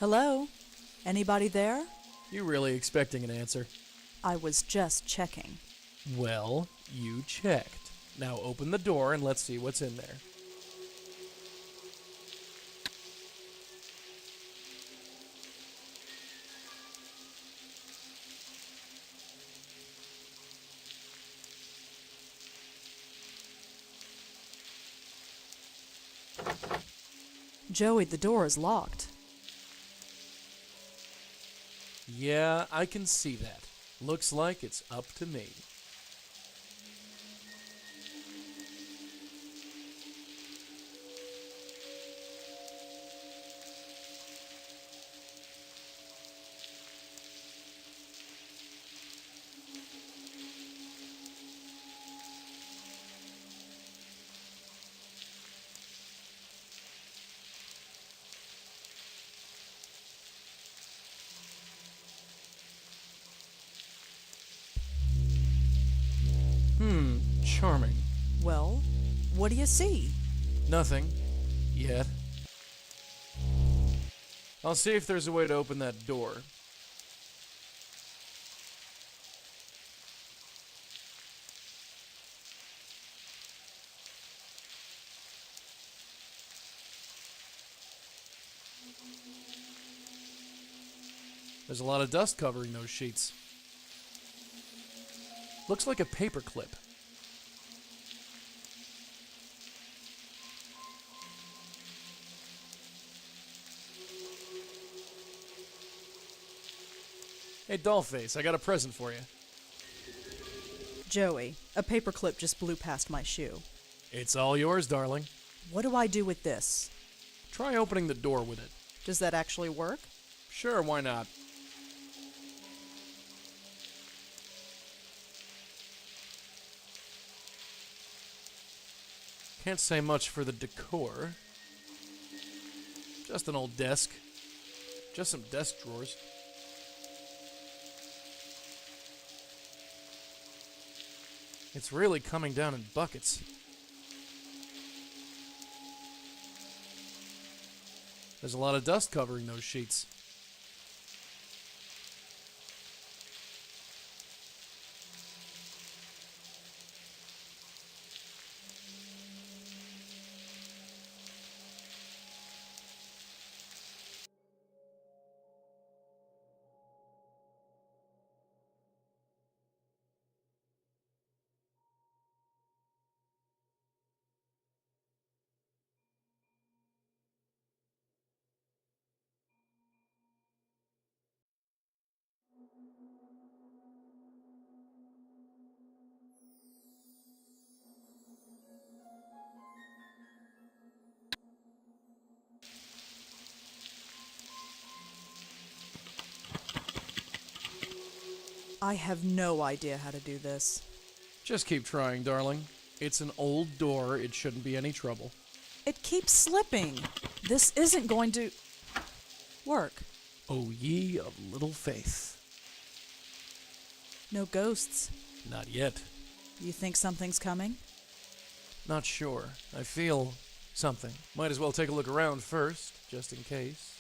Hello? Anybody there? You really expecting an answer? I was just checking. Well, you checked. Now open the door and let's see what's in there. Joey, the door is locked. Yeah, I can see that. Looks like it's up to me. Charming. Well, what do you see? Nothing. Yet. I'll see if there's a way to open that door. There's a lot of dust covering those sheets. Looks like a paper clip. Hey, Dollface, I got a present for you. Joey, a paperclip just blew past my shoe. It's all yours, darling. What do I do with this? Try opening the door with it. Does that actually work? Sure, why not? Can't say much for the decor. Just an old desk. Just some desk drawers. It's really coming down in buckets. There's a lot of dust covering those sheets. I have no idea how to do this. Just keep trying, darling. It's an old door. It shouldn't be any trouble. It keeps slipping. This isn't going to work. O ye of little faith. No ghosts. Not yet. You think something's coming? Not sure. I feel something. Might as well take a look around first, just in case.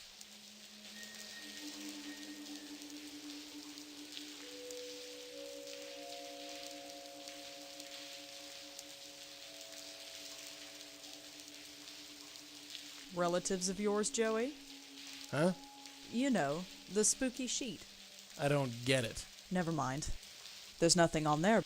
Relatives of yours, Joey? Huh? You know, the spooky sheet. I don't get it. Never mind. There's nothing on there.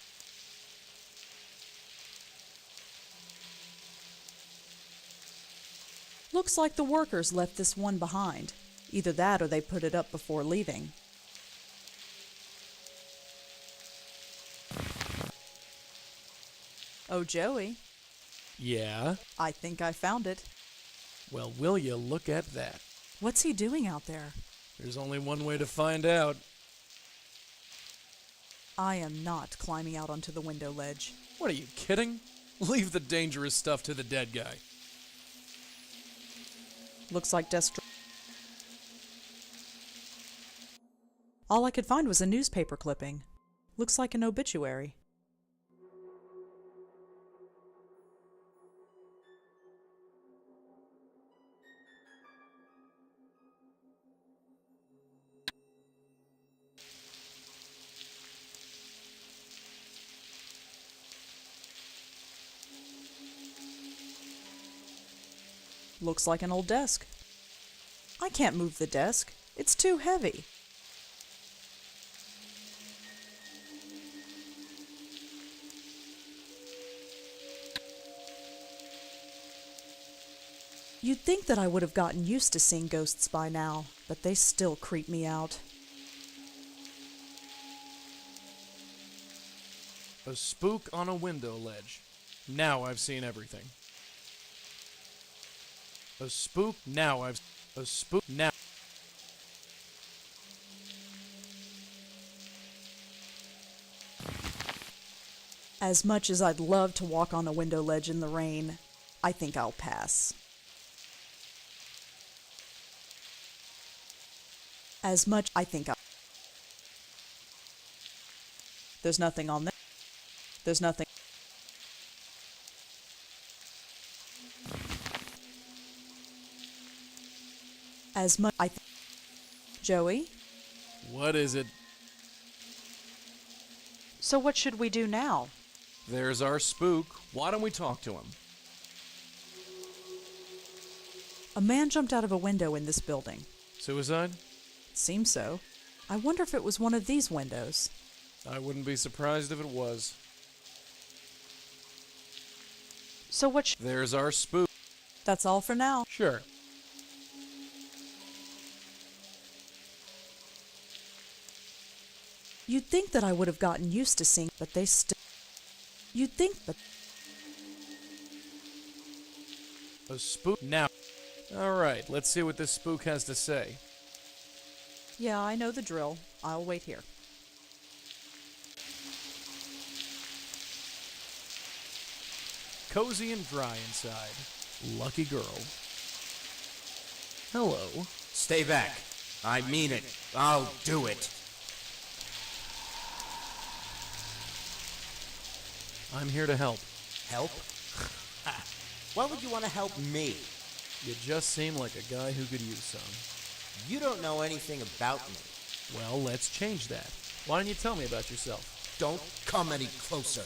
Looks like the workers left this one behind. Either that or they put it up before leaving. Oh, Joey, Yeah? I think I found it. Well, will you look at that? What's he doing out there? There's only one way to find out. I am not climbing out onto the window ledge. What, are you kidding? Leave the dangerous stuff to the dead guy. Looks like desk. All I could find was a newspaper clipping. Looks like an obituary. Looks like an old desk. I can't move the desk. It's too heavy. You'd think that I would have gotten used to seeing ghosts by now, but they still creep me out. A spook on a window ledge. Now I've seen everything. A spook now a spook now. As much as I'd love to walk on a window ledge in the rain, I think I'll pass. As much I think I'll... There's nothing on there. There's nothing. As much I think... Joey? What is it? So what should we do now? There's our spook. Why don't we talk to him? A man jumped out of a window in this building. Suicide? Seems so. I wonder if it was one of these windows. I wouldn't be surprised if it was. So what There's our spook. That's all for now. Sure. You'd think that I would have gotten used to seeing, but they still... You'd think, but... A spook now. Alright, let's see what this spook has to say. Yeah, I know the drill. I'll wait here. Cozy and dry inside. Lucky girl. Hello. Stay back. I mean it. I'll do it. I'm here to help. Help? Why would you want to help me? You just seem like a guy who could use some. You don't know anything about me. Well, let's change that. Why don't you tell me about yourself? Don't come any closer.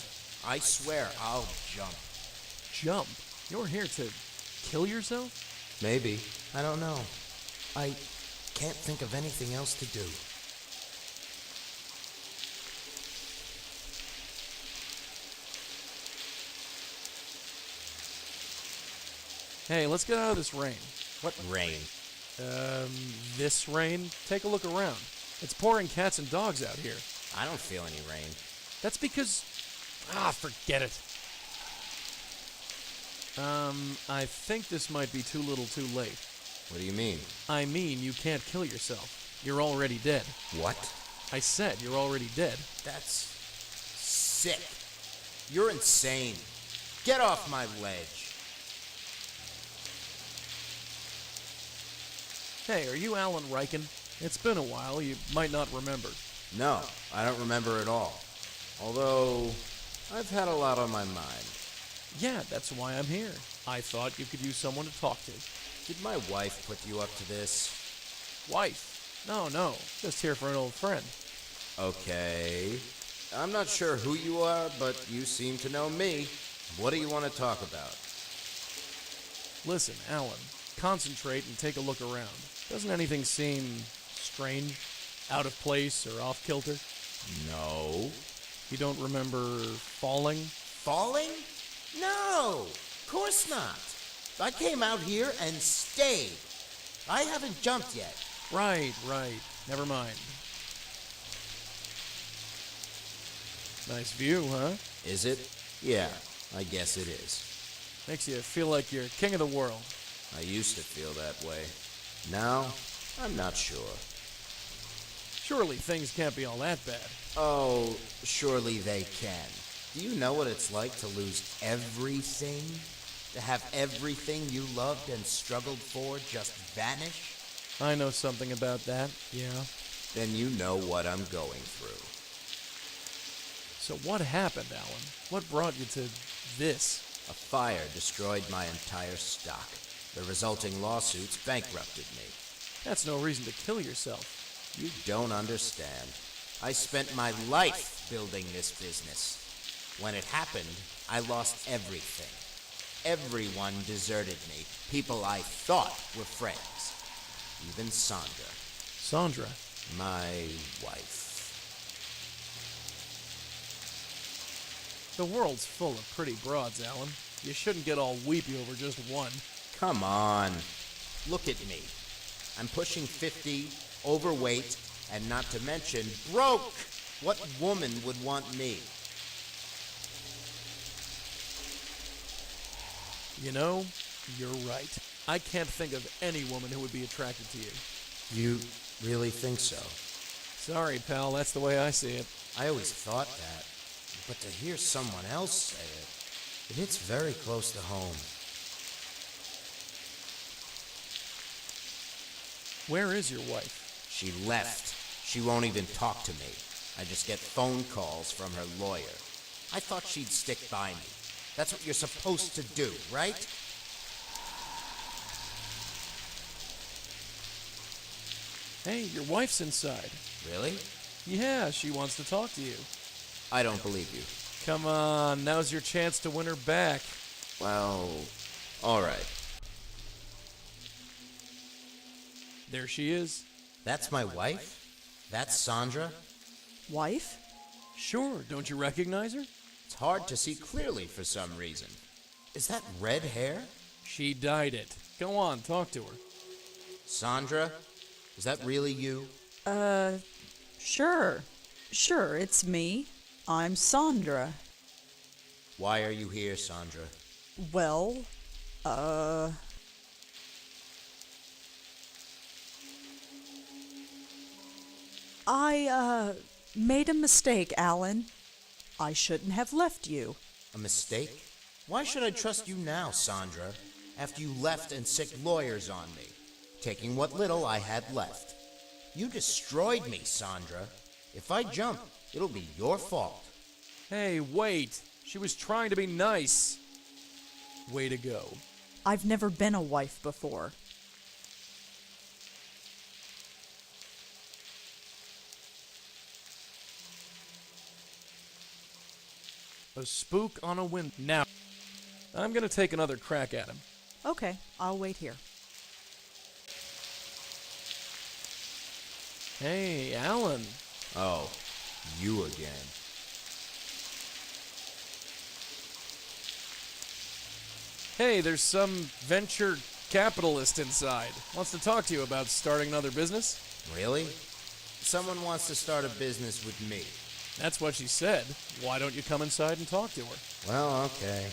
I swear I'll jump. Jump? You're here to kill yourself? Maybe. I don't know. I can't think of anything else to do. Hey, let's get out of this rain. What rain? This rain? Take a look around. It's pouring cats and dogs out here. I don't feel any rain. That's because... forget it. I think this might be too little too late. What do you mean? I mean, you can't kill yourself. You're already dead. What? I said you're already dead. That's sick. You're insane. Get off my ledge. Hey, are you Alan Riken? It's been a while. You might not remember. No, I don't remember at all. Although, I've had a lot on my mind. Yeah, that's why I'm here. I thought you could use someone to talk to. Did my wife put you up to this? Wife? No. Just here for an old friend. Okay. I'm not sure who you are, but you seem to know me. What do you want to talk about? Listen, Alan, concentrate and take a look around. Doesn't anything seem strange, out of place, or off-kilter? No. You don't remember falling? Falling? No, of course not. I came out here and stayed. I haven't jumped yet. Right. Never mind. Nice view, huh? Is it? Yeah, I guess it is. Makes you feel like you're king of the world. I used to feel that way. Now, I'm not sure. Surely things can't be all that bad. Oh, surely they can. Do you know what it's like to lose everything? To have everything you loved and struggled for just vanish? I know something about that, yeah. Then you know what I'm going through. So what happened, Alan? What brought you to this? A fire destroyed my entire stock. The resulting lawsuits bankrupted me. That's no reason to kill yourself. You don't understand. I spent my life building this business. When it happened, I lost everything. Everyone deserted me. People I thought were friends. Even Sandra, Sandra. my wife. The world's full of pretty broads, Alan. You shouldn't get all weepy over just one. Come on. Look at me. I'm pushing 50, overweight, and not to mention broke. What woman would want me? You know, you're right. I can't think of any woman who would be attracted to you. You really think so? Sorry, pal, that's the way I see it. I always thought that. But to hear someone else say it hits very close to home. Where is your wife? She left. She won't even talk to me. I just get phone calls from her lawyer. I thought she'd stick by me. That's what you're supposed to do, right? Hey, your wife's inside. Really? Yeah, she wants to talk to you. I don't believe you. Come on, now's your chance to win her back. Well, all right. There she is. That's my wife? That's Sandra? Wife? Sure, don't you recognize her? It's hard to see clearly for some reason. Is that red hair? She dyed it. Go on, talk to her. Sandra? Is that really you? Sure. Sure, it's me. I'm Sandra. Why are you here, Sandra? Well, I made a mistake, Alan. I shouldn't have left you. A mistake? Why should I trust you now, Sandra, after you left and sick lawyers on me, taking what little I had left? You destroyed me, Sandra. If I jump, it'll be your fault. Hey, wait. She was trying to be nice. Way to go. I've never been a wife before. A spook on a wind. Now, I'm gonna take another crack at him. Okay, I'll wait here. Hey, Alan. Oh, you again. Hey, there's some venture capitalist inside. Wants to talk to you about starting another business. Really? Someone wants to start a business with me. That's what she said. Why don't you come inside and talk to her? Well, okay.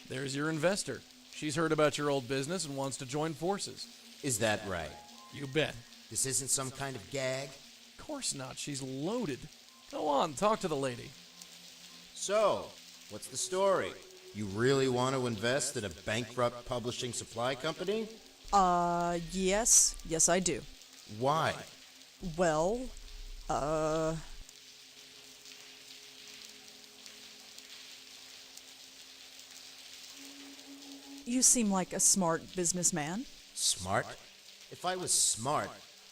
There's your investor. She's heard about your old business and wants to join forces. Is that right? You bet. This isn't some kind of gag? Of course not. She's loaded. Go on, talk to the lady. So, what's the story? You really want to invest in a bankrupt publishing supply company? Yes. Yes, I do. Why? Well, you seem like a smart businessman. Smart? If I was smart,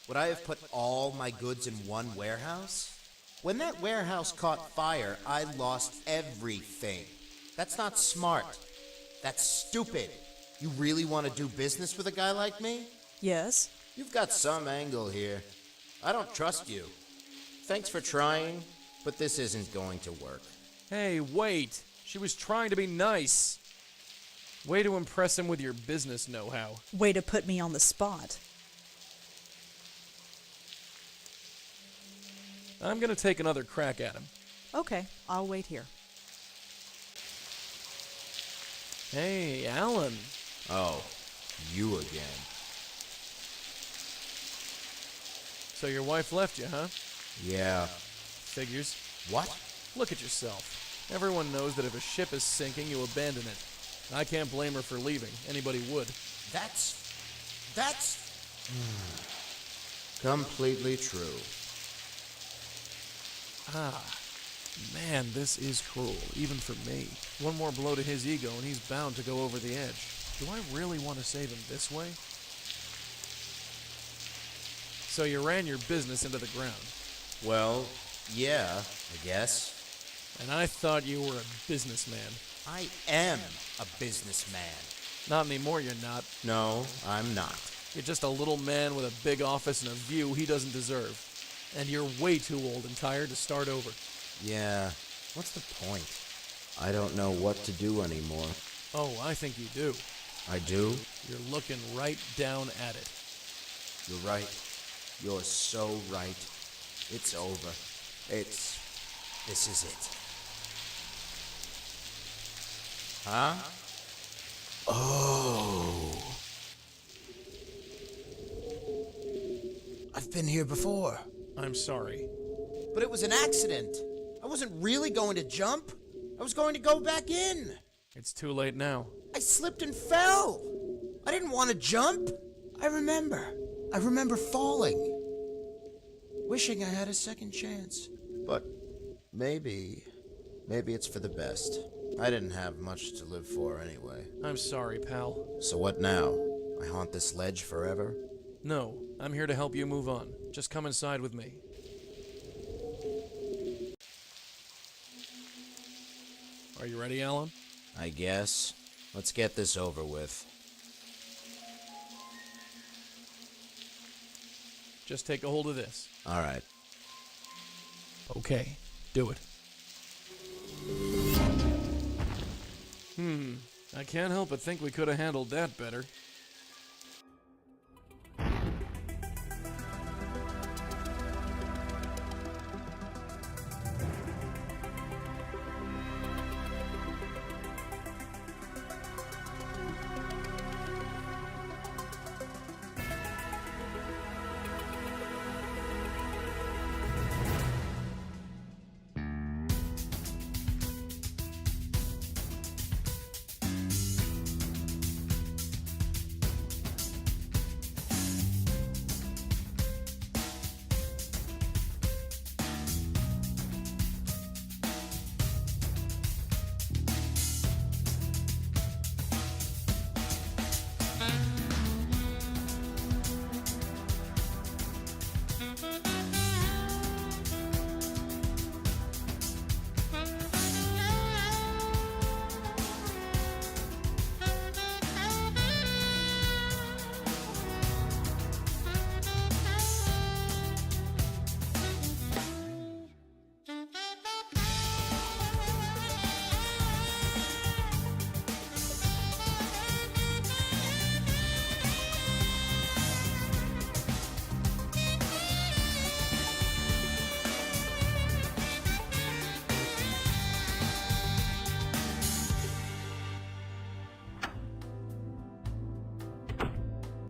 would I have put all my goods in one warehouse? When that warehouse caught fire, I lost everything. That's not smart. That's stupid. You really want to do business with a guy like me? Yes. You've got some angle here. I don't trust you. Thanks for trying, but this isn't going to work. Hey, wait. She was trying to be nice. Way to impress him with your business know-how. Way to put me on the spot. I'm gonna take another crack at him. Okay, I'll wait here. Hey, Alan. Oh, you again. So your wife left you, huh? Yeah. Figures. What? Look at yourself. Everyone knows that if a ship is sinking, you abandon it. I can't blame her for leaving. Anybody would. That's completely true. Man, this is cruel, even for me. One more blow to his ego and he's bound to go over the edge. Do I really want to save him this way? So you ran your business into the ground. Well, yeah, I guess. And I thought you were a businessman. I am a businessman. Not anymore, you're not. No, I'm not. You're just a little man with a big office and a view he doesn't deserve. And you're way too old and tired to start over. Yeah, what's the point? I don't know what to do anymore. Oh, I think you do. I do? You're looking right down at it. You're right. You're so right. It's over. This is it. Huh? Oh. I've been here before. I'm sorry. But it was an accident. I wasn't really going to jump. I was going to go back in. It's too late now. I slipped and fell. I didn't want to jump. I remember falling. Wishing I had a second chance. But maybe it's for the best. I didn't have much to live for anyway. I'm sorry, pal. So what now? I haunt this ledge forever? No, I'm here to help you move on. Just come inside with me. Are you ready, Alan? I guess. Let's get this over with. Just take a hold of this. All right. Okay, do it. I can't help but think we could have handled that better.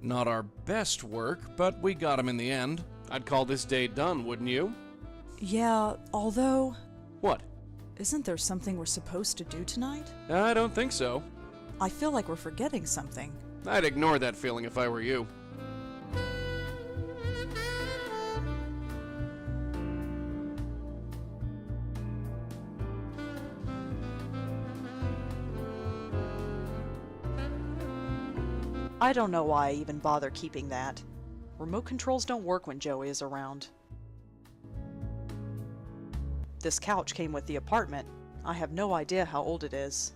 Not our best work, but we got him in the end. I'd call this day done, wouldn't you? Yeah, although... What? Isn't there something we're supposed to do tonight? I don't think so. I feel like we're forgetting something. I'd ignore that feeling if I were you. I don't know why I even bother keeping that. Remote controls don't work when Joey is around. This couch came with the apartment. I have no idea how old it is.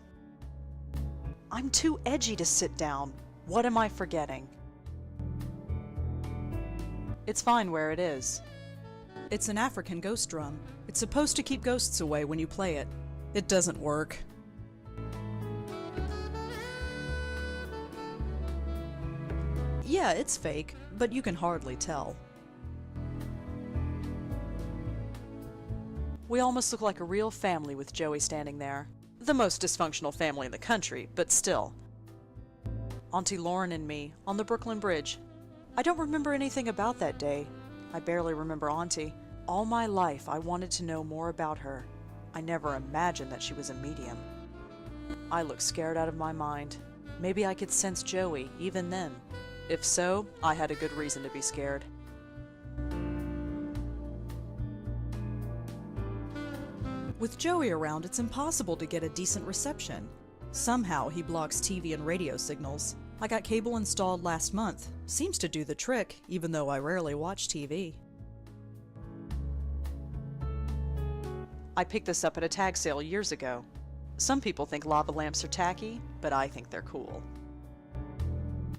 I'm too edgy to sit down. What am I forgetting? It's fine where it is. It's an African ghost drum. It's supposed to keep ghosts away when you play it. It doesn't work. Yeah, it's fake, but you can hardly tell. We almost look like a real family with Joey standing there. The most dysfunctional family in the country, but still. Auntie Lauren and me, on the Brooklyn Bridge. I don't remember anything about that day. I barely remember Auntie. All my life, I wanted to know more about her. I never imagined that she was a medium. I looked scared out of my mind. Maybe I could sense Joey, even then. If so, I had a good reason to be scared. With Joey around, it's impossible to get a decent reception. Somehow, he blocks TV and radio signals. I got cable installed last month. Seems to do the trick, even though I rarely watch TV. I picked this up at a tag sale years ago. Some people think lava lamps are tacky, but I think they're cool.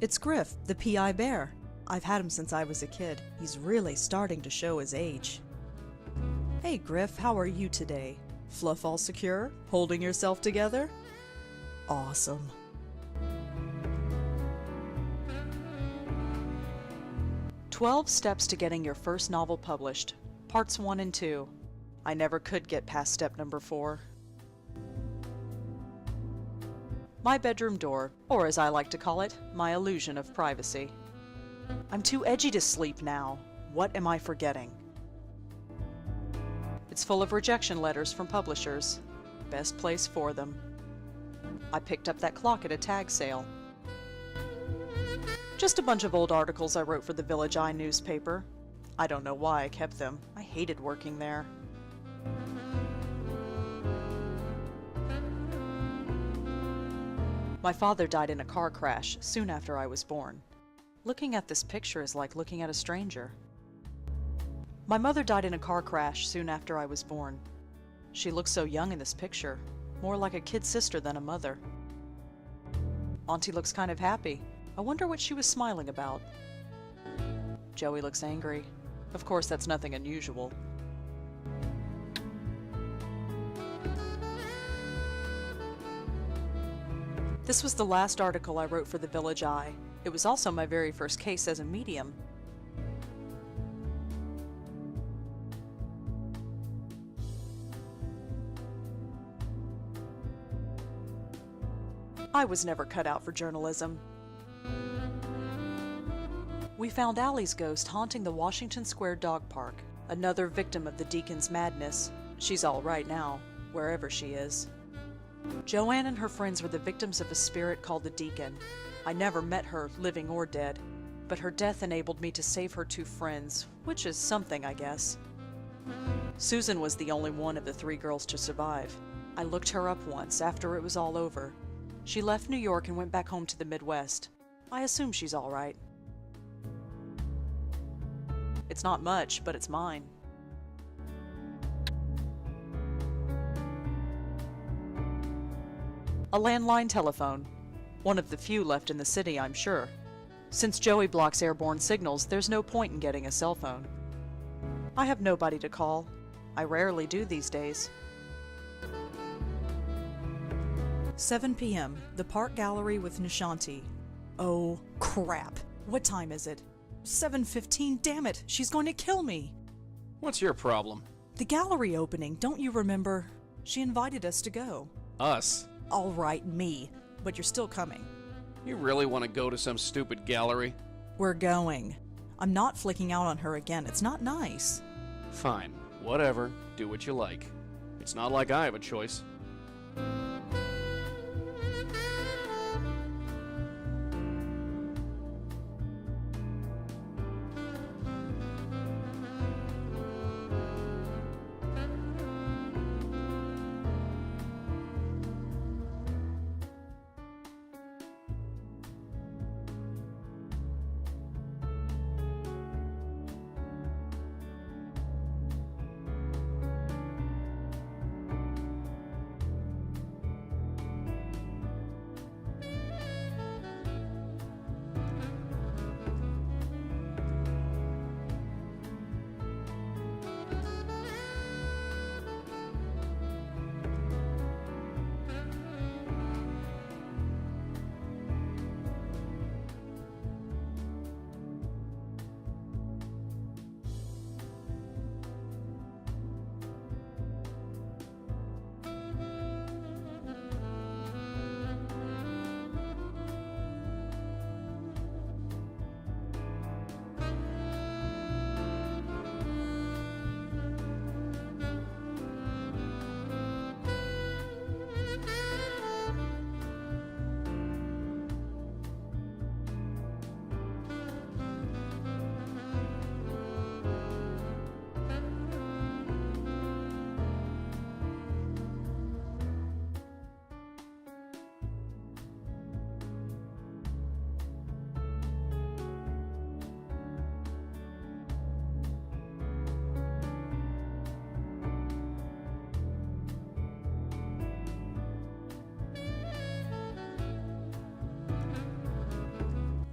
It's Griff, the PI bear. I've had him since I was a kid. He's really starting to show his age. Hey Griff, how are you today? Fluff all secure? Holding yourself together? Awesome. "12 Steps to Getting Your First Novel Published," Parts 1 and 2. I never could get past step number 4. My bedroom door, or as I like to call it, my illusion of privacy. I'm too edgy to sleep now. What am I forgetting? It's full of rejection letters from publishers. Best place for them. I picked up that clock at a tag sale. Just a bunch of old articles I wrote for the Village Eye newspaper. I don't know why I kept them. I hated working there. My father died in a car crash soon after I was born. Looking at this picture is like looking at a stranger. My mother died in a car crash soon after I was born. She looks so young in this picture, more like a kid sister than a mother. Auntie looks kind of happy. I wonder what she was smiling about. Joey looks angry. Of course, that's nothing unusual. This was the last article I wrote for the Village Eye. It was also my very first case as a medium. I was never cut out for journalism. We found Allie's ghost haunting the Washington Square dog park, another victim of the deacon's madness. She's all right now, wherever she is. Joanne and her friends were the victims of a spirit called the Deacon. I never met her, living or dead, but her death enabled me to save her 2 friends, which is something, I guess. Susan was the only one of the 3 girls to survive. I looked her up once after it was all over. She left New York and went back home to the Midwest. I assume she's all right. It's not much, but it's mine. A landline telephone. One of the few left in the city, I'm sure. Since Joey blocks airborne signals, there's no point in getting a cell phone. I have nobody to call. I rarely do these days. 7 p.m., the Park Gallery with Nishanti. Oh, crap. What time is it? 7:15, damn it, she's going to kill me. What's your problem? The gallery opening, don't you remember? She invited us to go. Us? All right, me, but you're still coming. You really want to go to some stupid gallery? We're going. I'm not flicking out on her again, it's not nice. Fine, whatever, do what you like. It's not like I have a choice.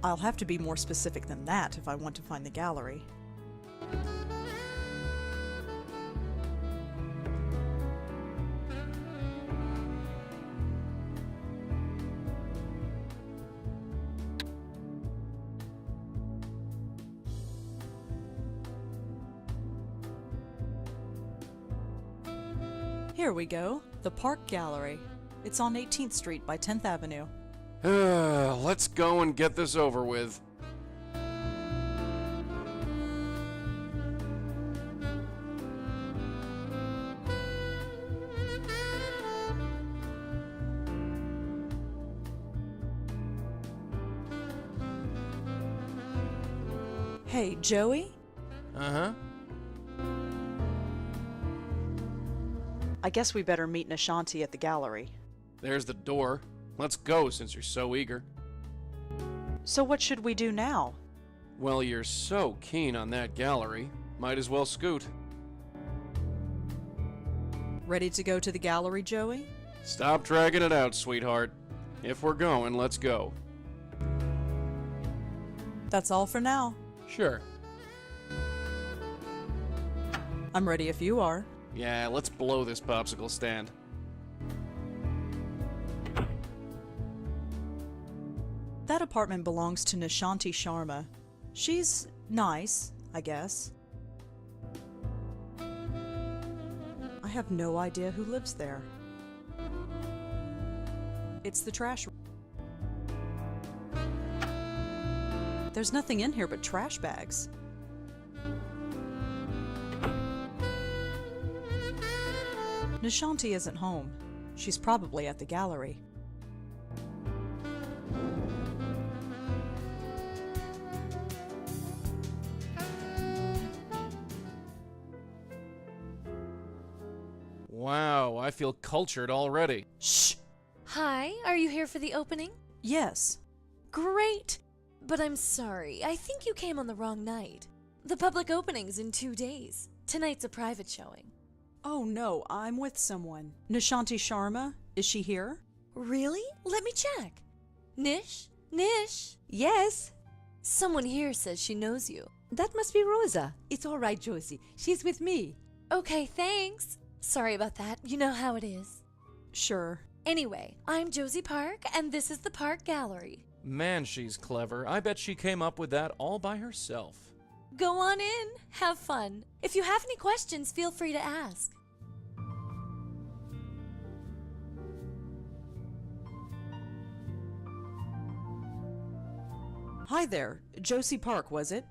I'll have to be more specific than that if I want to find the gallery. Here we go, the Park Gallery. It's on 18th Street by 10th Avenue. Let's go and get this over with. Hey, Joey? Uh-huh. I guess we better meet Nishanti at the gallery. There's the door. Let's go since you're so eager. So what should we do now? Well, you're so keen on that gallery. Might as well scoot. Ready to go to the gallery, Joey? Stop dragging it out, sweetheart. If we're going, let's go. That's all for now. Sure. I'm ready if you are. Yeah, let's blow this popsicle stand. That apartment belongs to Nishanti Sharma. She's nice, I guess. I have no idea who lives there. It's the trash. There's nothing in here but trash bags. Nishanti isn't home. She's probably at the gallery. Wow, I feel cultured already. Shh! Hi, are you here for the opening? Yes. Great! But I'm sorry, I think you came on the wrong night. The public opening's in 2 days. Tonight's a private showing. Oh no, I'm with someone. Nishanti Sharma? Is she here? Really? Let me check. Nish? Nish? Yes, Someone here says she knows you. that must be Rosa. It's all right, Josie. She's with me. Okay, thanks. Sorry about that. You know how it is. Sure. Anyway, I'm Josie Park, and this is the Park Gallery. Man, she's clever. I bet she came up with that all by herself. Go on in. Have fun. If you have any questions, feel free to ask. Hi there. Josie Park, was it?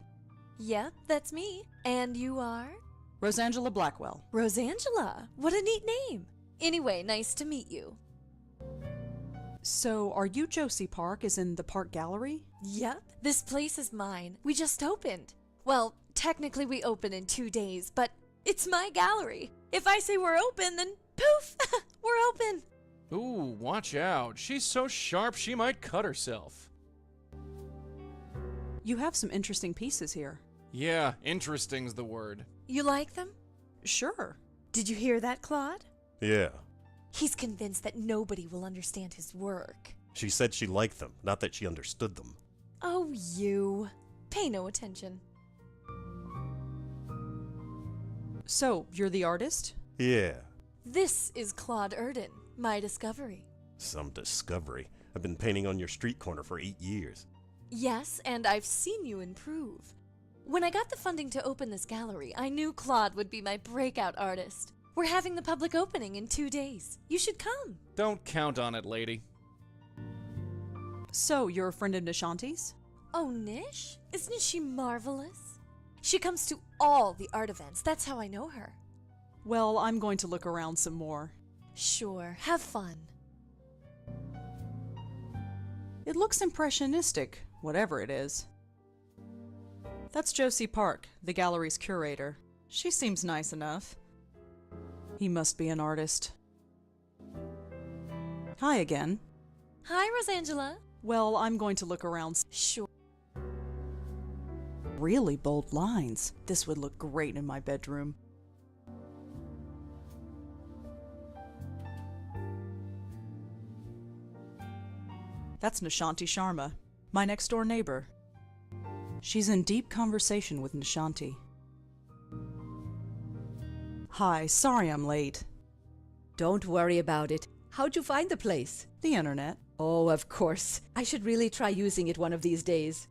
Yep, that's me. And you are? Rosangela Blackwell. Rosangela. What a neat name. Anyway, nice to meet you. So, are you Josie Park, as in the Park Gallery? Yep, this place is mine. We just opened. Well, technically we open in 2 days, but it's my gallery. If I say we're open, then poof, we're open. Ooh, watch out. She's so sharp she might cut herself. You have some interesting pieces here. Yeah, interesting's the word. You like them? Sure. Did you hear that, Claude? Yeah. He's convinced that nobody will understand his work. She said she liked them, not that she understood them. Oh, you. Pay no attention. So, you're the artist? Yeah. This is Claude Erdin, my discovery. Some discovery. I've been painting on your street corner for 8 years. Yes, and I've seen you improve. When I got the funding to open this gallery, I knew Claude would be my breakout artist. We're having the public opening in 2 days. You should come. Don't count on it, lady. So, you're a friend of Nishanti's? Oh, Nish? Isn't she marvelous? She comes to all the art events. That's how I know her. Well, I'm going to look around some more. Sure, have fun. It looks impressionistic, whatever it is. That's Josie Park, the gallery's curator. She seems nice enough. He must be an artist. Hi again. Hi, Rosangela. Well, I'm going to look around. Sure. Really bold lines. This would look great in my bedroom. That's Nishanti Sharma. My next-door neighbor. She's in deep conversation with Nishanti. Hi, sorry I'm late. Don't worry about it. How'd you find the place? The internet. Oh, of course. I should really try using it one of these days.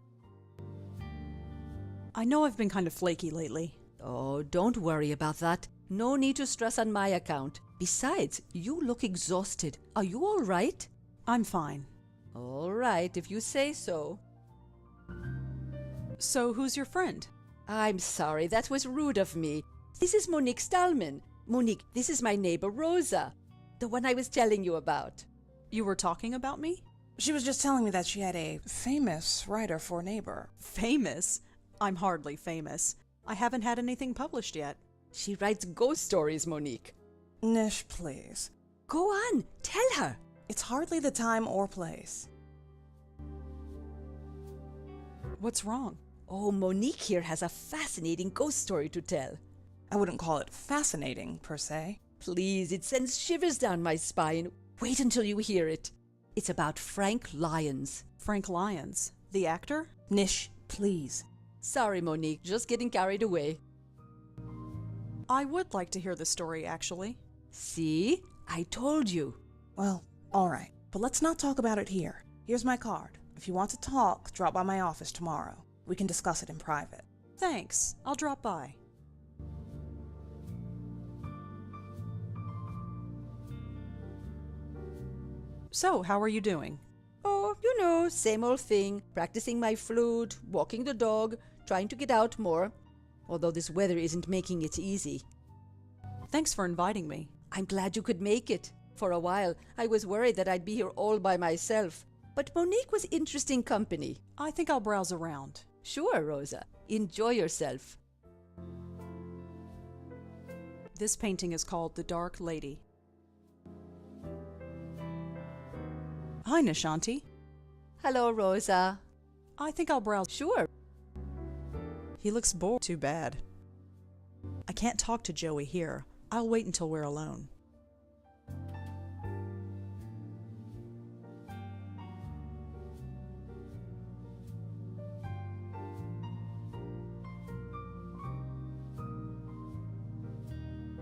I know I've been kind of flaky lately. Oh, don't worry about that. No need to stress on my account. Besides, you look exhausted. Are you all right? I'm fine. All right, if you say so. So, who's your friend? I'm sorry, that was rude of me. This is Monique Stallman. Monique, this is my neighbor Rosa, the one I was telling you about. You were talking about me? She was just telling me that she had a famous writer for a neighbor. Famous? I'm hardly famous. I haven't had anything published yet. She writes ghost stories, Monique. Nish, please. Go on, tell her. It's hardly the time or place. What's wrong? Oh, Monique here has a fascinating ghost story to tell. I wouldn't call it fascinating, per se. Please, it sends shivers down my spine. Wait until you hear it. It's about Frank Lyons. Frank Lyons, the actor? Nish, please. Sorry, Monique, just getting carried away. I would like to hear the story, actually. See? I told you. Well, all right. But let's not talk about it here. Here's my card. If you want to talk, drop by my office tomorrow. We can discuss it in private. Thanks. I'll drop by. So, how are you doing? Oh, you know, same old thing. Practicing my flute, walking the dog, trying to get out more. Although this weather isn't making it easy. Thanks for inviting me. I'm glad you could make it. For a while, I was worried that I'd be here all by myself. But Monique was interesting company. I think I'll browse around. Sure, Rosa. Enjoy yourself. This painting is called The Dark Lady. Hi, Nishanti. Hello, Rosa. I think I'll browse. Sure. He looks bored. Too bad. I can't talk to Joey here. I'll wait until we're alone.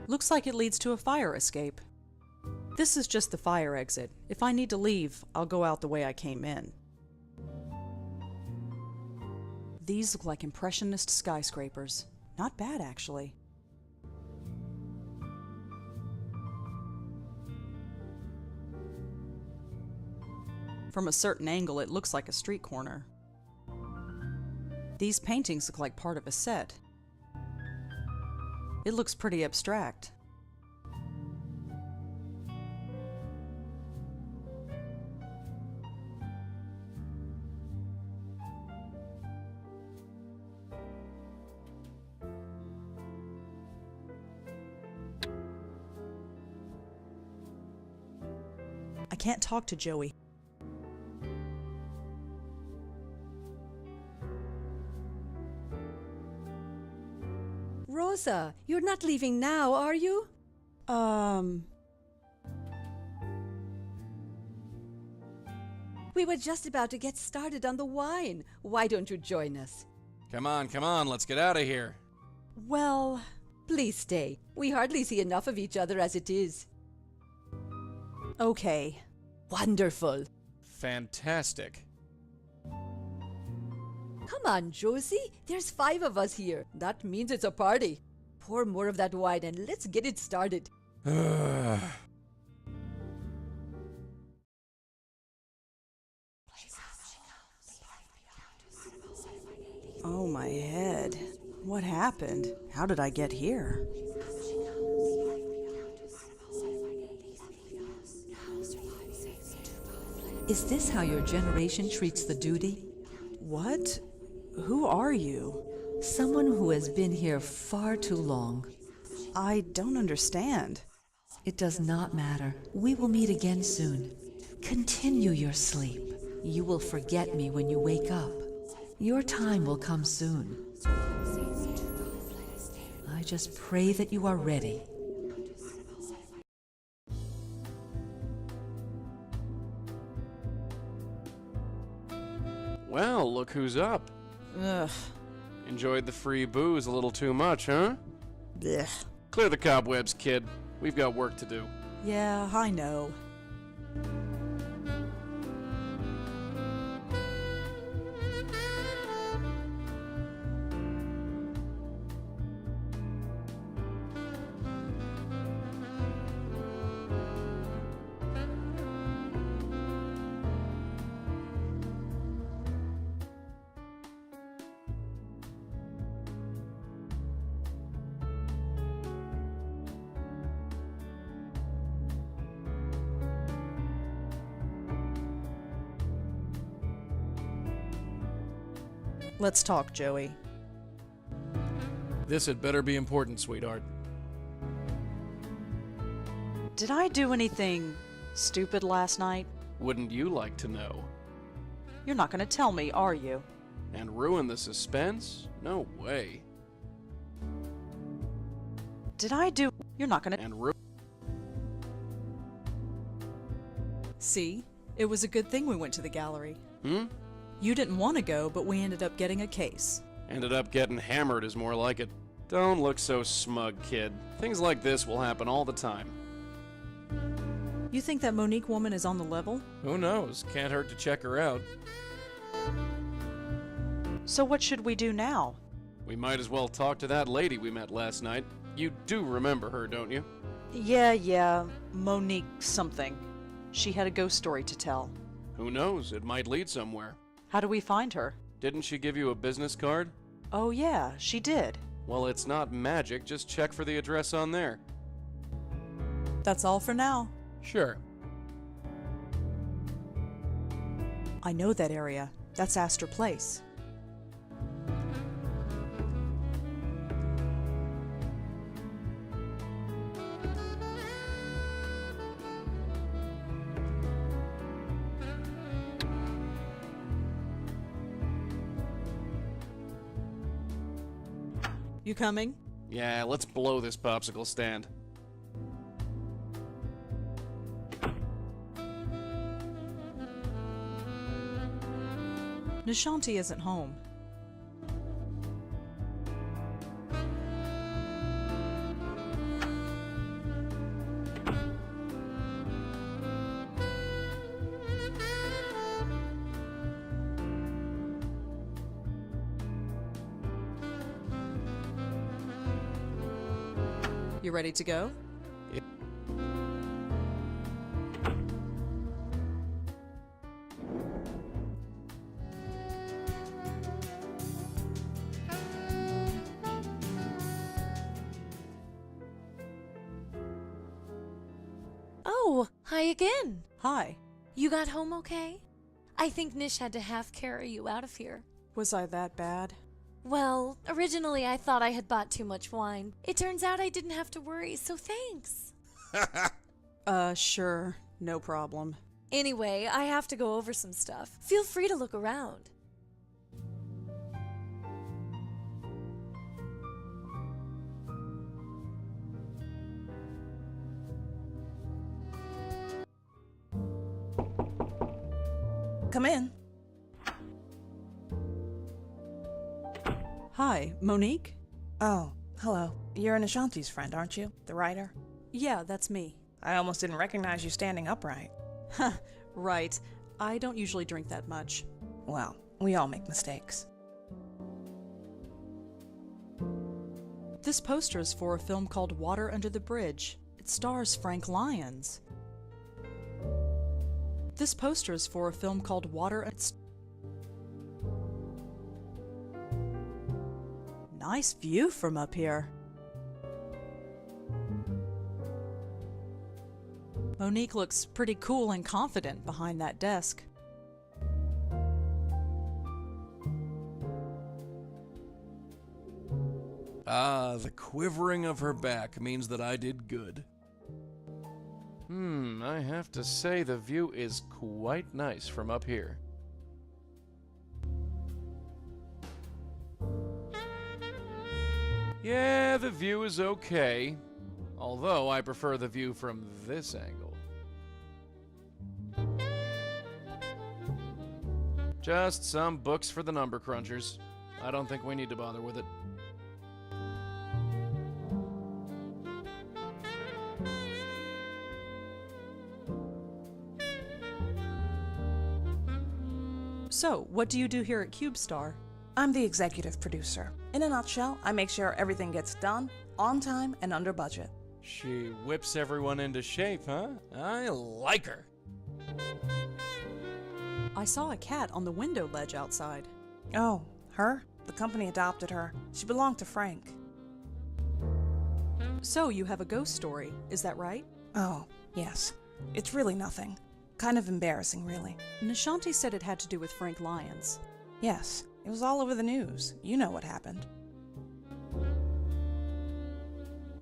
Looks like it leads to a fire escape. This is just the fire exit. If I need to leave, I'll go out the way I came in. These look like impressionist skyscrapers. Not bad, actually. From a certain angle, it looks like a street corner. These paintings look like part of a set. It looks pretty abstract. I can't talk to Joey. Rosa, you're not leaving now, are you? We were just about to get started on the wine. Why don't you join us? Come on, let's get out of here. Well, Please stay. We hardly see enough of each other as it is. okay. Wonderful. Fantastic. Come on, Josie. There's 5 of us here. That means it's a party. Pour more of that wine and let's get it started. Oh, my head. What happened? How did I get here? Is this how your generation treats the duty? What? Who are you? Someone who has been here far too long. I don't understand. It does not matter. We will meet again soon. Continue your sleep. You will forget me when you wake up. Your time will come soon. I just pray that you are ready. Well, look who's up. Ugh. Enjoyed the free booze a little too much, huh? Blech. Clear the cobwebs, kid. We've got work to do. Yeah, I know. Let's talk, Joey. This had better be important, sweetheart. Did I do anything stupid last night? Wouldn't you like to know? You're not going to tell me, are you? And ruin the suspense? No way. Did I do... You're not going to... And See? It was a good thing we went to the gallery. Hmm? You didn't want to go, but we ended up getting a case. Ended up getting hammered is more like it. Don't look so smug, kid. Things like this will happen all the time. You think that Monique woman is on the level? Who knows? Can't hurt to check her out. So what should we do now? We might as well talk to that lady we met last night. You do remember her, don't you? Yeah, Monique something. She had a ghost story to tell. Who knows? It might lead somewhere. How do we find her? Didn't she give you a business card? Oh yeah, she did. Well, it's not magic. Just check for the address on there. That's all for now. Sure. I know that area. That's Astor Place. You coming? Yeah, let's blow this popsicle stand. Nishanti isn't home. You ready to go? Oh, hi again. Hi. You got home okay? I think Nish had to half carry you out of here. Was I that bad? Well, originally I thought I had bought too much wine. It turns out I didn't have to worry, so thanks. Sure. No problem. Anyway, I have to go over some stuff. Feel free to look around. Come in. Hi, Monique? Oh, hello. You're Nishanti's friend, aren't you? The writer? Yeah, that's me. I almost didn't recognize you standing upright. Huh, right. I don't usually drink that much. Well, we all make mistakes. This poster is for a film called Water Under the Bridge. It stars Frank Lyons. This poster is for a film called Nice view from up here. Monique looks pretty cool and confident behind that desk. Ah, the quivering of her back means that I did good. I have to say the view is quite nice from up here. Yeah, the view is okay. Although I prefer the view from this angle. Just some books for the number crunchers. I don't think we need to bother with it. So, what do you do here at CubeStar? I'm the executive producer. In a nutshell, I make sure everything gets done, on time, and under budget. She whips everyone into shape, huh? I like her. I saw a cat on the window ledge outside. Oh, her? The company adopted her. She belonged to Frank. So, you have a ghost story, is that right? Oh, yes. It's really nothing. Kind of embarrassing, really. Nishanti said it had to do with Frank Lyons. Yes, it was all over the news. You know what happened.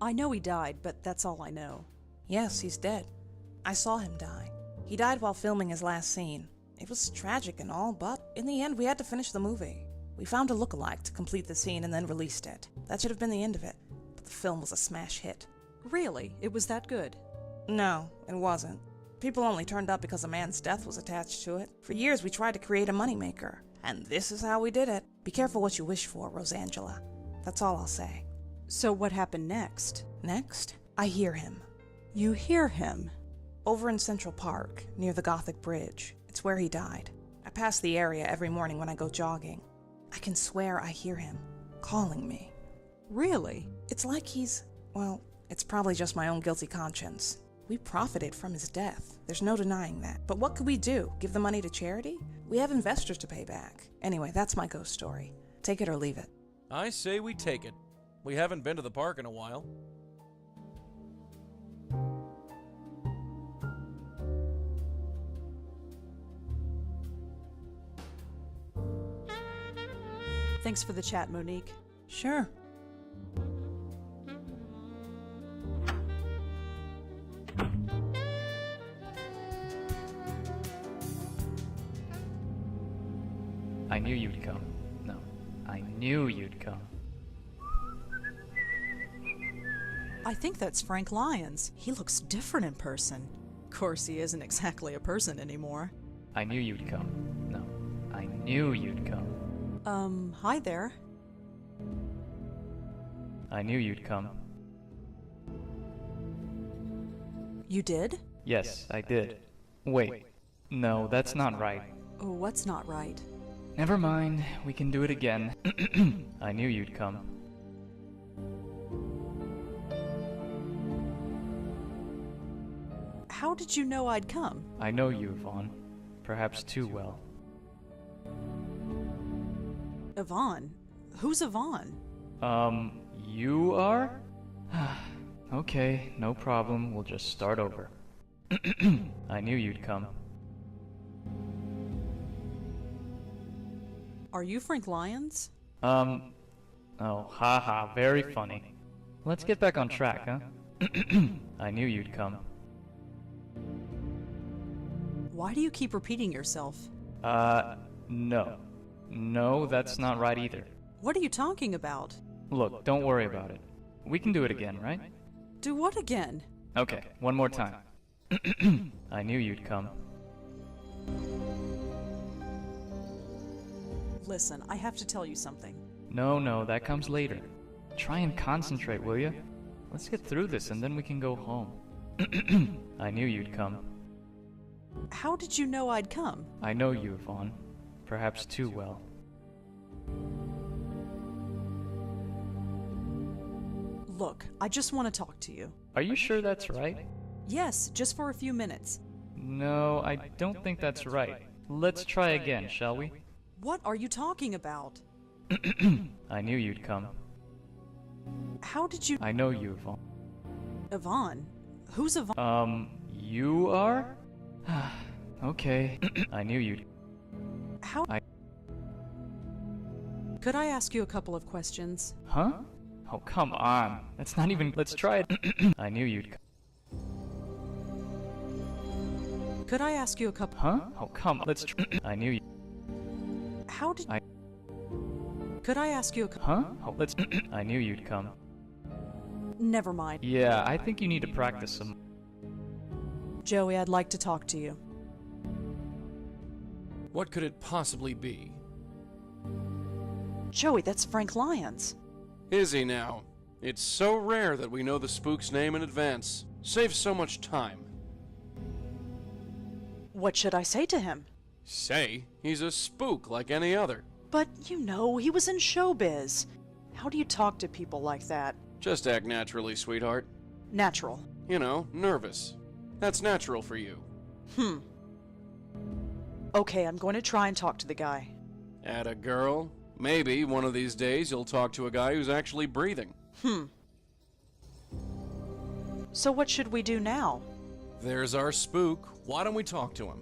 I know he died, but that's all I know. Yes, he's dead. I saw him die. He died while filming his last scene. It was tragic and all, but in the end we had to finish the movie. We found a lookalike to complete the scene and then released it. That should have been the end of it, but the film was a smash hit. Really? It was that good? No, it wasn't. People only turned up because a man's death was attached to it. For years we tried to create a moneymaker, and this is how we did it. Be careful what you wish for, Rosangela. That's all I'll say. So what happened next? Next, I hear him. You hear him? Over in Central Park, near the Gothic Bridge. It's where he died. I pass the area every morning when I go jogging. I can swear I hear him, calling me. Really? It's like he's, well, it's probably just my own guilty conscience. We profited from his death. There's no denying that. But what could we do? Give the money to charity? We have investors to pay back. Anyway, that's my ghost story. Take it or leave it. I say we take it. We haven't been to the park in a while. Thanks for the chat, Monique. Sure. I knew you'd come. No, I knew you'd come. I think that's Frank Lyons. He looks different in person. Of course, he isn't exactly a person anymore. I knew you'd come. No, I knew you'd come. Hi there. I knew you'd come. You did? Yes, I did. Wait, no, that's not right. Oh, what's not right? Never mind, we can do it again. I knew you'd come. How did you know I'd come? I know you, Vaughn. Perhaps too well. Yvonne? Who's Yvonne? You are? Okay, no problem. We'll just start over. I knew you'd come. Are you Frank Lyons? Oh, haha, very funny. Let's get back on track, huh? I knew you'd come. Why do you keep repeating yourself? No. No, that's not right either. What are you talking about? Look, don't worry about it. We can do it again, right? Do what again? Okay, one more time. I knew you'd come. Listen, I have to tell you something. No, that comes later. Try and concentrate, will you? Let's get through this and then we can go home. I knew you'd come. How did you know I'd come? I know you, Vaughn. Perhaps too well. Look, I just want to talk to you. Are you sure that's right? Yes, just for a few minutes. No, I don't think that's right. Let's try again, shall we? What are you talking about? I knew you'd come. How did you... I know you, Vaughn. Yvonne? Who's Yvonne? You are? Okay. I knew you'd... How... Could I ask you a couple of questions? Huh? Oh, come on. That's not even... Let's try it. I knew you'd... Could I ask you a couple... Huh? Oh, come on. Let's try... I knew you... How did... Could I ask you a... Huh? Oh, let's... I knew you'd come. Never mind. Yeah, I think you need to practice some... Joey, I'd like to talk to you. What could it possibly be? Joey, that's Frank Lyons. Is he now? It's so rare that we know the spook's name in advance. Saves so much time. What should I say to him? Say, he's a spook like any other. But, you know, he was in showbiz. How do you talk to people like that? Just act naturally, sweetheart. Natural. You know, nervous. That's natural for you. Okay, I'm going to try and talk to the guy. Atta girl. Maybe one of these days you'll talk to a guy who's actually breathing. So what should we do now? There's our spook. Why don't we talk to him?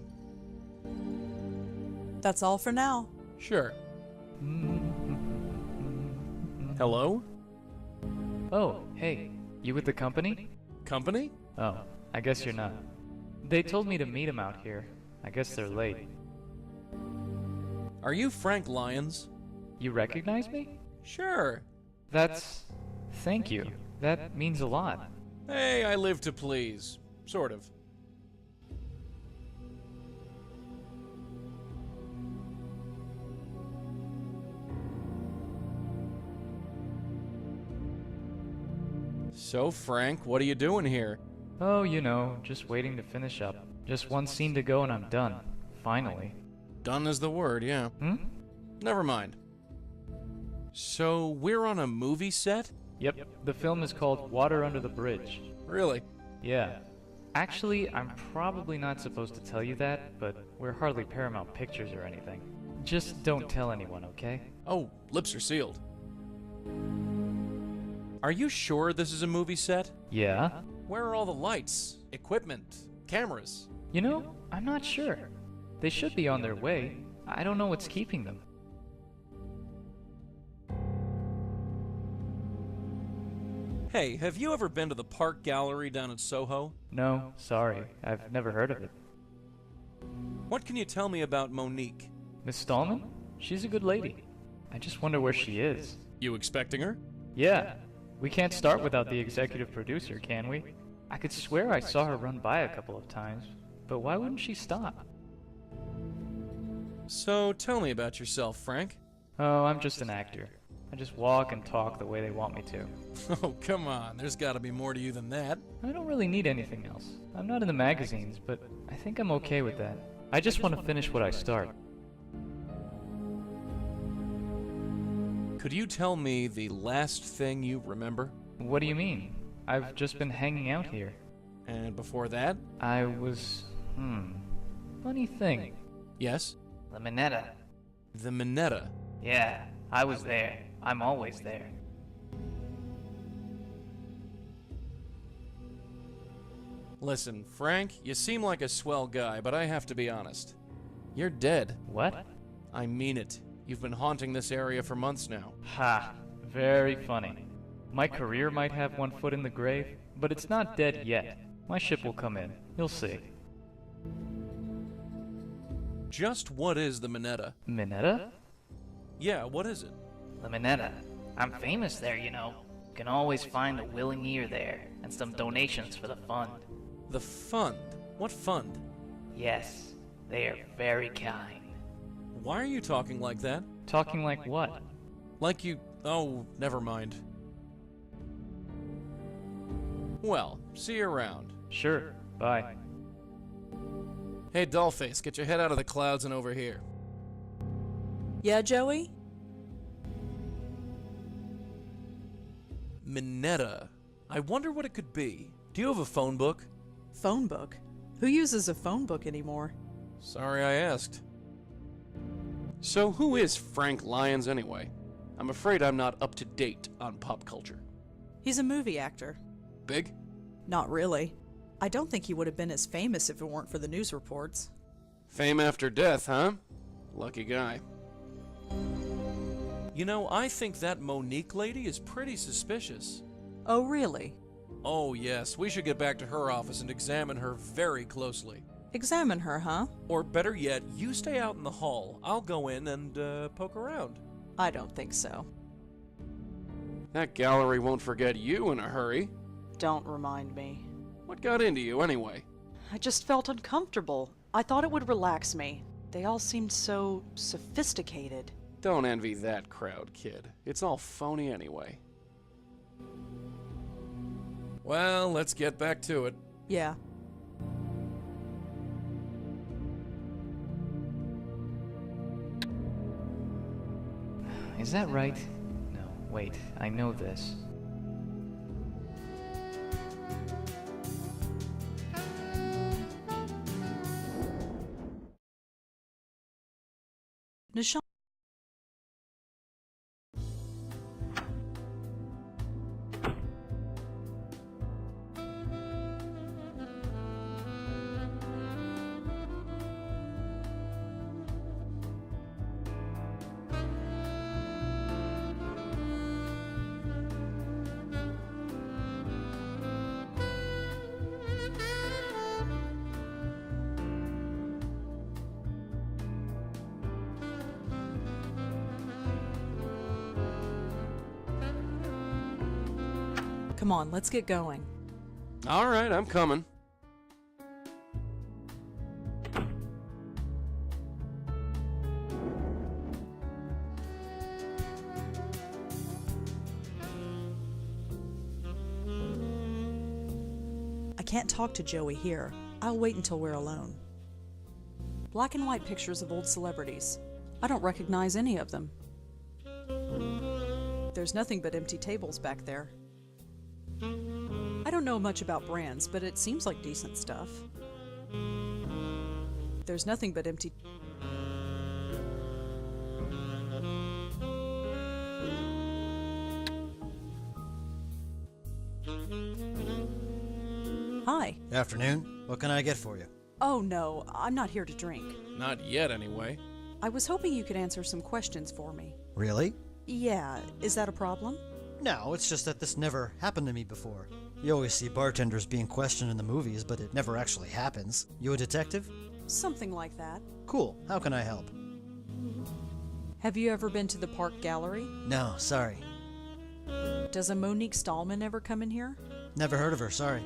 That's all for now. Sure. Hello? Oh, hey. You with the company? Company? Oh, I guess you're not. They told me to meet him out here. I guess they're late. Are you Frank Lyons? You recognize me? Sure. Thank you. That means a lot. Hey, I live to please. Sort of. So, Frank, what are you doing here? Oh, you know, just waiting to finish up. Just one scene to go and I'm done. Finally. Done is the word, yeah. Never mind. So, we're on a movie set? Yep, the film is called Water Under the Bridge. Really? Yeah. Actually, I'm probably not supposed to tell you that, but we're hardly Paramount Pictures or anything. Just don't tell anyone, okay? Oh, lips are sealed. Are you sure this is a movie set? Yeah? Where are all the lights, equipment, cameras? You know, I'm not sure. They should be on their way. I don't know what's keeping them. Hey, have you ever been to the Park Gallery down in Soho? No, sorry. I've never heard of it. What can you tell me about Monique? Miss Stallman? She's a good lady. I just wonder where she is. You expecting her? Yeah. We can't start without the executive producer, can we? I could swear I saw her run by a couple of times, but why wouldn't she stop? So, tell me about yourself, Frank. Oh, I'm just an actor. I just walk and talk the way they want me to. Oh, come on. There's gotta be more to you than that. I don't really need anything else. I'm not in the magazines, but I think I'm okay with that. I just want to finish what I start. Could you tell me the last thing you remember? What do you mean? I've just been hanging out here. And before that? I was... Funny thing. Yes? The Minetta. The Minetta? Yeah, I was there. I'm always there. Listen, Frank, you seem like a swell guy, but I have to be honest. You're dead. What? I mean it. You've been haunting this area for months now. Ha! Very funny. My career might have one foot in the grave, but it's not dead yet. My ship will come in. You'll see. Just what is the Minetta? Minetta? Yeah, what is it? The Minetta. I'm famous there, you know. Can always find a willing ear there, and some donations for the fund. The fund? What fund? Yes, they are very kind. Why are you talking like that? Talking like what? Like you... Oh, never mind. Well, see you around. Sure, bye. Hey, Dollface, get your head out of the clouds and over here. Yeah, Joey? Minetta. I wonder what it could be. Do you have a phone book? Phone book? Who uses a phone book anymore? Sorry I asked. So who is Frank Lyons anyway? I'm afraid I'm not up to date on pop culture. He's a movie actor. Big? Not really. I don't think he would have been as famous if it weren't for the news reports. Fame after death, huh? Lucky guy. You know, I think that Monique lady is pretty suspicious. Oh, really? Oh, yes. We should get back to her office and examine her very closely. Examine her, huh? Or better yet, you stay out in the hall. I'll go in and, poke around. I don't think so. That gallery won't forget you in a hurry. Don't remind me. What got into you anyway? I just felt uncomfortable. I thought it would relax me. They all seemed so sophisticated. Don't envy that crowd, kid. It's all phony anyway. Well, let's get back to it. Yeah. Is that right? No, wait, I know this. Nishan. Come on, let's get going. All right, I'm coming. I can't talk to Joey here. I'll wait until we're alone. Black and white pictures of old celebrities. I don't recognize any of them. There's nothing but empty tables back there. I don't know much about brands, but it seems like decent stuff. There's nothing but empty... Hi. Afternoon. What can I get for you? Oh no, I'm not here to drink. Not yet, anyway. I was hoping you could answer some questions for me. Really? Yeah, is that a problem? No, it's just that this never happened to me before. You always see bartenders being questioned in the movies, but it never actually happens. You a detective? Something like that. Cool. How can I help? Have you ever been to the Park Gallery? No, sorry. Does a Monique Stallman ever come in here? Never heard of her, sorry.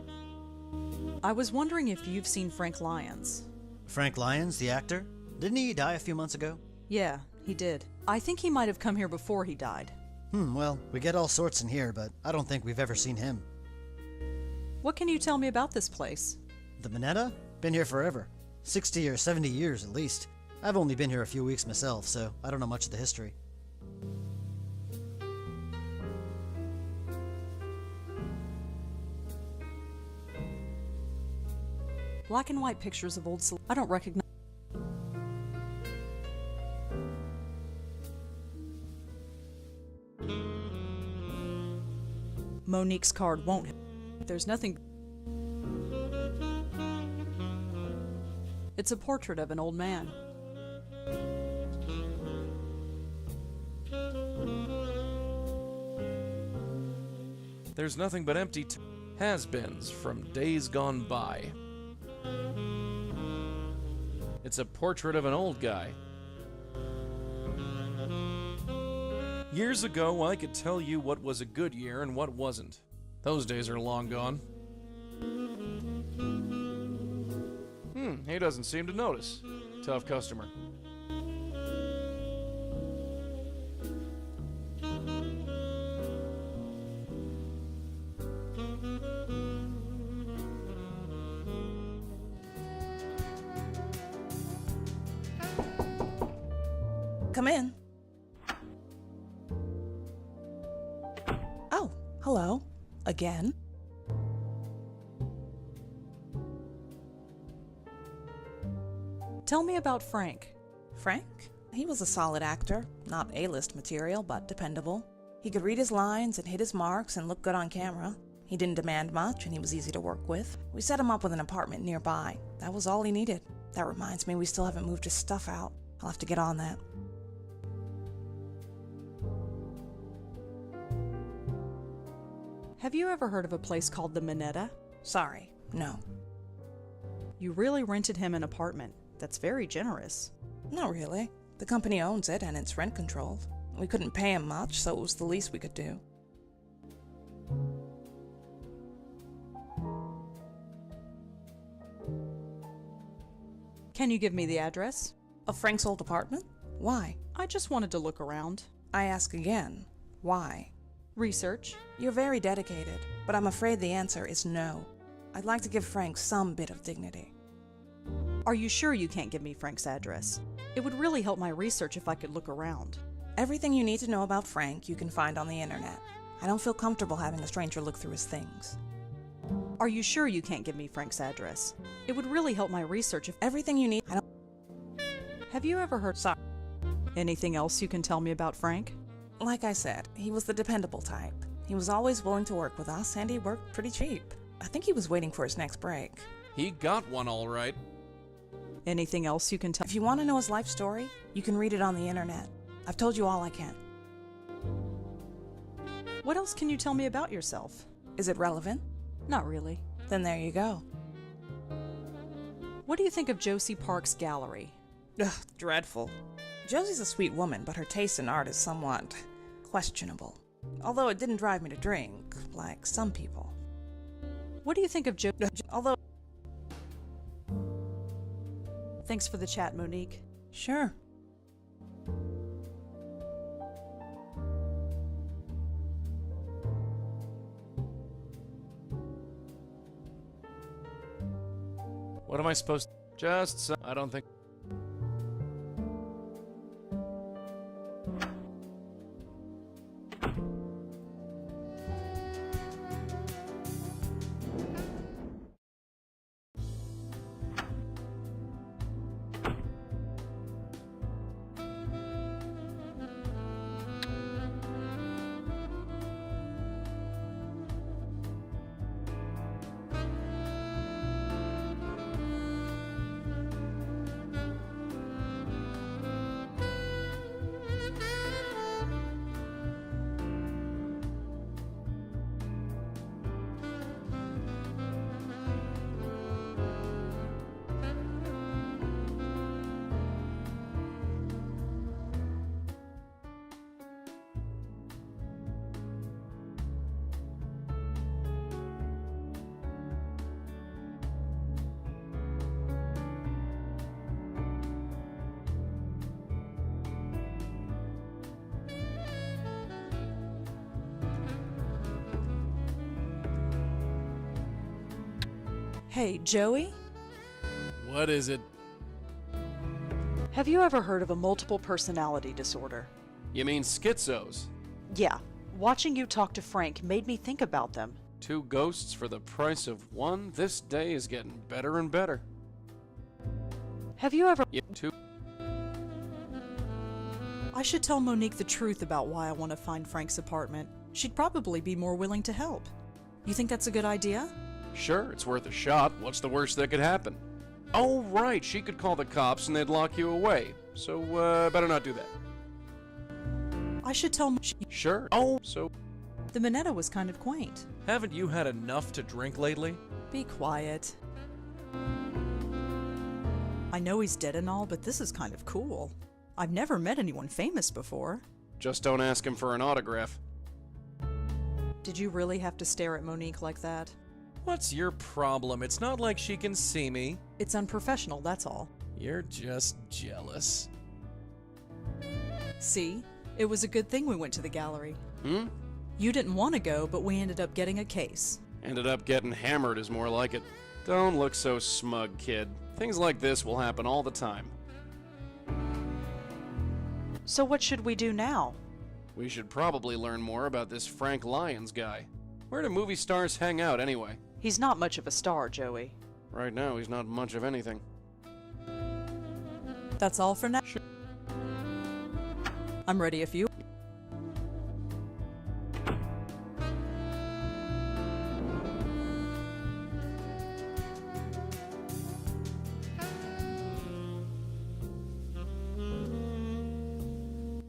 I was wondering if you've seen Frank Lyons. Frank Lyons, the actor? Didn't he die a few months ago? Yeah, he did. I think he might have come here before he died. Well, we get all sorts in here, but I don't think we've ever seen him. What can you tell me about this place? The Minetta? Been here forever. 60 or 70 years at least. I've only been here a few weeks myself, so I don't know much of the history. Black and white pictures of old I don't recognize... Monique's card won't... There's nothing... It's a portrait of an old man. There's nothing but empty has-beens from days gone by. It's a portrait of an old guy. Years ago, I could tell you what was a good year and what wasn't. Those days are long gone. He doesn't seem to notice. Tough customer. Come in. Oh, hello. Again. Tell me about Frank. Frank? He was a solid actor. Not A-list material, but dependable. He could read his lines and hit his marks and look good on camera. He didn't demand much, and he was easy to work with. We set him up with an apartment nearby. That was all he needed. That reminds me, we still haven't moved his stuff out. I'll have to get on that. Have you ever heard of a place called the Minetta? Sorry, no. You really rented him an apartment. That's very generous. Not really. The company owns it, and it's rent controlled. We couldn't pay him much, so it was the least we could do. Can you give me the address? Of Frank's old apartment? Why? I just wanted to look around. I ask again, why? Research. You're very dedicated, but I'm afraid the answer is no. I'd like to give Frank some bit of dignity. Are you sure you can't give me Frank's address? It would really help my research if I could look around. Everything you need to know about Frank you can find on the internet. I don't feel comfortable having a stranger look through his things. Are you sure you can't give me Frank's address? It would really help my research if everything you need. Have you ever heard... Sorry. Anything else you can tell me about Frank? Like I said, he was the dependable type. He was always willing to work with us, and he worked pretty cheap. I think he was waiting for his next break. He got one all right. Anything else you can tell? If you want to know his life story, you can read it on the internet. I've told you all I can. What else can you tell me about yourself? Is it relevant? Not really. Then there you go. What do you think of Josie Park's gallery? Ugh, dreadful. Josie's a sweet woman, but her taste in art is somewhat questionable. Although it didn't drive me to drink, like some people. What do you think of Although... Thanks for the chat, Monique. Sure. What am I supposed to... I don't think... Hey, Joey? What is it? Have you ever heard of a multiple personality disorder? You mean schizos? Yeah. Watching you talk to Frank made me think about them. 2 ghosts for the price of 1. This day is getting better and better. Have you ever... Yeah, 2. I should tell Monique the truth about why I want to find Frank's apartment. She'd probably be more willing to help. You think that's a good idea? Sure, it's worth a shot. What's the worst that could happen? Oh, right, she could call the cops and they'd lock you away. So, better not do that. I should tell... Sure. Oh, so... The Minetta was kind of quaint. Haven't you had enough to drink lately? Be quiet. I know he's dead and all, but this is kind of cool. I've never met anyone famous before. Just don't ask him for an autograph. Did you really have to stare at Monique like that? What's your problem? It's not like she can see me. It's unprofessional, that's all. You're just jealous. See? It was a good thing we went to the gallery. Hmm? You didn't want to go, but we ended up getting a case. Ended up getting hammered is more like it. Don't look so smug, kid. Things like this will happen all the time. So what should we do now? We should probably learn more about this Frank Lyons guy. Where do movie stars hang out anyway? He's not much of a star, Joey. Right now, he's not much of anything. That's all for now? Sure. I'm ready if you...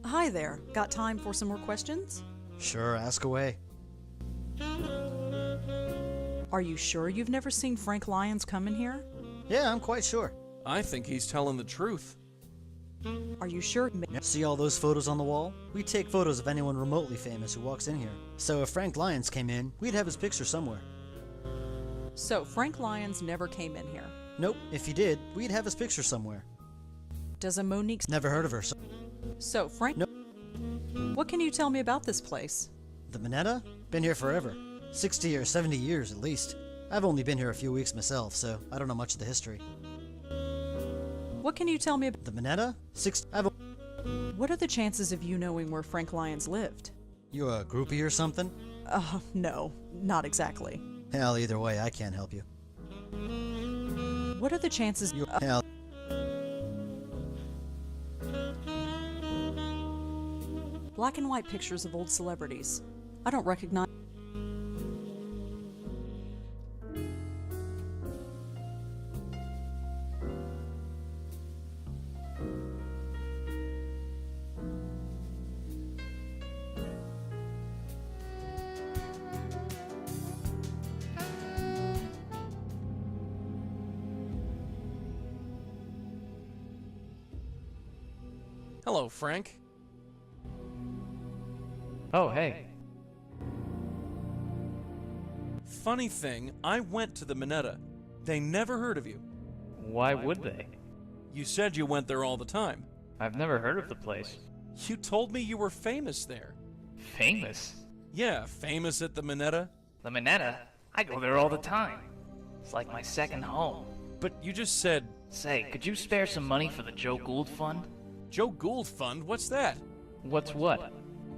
Hi there. Got time for some more questions? Sure, ask away. Are you sure you've never seen Frank Lyons come in here? Yeah, I'm quite sure. I think he's telling the truth. Are you sure? See all those photos on the wall? We take photos of anyone remotely famous who walks in here. So if Frank Lyons came in, we'd have his picture somewhere. So Frank Lyons never came in here. Nope, if he did, we'd have his picture somewhere. as a Monique. Never heard of her. So, Frank, Nope. What can you tell me about this place? The Minetta? Been here forever. 60 or 70 years at least. I've only been here a few weeks myself, so I don't know much of the history. What can you tell me about The Minetta? What are the chances of you knowing where Frank Lyons lived? You a groupie or something? No, not exactly. Hell, either way, I can't help you. What are the chances Hell. Black and white pictures of old celebrities. I don't recognize. Hello, Frank. Oh, hey. Funny thing, I went to the Minetta. They never heard of you. Why would they? You said you went there all the time. I've never heard of the place. You told me you were famous there. Famous? Yeah, famous at the Minetta. The Minetta? I go there all the time. It's like my second home. But you just said... Say, could you spare some money for the Joe Gould Fund? Joe Gould Fund? What's that? What's what?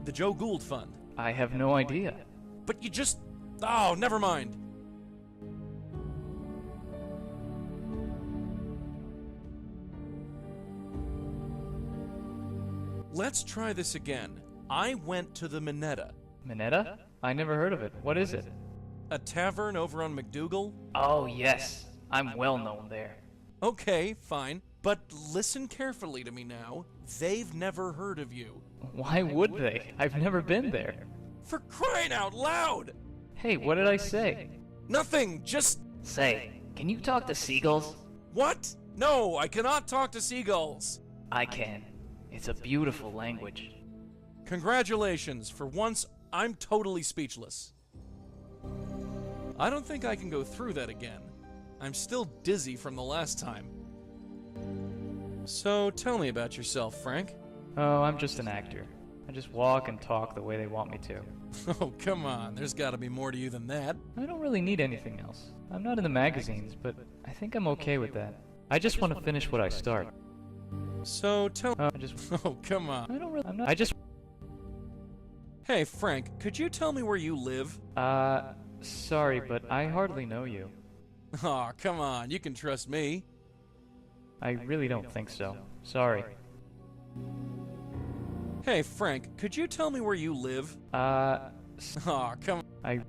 The Joe Gould Fund. I have no idea. But you just... Oh, never mind. Let's try this again. I went to the Minetta. Minetta? I never heard of it. What is it? A tavern over on McDougal? Oh, yes. I'm well known there. Okay, fine. But listen carefully to me now. They've never heard of you. Why would they? I've never been there. For crying out loud! Hey, what did I say? Nothing, just... Say, can you talk to seagulls? What? No, I cannot talk to seagulls. I can. It's a beautiful language. Congratulations. For once, I'm totally speechless. I don't think I can go through that again. I'm still dizzy from the last time. So, tell me about yourself, Frank. Oh, I'm just an actor. I just walk and talk the way they want me to. Oh, come on. There's gotta be more to you than that. I don't really need anything else. I'm not in the magazines, but I think I'm okay with that. I just want to finish what I start. So, tell... I just... Oh, come on. I don't really... I'm not... I just... Hey, Frank, could you tell me where you live? Sorry, but I hardly know you. Aw, come on. You can trust me. I really don't think so. Sorry. Hey, Frank, could you tell me where you live? Aw, come on.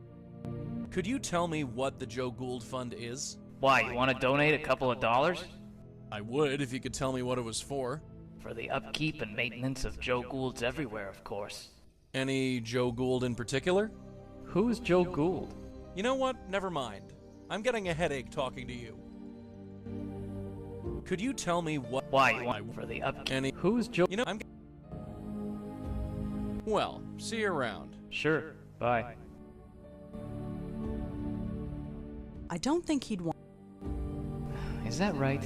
Could you tell me what the Joe Gould Fund is? Why, you want to donate a couple of dollars? I would, if you could tell me what it was for. For the upkeep and maintenance of Joe Goulds everywhere, of course. Any Joe Gould in particular? Who's Joe Gould? You know what? Never mind. I'm getting a headache talking to you. Could you tell me what... Why, you want for the upkeep... Who's Joe... You know, I'm... Well, see you around. Sure. Bye. I don't think he'd want. Is that right?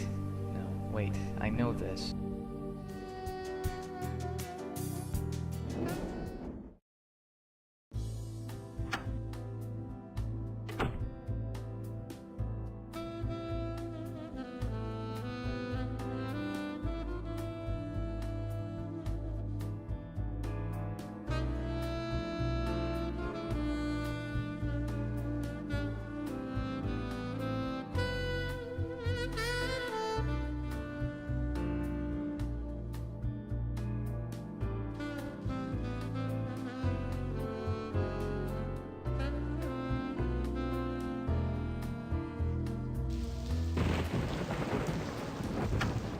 No, wait. I know this.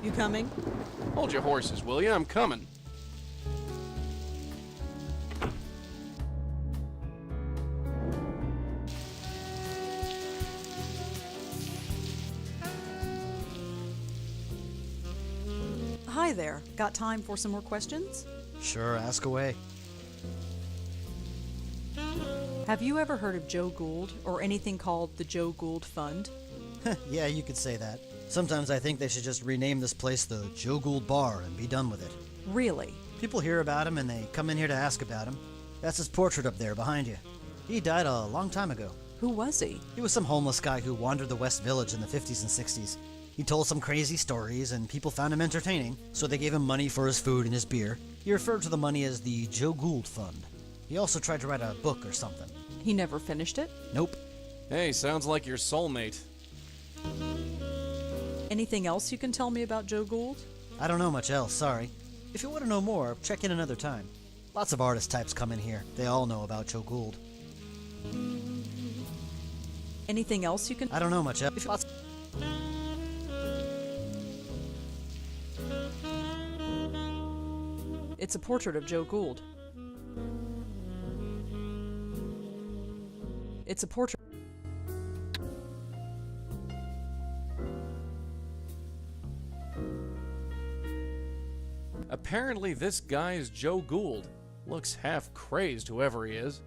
You coming? Hold your horses, will you? I'm coming. Hi there. Got time for some more questions? Sure, ask away. Have you ever heard of Joe Gould or anything called the Joe Gould Fund? Yeah, you could say that. Sometimes I think they should just rename this place the Joe Gould Bar and be done with it. Really? People hear about him and they come in here to ask about him. That's his portrait up there behind you. He died a long time ago. Who was he? He was some homeless guy who wandered the West Village in the 50s and 60s. He told some crazy stories and people found him entertaining, so they gave him money for his food and his beer. He referred to the money as the Joe Gould Fund. He also tried to write a book or something. He never finished it? Nope. Hey, sounds like your soulmate. Anything else you can tell me about Joe Gould? I don't know much else, sorry. If you want to know more, check in another time. Lots of artist types come in here. They all know about Joe Gould. Anything else you can... I don't know much else. It's a portrait of Joe Gould. It's a portrait... Apparently this guy is Joe Gould. Looks half crazed, whoever he is.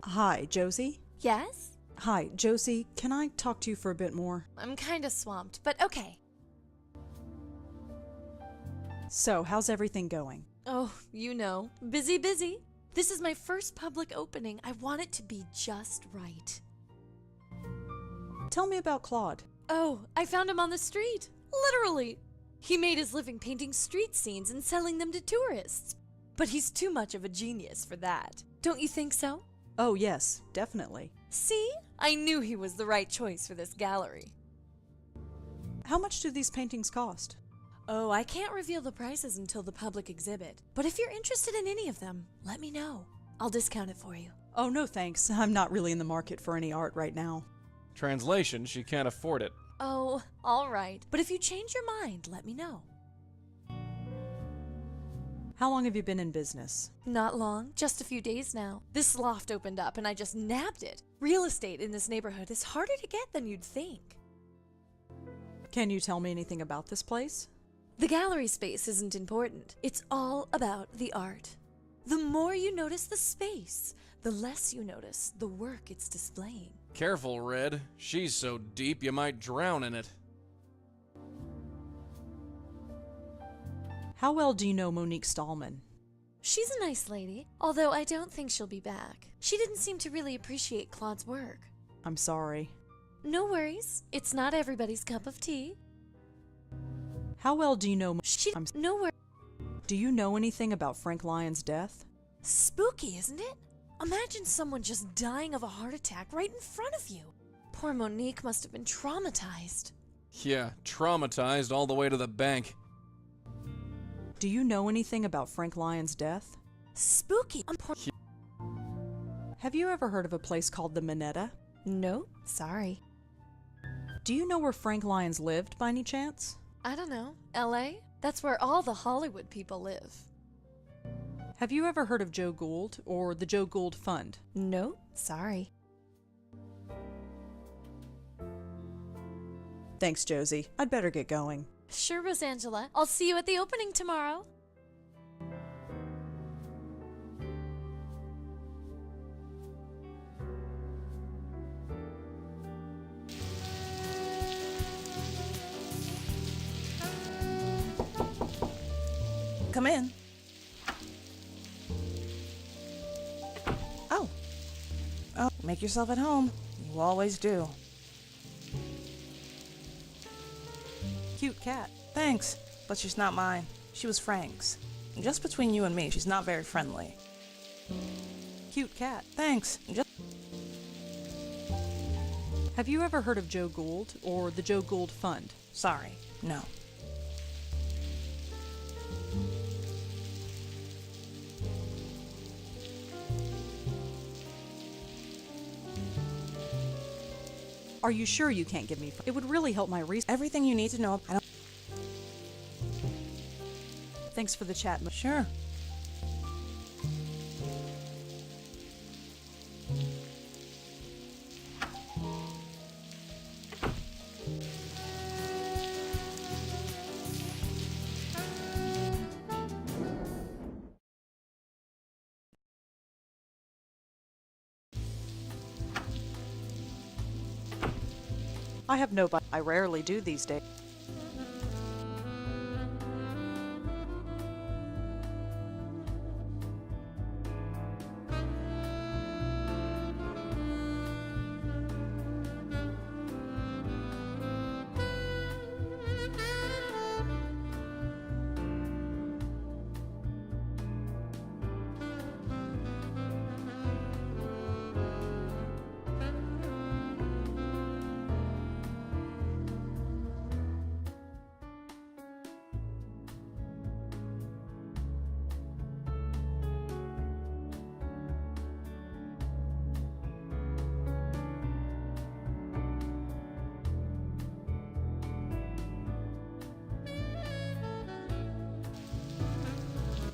Hi, Josie? Yes? Hi, Josie, can I talk to you for a bit more? I'm kinda swamped, but okay. So, how's everything going? Oh, you know, busy, busy. This is my first public opening. I want it to be just right. Tell me about Claude. Oh, I found him on the street. Literally. He made his living painting street scenes and selling them to tourists. But he's too much of a genius for that. Don't you think so? Oh, yes, definitely. See? I knew he was the right choice for this gallery. How much do these paintings cost? Oh, I can't reveal the prices until the public exhibit. But if you're interested in any of them, let me know. I'll discount it for you. Oh, no thanks. I'm not really in the market for any art right now. Translation, she can't afford it. Oh, all right. But if you change your mind, let me know. How long have you been in business? Not long, just a few days now. This loft opened up and I just nabbed it. Real estate in this neighborhood is harder to get than you'd think. Can you tell me anything about this place? The gallery space isn't important. It's all about the art. The more you notice the space, the less you notice the work it's displaying. Careful, Red. She's so deep you might drown in it. How well do you know Monique Stallman? She's a nice lady, although I don't think she'll be back. She didn't seem to really appreciate Claude's work. I'm sorry. No worries. It's not everybody's cup of tea. How well do you know... Do you know anything about Frank Lyon's death? Spooky, isn't it? Imagine someone just dying of a heart attack right in front of you. Poor Monique must have been traumatized. Yeah, traumatized all the way to the bank. Do you know anything about Frank Lyon's death? Spooky. Have you ever heard of a place called the Minetta? No, sorry. Do you know where Frank Lyons lived by any chance? I don't know. LA? That's where all the Hollywood people live. Have you ever heard of Joe Gould or the Joe Gould Fund? No, sorry. Thanks, Josie. I'd better get going. Sure, Rosangela. I'll see you at the opening tomorrow. Come in. Oh, make yourself at home. You always do. Cute cat. Thanks, but she's not mine. She was Frank's. And just between you and me, she's not very friendly. Cute cat. Thanks. Have you ever heard of Joe Gould or the Joe Gould Fund? Sorry, no. Are you sure you can't give me... It would really help my research. Everything you need to know. Thanks for the chat. Sure. I have nobody. I rarely do these days.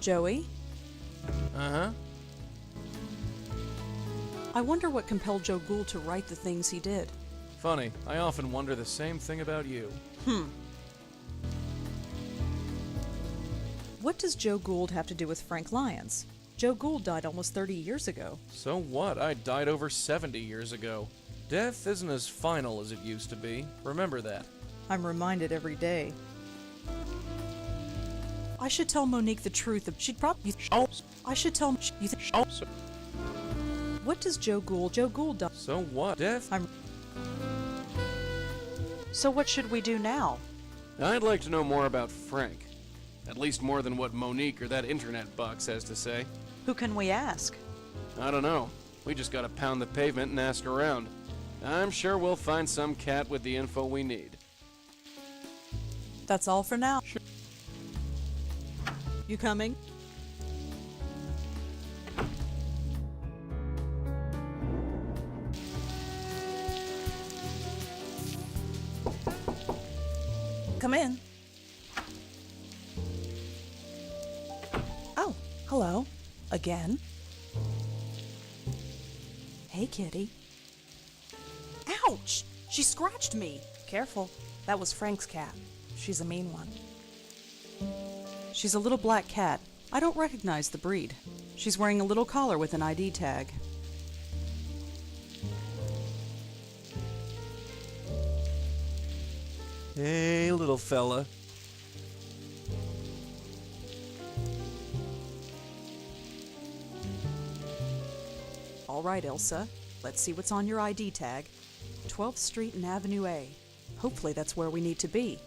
Joey? Uh-huh. I wonder what compelled Joe Gould to write the things he did. Funny, I often wonder the same thing about you. What does Joe Gould have to do with Frank Lyons? Joe Gould died almost 30 years ago. So what? I died over 70 years ago. Death isn't as final as it used to be. Remember that. I'm reminded every day. I should tell Monique the truth. She'd probably. I should tell. You think? So, What does Joe Gould? Joe Gould die. so what? Death? So what should we do now? I'd like to know more about Frank. At least more than what Monique or that internet box has to say. Who can we ask? I don't know. We just gotta pound the pavement and ask around. I'm sure we'll find some cat with the info we need. That's all for now. You coming? Come in. Oh, hello. Again. Hey, kitty. Ouch! She scratched me. Careful. That was Frank's cat. She's a mean one. She's a little black cat. I don't recognize the breed. She's wearing a little collar with an ID tag. Hey, little fella. All right, Elsa. Let's see what's on your ID tag. 12th Street and Avenue A. Hopefully that's where we need to be.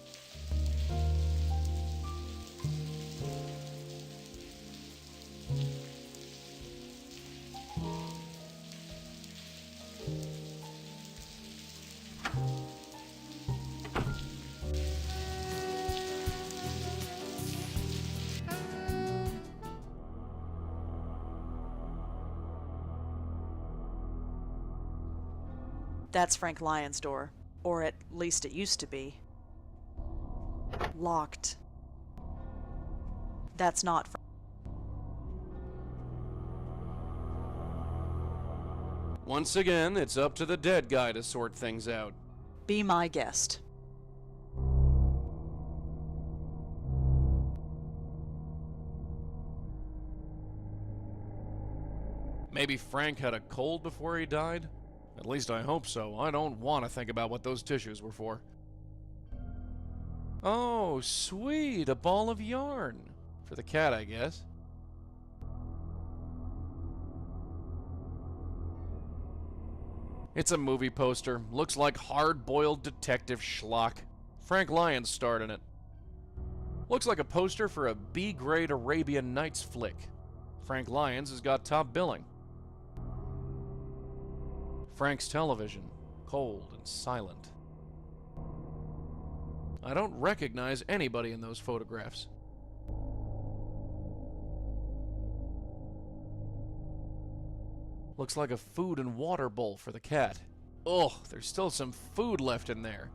That's Frank Lyons' door. Or at least it used to be. Locked. That's not Frank. Once again, it's up to the dead guy to sort things out. Be my guest. Maybe Frank had a cold before he died? At least I hope so. I don't want to think about what those tissues were for. Oh, sweet, a ball of yarn. For the cat, I guess. It's a movie poster. Looks like hard-boiled detective schlock. Frank Lyons starred in it. Looks like a poster for a B-grade Arabian Nights flick. Frank Lyons has got top billing. Frank's television, cold and silent. I don't recognize anybody in those photographs. Looks like a food and water bowl for the cat. Ugh, there's still some food left in there.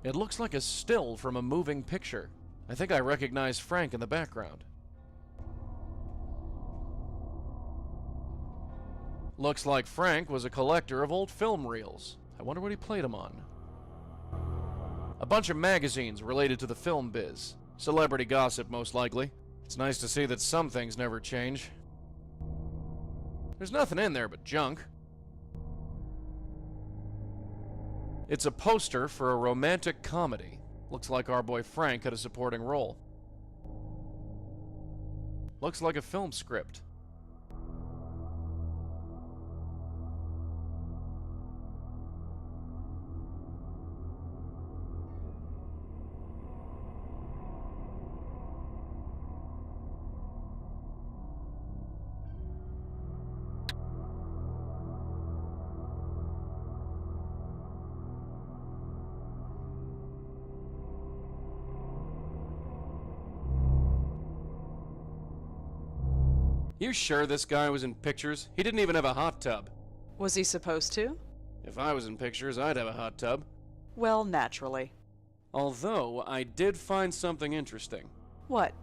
It looks like a still from a moving picture. I think I recognize Frank in the background. Looks like Frank was a collector of old film reels. I wonder what he played them on. A bunch of magazines related to the film biz. Celebrity gossip, most likely. It's nice to see that some things never change. There's nothing in there but junk. It's a poster for a romantic comedy. Looks like our boy Frank had a supporting role. Looks like a film script. You sure this guy was in pictures? He didn't even have a hot tub. Was he supposed to? If I was in pictures, I'd have a hot tub. Well, naturally. Although, I did find something interesting. What?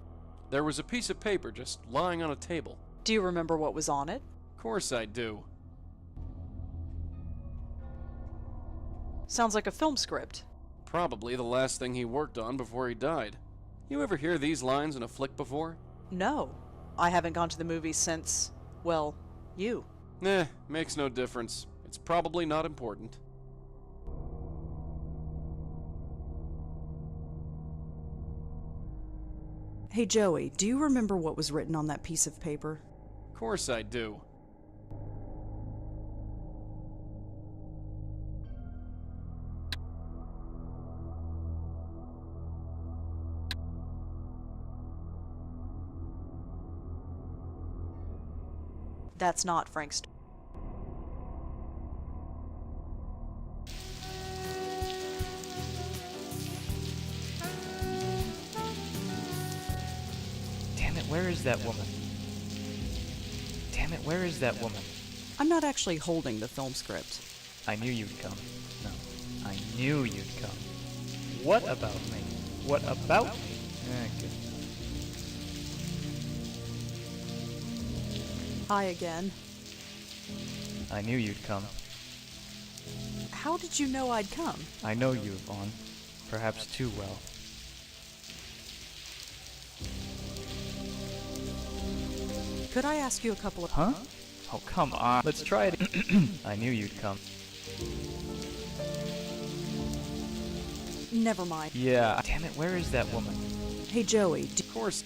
There was a piece of paper just lying on a table. Do you remember what was on it? Of course I do. Sounds like a film script. Probably the last thing he worked on before he died. You ever hear these lines in a flick before? No. I haven't gone to the movies since, well, you. Makes no difference. It's probably not important. Hey Joey, do you remember what was written on that piece of paper? Of course I do. That's not Frank's. Damn it, where is that woman? Damn it, where is that woman? I'm not actually holding the film script. I knew you'd come. No, I knew you'd come. What about me? What about me? Good. Hi again. I knew you'd come. How did you know I'd come? I know you, Vaughn. Perhaps too well. Could I ask you a couple of... Huh? Oh, come on. Let's try it. I knew you'd come. Never mind. Yeah. Damn it, where is that woman? Hey Joey, Of course.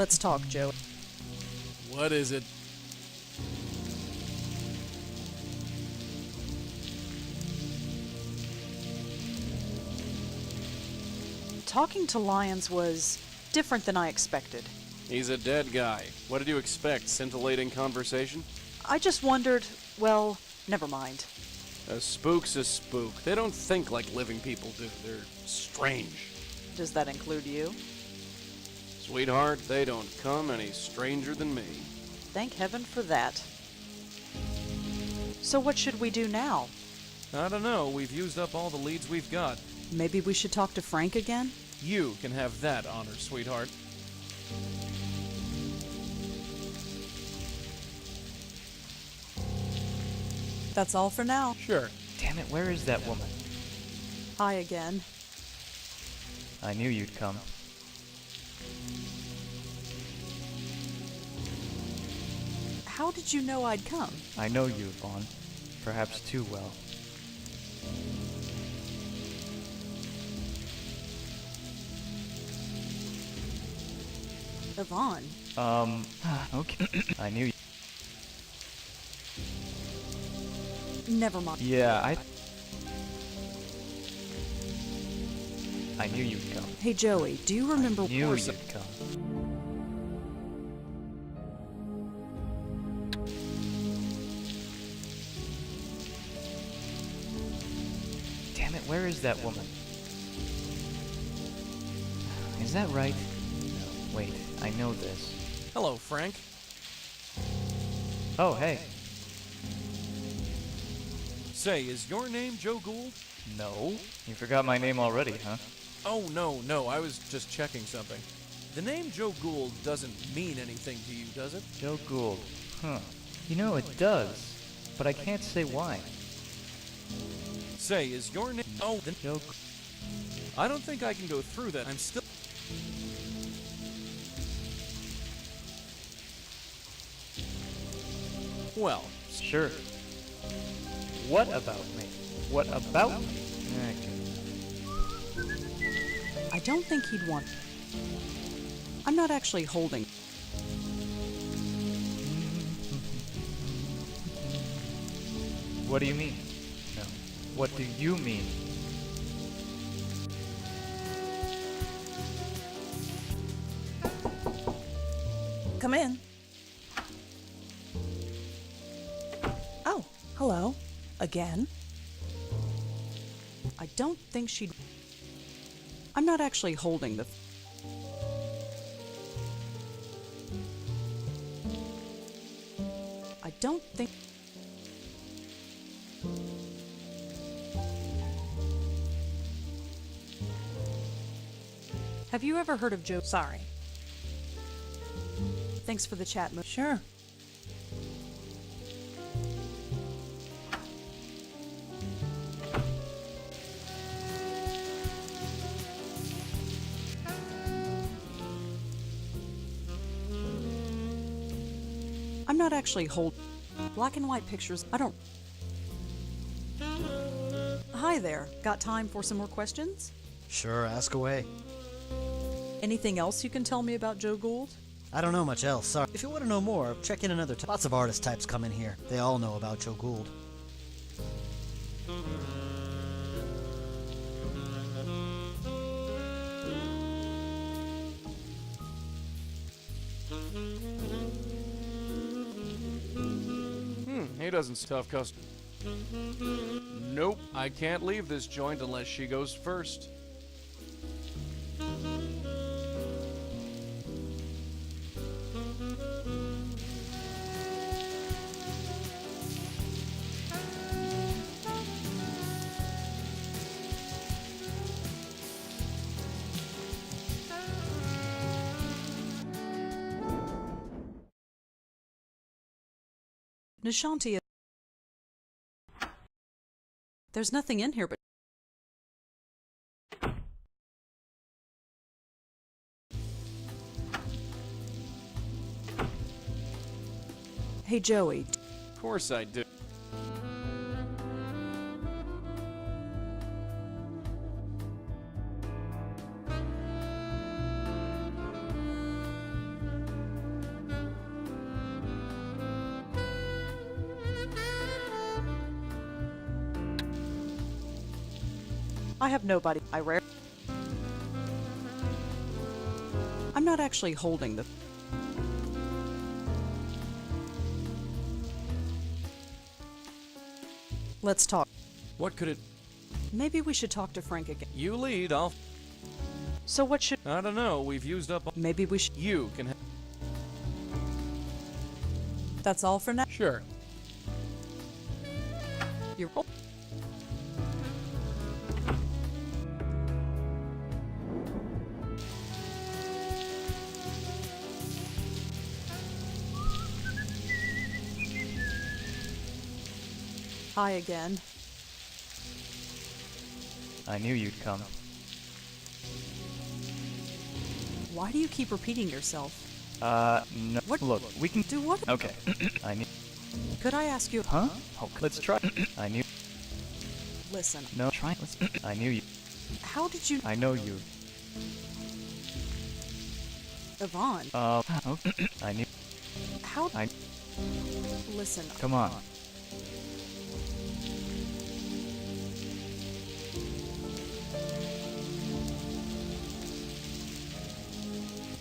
let's talk, Joey. What is it? Talking to lions was different than I expected. He's a dead guy. What did you expect? Scintillating conversation? I just wondered, well, never mind. A spook's a spook. They don't think like living people do. They're strange. Does that include you? Sweetheart, they don't come any stranger than me. Thank heaven for that. So what should we do now? I don't know. We've used up all the leads we've got. Maybe we should talk to Frank again? You can have that honor, sweetheart. That's all for now. Sure. Damn it, where is that woman? Hi again. I knew you'd come. How did you know I'd come? I know you, Vaughn. Perhaps too well. Yvonne. Okay. I knew you. Never mind. Yeah, I knew you'd come. Hey Joey, do you remember... I knew you'd come. Damn it, where is that woman? Is that right? No, wait, I know this. Hello, Frank. Oh, hey. Say, is your name Joe Gould? No? You forgot my name already, huh? Oh, no, I was just checking something. The name Joe Gould doesn't mean anything to you, does it? Joe Gould. Huh. You know, it does, but I can't say why. Say, is your name... Oh, the Joe... I don't think I can go through that. I'm still... Well... Sure. What about me? What about me? I don't think he'd want... I'm not actually holding... What do you mean? No. What do you mean? Come in. Oh, hello. Again? I don't think she'd... I'm not actually holding the... I don't think... Have you ever heard of Joe? Sorry. Thanks for the chat. Sure. I'm not actually holding... Black and white pictures, I don't... Hi there. Got time for some more questions? Sure, ask away. Anything else you can tell me about Joe Gould? I don't know much else, sorry. If you want to know more, check in another time. Lots of artist types come in here. They all know about Joe Gould. He doesn't tough customer. Nope, I can't leave this joint unless she goes first. Nishanti... There's nothing in here but... Hey, Joey. Of course I do. I have nobody. I'm not actually holding the... Let's talk. What could it... Maybe we should talk to Frank again. You lead, I'll... So what should... I don't know, we've used up... Maybe we should... You can... That's all for now? Sure. You're... Hi again. I knew you'd come. Why do you keep repeating yourself? No. What? Look, we can... Do what? Okay. I need... Could I ask you... Huh? Oh, let's try. I knew... Listen. No, try... Let's... I knew you... How did you... I know you... Yvonne. Okay. I knew... How... I... Listen. Come on.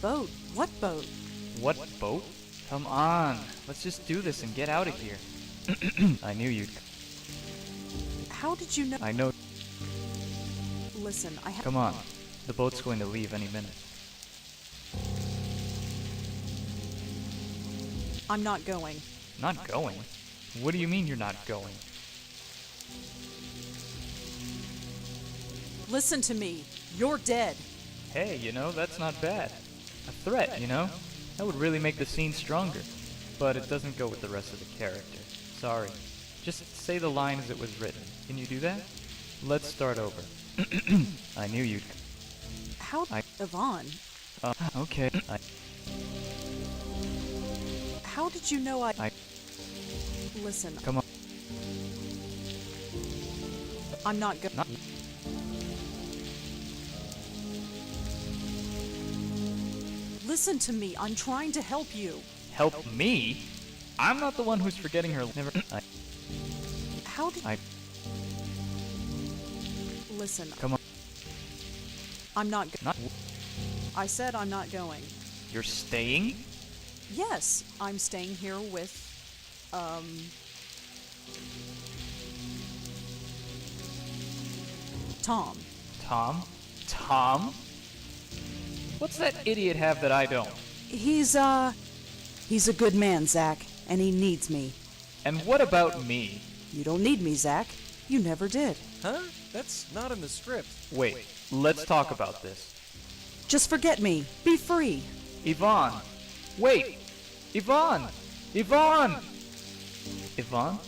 Boat? What boat? What boat? Come on. Let's just do this and get out of here. I knew you'd... How did you know? I know... Listen, I have... Come on. The boat's going to leave any minute. I'm not going. Not going? What do you mean you're not going? Listen to me. You're dead. Hey, you know, that's not bad. A threat, you know? That would really make the scene stronger. but it doesn't go with the rest of the character. Sorry. Just say the line as it was written. Can you do that? Let's start over. I knew you'd... How... Yvonne. Okay. How did you know I... Listen. Come on. I'm not go... Listen to me. I'm trying to help you. Help me? I'm not the one who's forgetting her. Never... How did... Listen. Come on. I'm not... Not... I said I'm not going. You're staying? Yes, I'm staying here with, Tom. Tom? Tom? What's that idiot have that I don't? He's a good man, Zach, and he needs me. And what about me? You don't need me, Zach. You never did. Huh? That's not in the script. Wait, let's talk about this. Just forget me. Be free. Yvonne! Wait! Yvonne! Yvonne! Yvonne?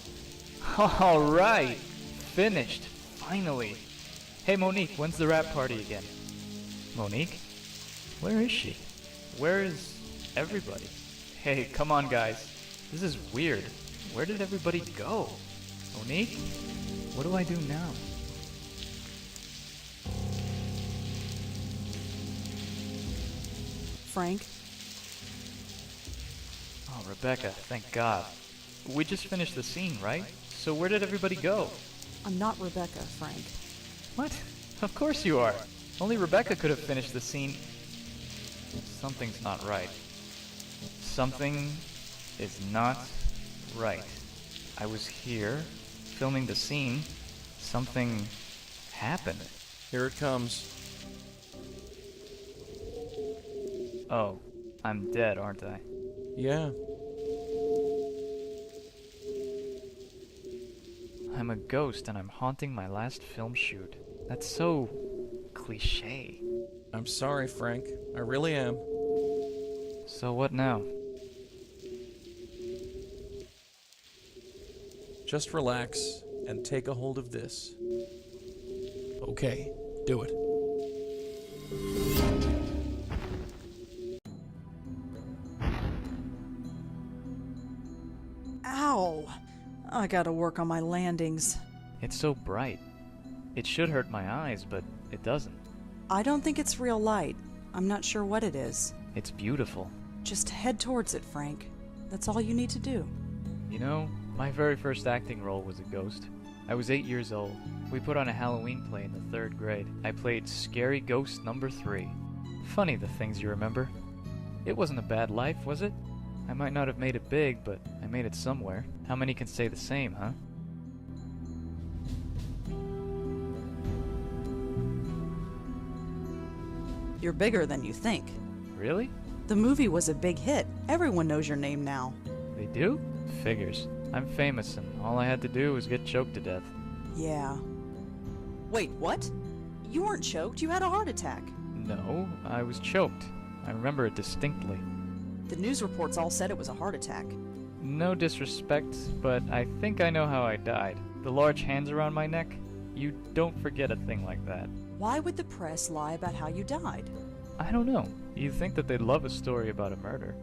Alright! Finished. Finally. Hey Monique, when's the rap party again? Monique? Where is she? Where is everybody? Hey, come on guys. This is weird. Where did everybody go? Monique? What do I do now? Frank? Oh, Rebecca, thank God. We just finished the scene, right? So where did everybody go? I'm not Rebecca, Frank. What? Of course you are. Only Rebecca could have finished the scene. Something's not right. Something is not right. I was here, filming the scene. Something happened. Here it comes. Oh, I'm dead, aren't I? Yeah. I'm a ghost and I'm haunting my last film shoot. That's so... cliché. I'm sorry, Frank. I really am. So what now? Just relax and take a hold of this. Okay, do it. Ow! I gotta work on my landings. It's so bright. It should hurt my eyes, but it doesn't. I don't think it's real light. I'm not sure what it is. It's beautiful. Just head towards it, Frank. That's all you need to do. You know, my very first acting role was a ghost. I was 8 years old. We put on a Halloween play in the 3rd grade. I played Scary Ghost number 3. Funny the things you remember. It wasn't a bad life, was it? I might not have made it big, but I made it somewhere. How many can say the same, huh? You're bigger than you think. Really? The movie was a big hit. Everyone knows your name now. They do? Figures. I'm famous, and all I had to do was get choked to death. Yeah. Wait, what? You weren't choked, you had a heart attack. No, I was choked. I remember it distinctly. The news reports all said it was a heart attack. No disrespect, but I think I know how I died. The large hands around my neck? You don't forget a thing like that. Why would the press lie about how you died? I don't know. You'd think that they'd love a story about a murder.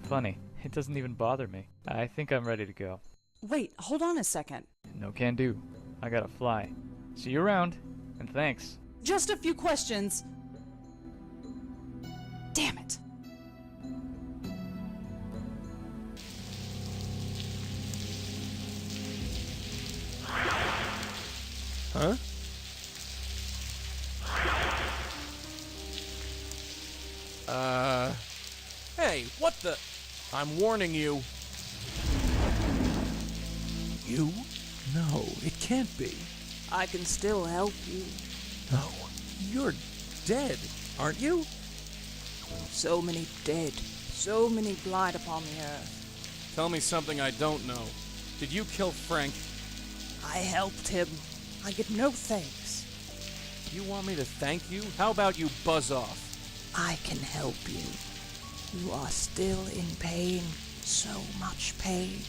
Funny, it doesn't even bother me. I think I'm ready to go. Wait, hold on a second. No can do. I gotta fly. See you around, and thanks. Just a few questions. Damn it. Huh? Hey, what the? I'm warning you. You? No, it can't be. I can still help you. No, you're dead, aren't you? So many dead, so many blight upon the earth. Tell me something I don't know. Did you kill Frank? I helped him. I get no thanks. You want me to thank you? How about you buzz off? I can help you. You are still in pain. so much pain.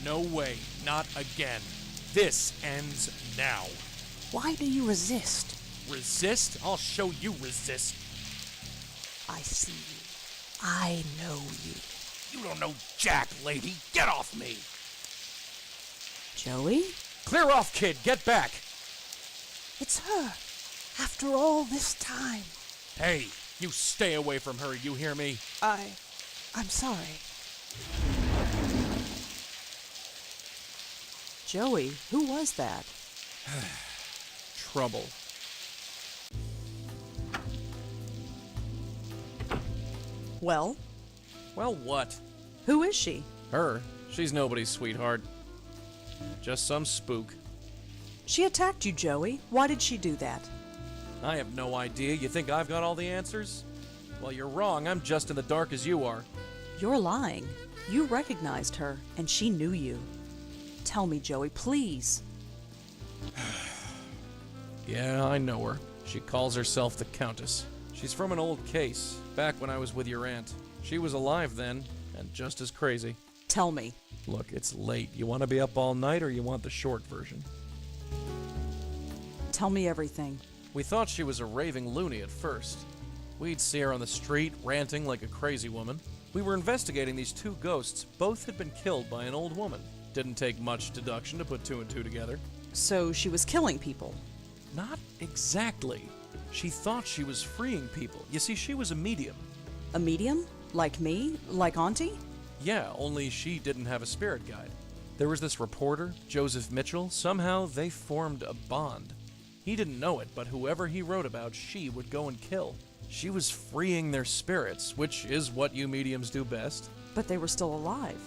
No way, not again. This ends now. Why do you resist? Resist? I'll show you resist. I see you. I know you. You don't know jack, lady. Get off me. Joey? Clear off, kid. Get back. It's her. After all this time. Hey, you stay away from her, you hear me? I'm sorry. Joey, who was that? Trouble. Well? Well, what? Who is she? Her? She's nobody's sweetheart. Just some spook. She attacked you, Joey. Why did she do that? I have no idea. You think I've got all the answers? Well, you're wrong. I'm just in the dark as you are. You're lying. You recognized her, and she knew you. Tell me, Joey, please. Yeah, I know her. She calls herself the Countess. She's from an old case, back when I was with your aunt. She was alive then, and just as crazy. Tell me. Look, it's late. You want to be up all night, or you want the short version? Tell me everything. We thought she was a raving loony at first. We'd see her on the street, ranting like a crazy woman. We were investigating these two ghosts. Both had been killed by an old woman. Didn't take much deduction to put two and two together. So she was killing people? Not exactly. She thought she was freeing people. You see, she was a medium. A medium? Like me? Like Auntie? Yeah, only she didn't have a spirit guide. There was this reporter, Joseph Mitchell. Somehow they formed a bond. He didn't know it, but whoever he wrote about, she would go and kill. She was freeing their spirits, which is what you mediums do best. But they were still alive.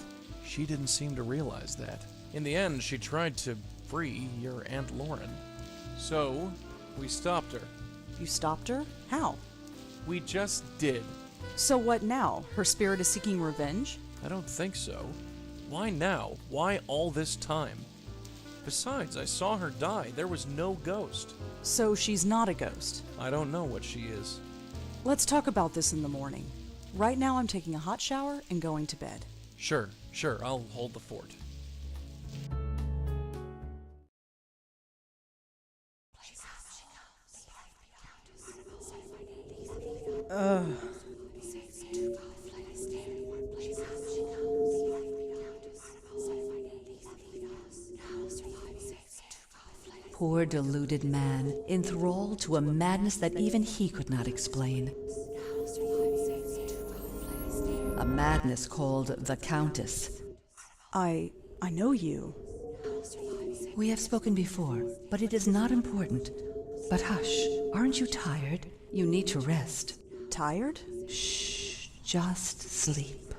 She didn't seem to realize that. In the end, she tried to free your Aunt Lauren. So, we stopped her. You stopped her? How? We just did. So what now? Her spirit is seeking revenge? I don't think so. Why now? Why all this time? Besides, I saw her die. There was no ghost. So she's not a ghost? I don't know what she is. Let's talk about this in the morning. Right now I'm taking a hot shower and going to bed. Sure, I'll hold the fort. Poor deluded man, enthralled to a madness that even he could not explain. A madness called the Countess. I know you. We have spoken before, but it is not important. But hush, aren't you tired? You need to rest. Tired? Shh, just sleep.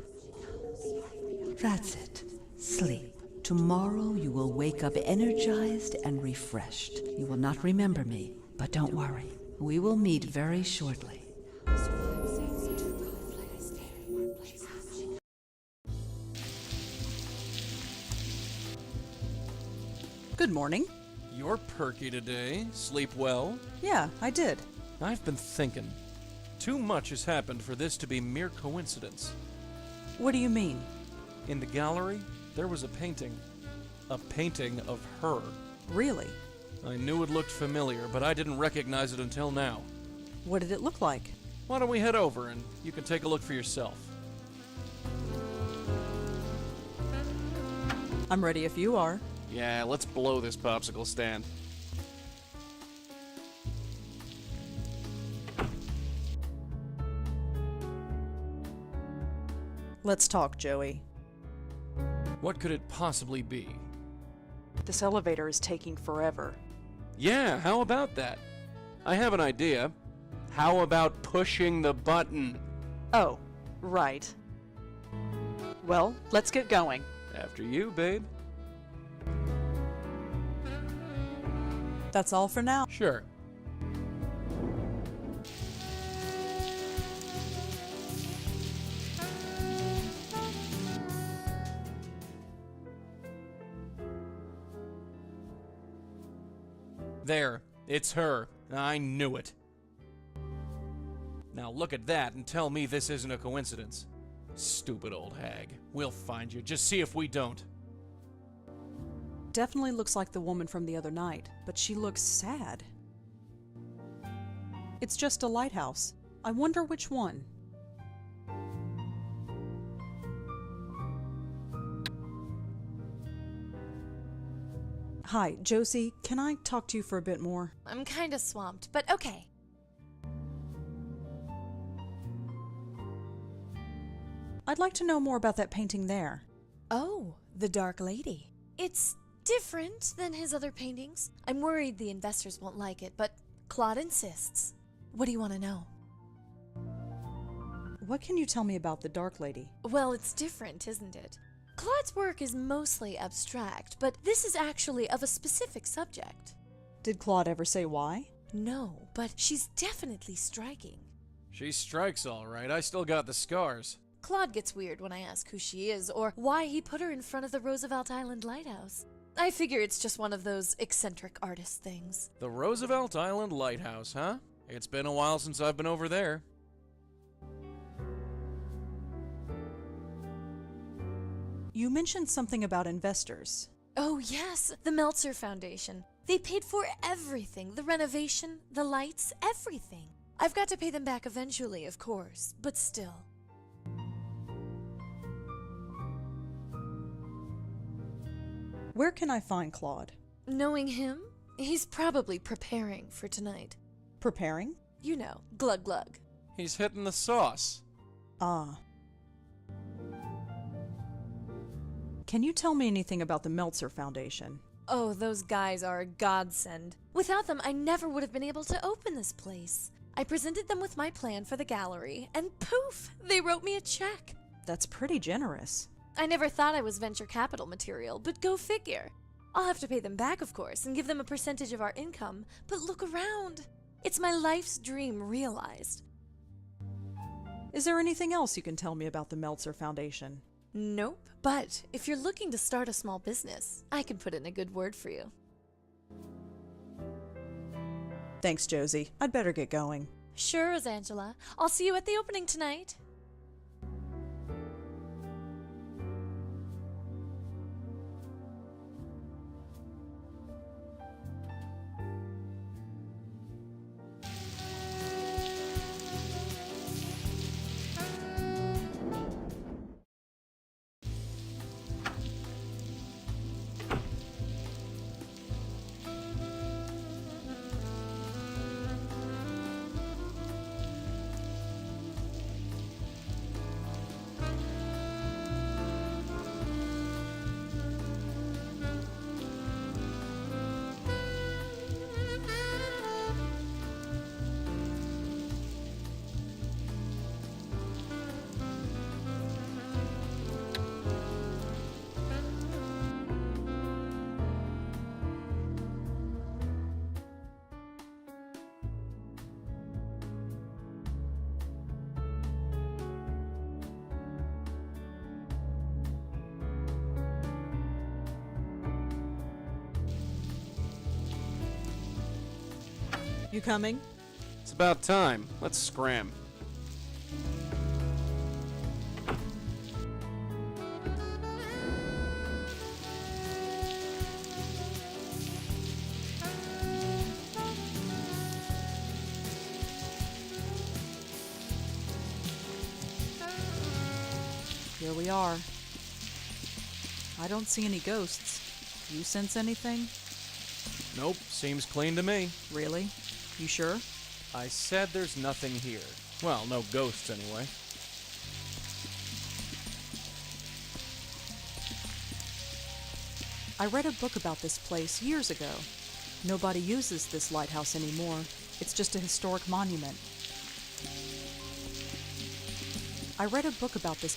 That's it. Sleep. Tomorrow you will wake up energized and refreshed. You will not remember me, but don't worry. We will meet very shortly. Good morning. You're perky today. Sleep well? Yeah, I did. I've been thinking. Too much has happened for this to be mere coincidence. What do you mean? In the gallery, there was a painting. A painting of her. Really? I knew it looked familiar, but I didn't recognize it until now. What did it look like? Why don't we head over and you can take a look for yourself? I'm ready if you are. Yeah, let's blow this popsicle stand. Let's talk, Joey. What could it possibly be? This elevator is taking forever. Yeah, how about that? I have an idea. How about pushing the button? Oh, right. Well, let's get going. After you, babe. That's all for now. Sure. There, it's her. I knew it. Now look at that and tell me this isn't a coincidence. Stupid old hag. We'll find you. Just see if we don't. Definitely looks like the woman from the other night, but she looks sad. It's just a lighthouse. I wonder which one. Hi, Josie, can I talk to you for a bit more? I'm kinda swamped, but okay. I'd like to know more about that painting there. Oh, the Dark Lady. It's different than his other paintings. I'm worried the investors won't like it, but Claude insists. What do you want to know? What can you tell me about the Dark Lady? Well, it's different, isn't it? Claude's work is mostly abstract, but this is actually of a specific subject. Did Claude ever say why? No, but she's definitely striking. She strikes all right. I still got the scars. Claude gets weird when I ask who she is or why he put her in front of the Roosevelt Island Lighthouse. I figure it's just one of those eccentric artist things. The Roosevelt Island Lighthouse, huh? It's been a while since I've been over there. You mentioned something about investors. Oh yes, the Meltzer Foundation. They paid for everything, the renovation, the lights, everything. I've got to pay them back eventually, of course, but still. Where can I find Claude? Knowing him, he's probably preparing for tonight. Preparing? You know, glug glug. He's hitting the sauce. Ah. Can you tell me anything about the Meltzer Foundation? Oh, those guys are a godsend. Without them, I never would have been able to open this place. I presented them with my plan for the gallery, and poof, they wrote me a check. That's pretty generous. I never thought I was venture capital material, but go figure. I'll have to pay them back, of course, and give them a percentage of our income, but look around. It's my life's dream realized. Is there anything else you can tell me about the Meltzer Foundation? Nope, but if you're looking to start a small business, I can put in a good word for you. Thanks, Josie. I'd better get going. Sure, Rosangela. I'll see you at the opening tonight. You coming? It's about time. Let's scram. Here we are. I don't see any ghosts. You sense anything? Nope, seems clean to me. Really? You sure? I said there's nothing here. Well, no ghosts anyway. I read a book about this place years ago. Nobody uses this lighthouse anymore. It's just a historic monument. I read a book about this.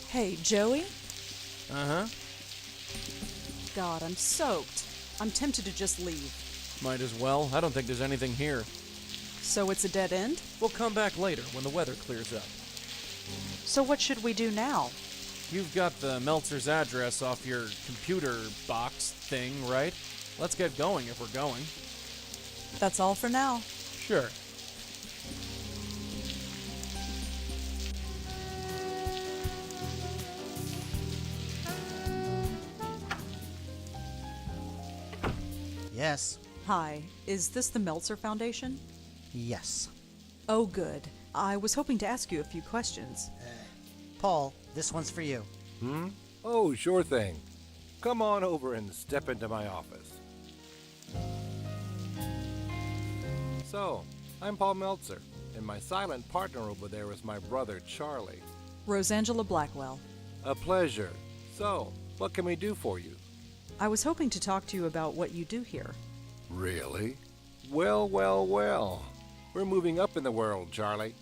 Hey, Joey? Uh-huh. God, I'm soaked. I'm tempted to just leave. Might as well. I don't think there's anything here. So it's a dead end? We'll come back later when the weather clears up. So what should we do now? You've got the Meltzer's address off your computer box thing, right? Let's get going if we're going. That's all for now. Sure. Yes. Hi, is this the Meltzer Foundation? Yes. Oh, good. I was hoping to ask you a few questions. Paul, this one's for you. Oh, sure thing. Come on over and step into my office. So, I'm Paul Meltzer, and my silent partner over there is my brother, Charlie. Rosangela Blackwell. A pleasure. So, what can we do for you? I was hoping to talk to you about what you do here. Really? Well, well, well. We're moving up in the world, Charlie.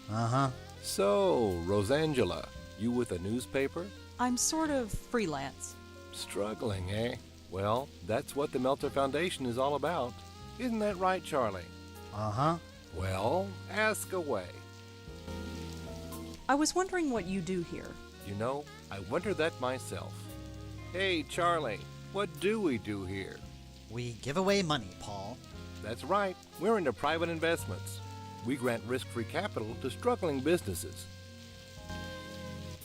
Uh-huh. So, Rosangela, you with a newspaper? I'm sort of freelance. Struggling, eh? Well, that's what the Meltzer Foundation is all about. Isn't that right, Charlie? Uh-huh. Well, ask away. I was wondering what you do here. You know, I wonder that myself. Hey, Charlie, what do we do here? We give away money, Paul. That's right. We're into private investments. We grant risk-free capital to struggling businesses.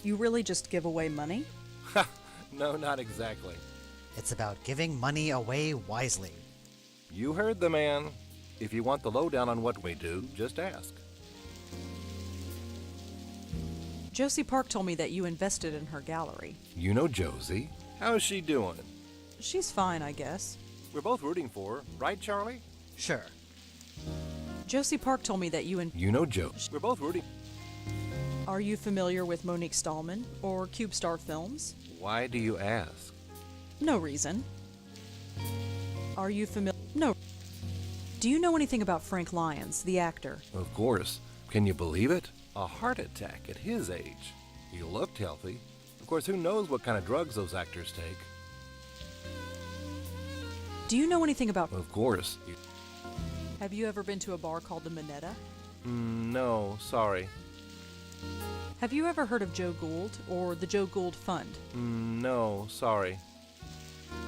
You really just give away money? Ha! No, not exactly. It's about giving money away wisely. You heard the man. If you want the lowdown on what we do, just ask. Josie Park told me that you invested in her gallery. You know Josie. How's she doing? She's fine, I guess. We're both rooting for her, right, Charlie? Sure. Josie Park told me that you You know Joe. We're both rooting. Are you familiar with Monique Stallman or CubeStar Films? Why do you ask? No reason. Are you familiar? No. Do you know anything about Frank Lyons, the actor? Of course. Can you believe it? A heart attack at his age. He looked healthy. Of course, who knows what kind of drugs those actors take? Do you know anything about... Of course. Have you ever been to a bar called the Minetta? No, sorry. Have you ever heard of Joe Gould or the Joe Gould Fund? No, sorry.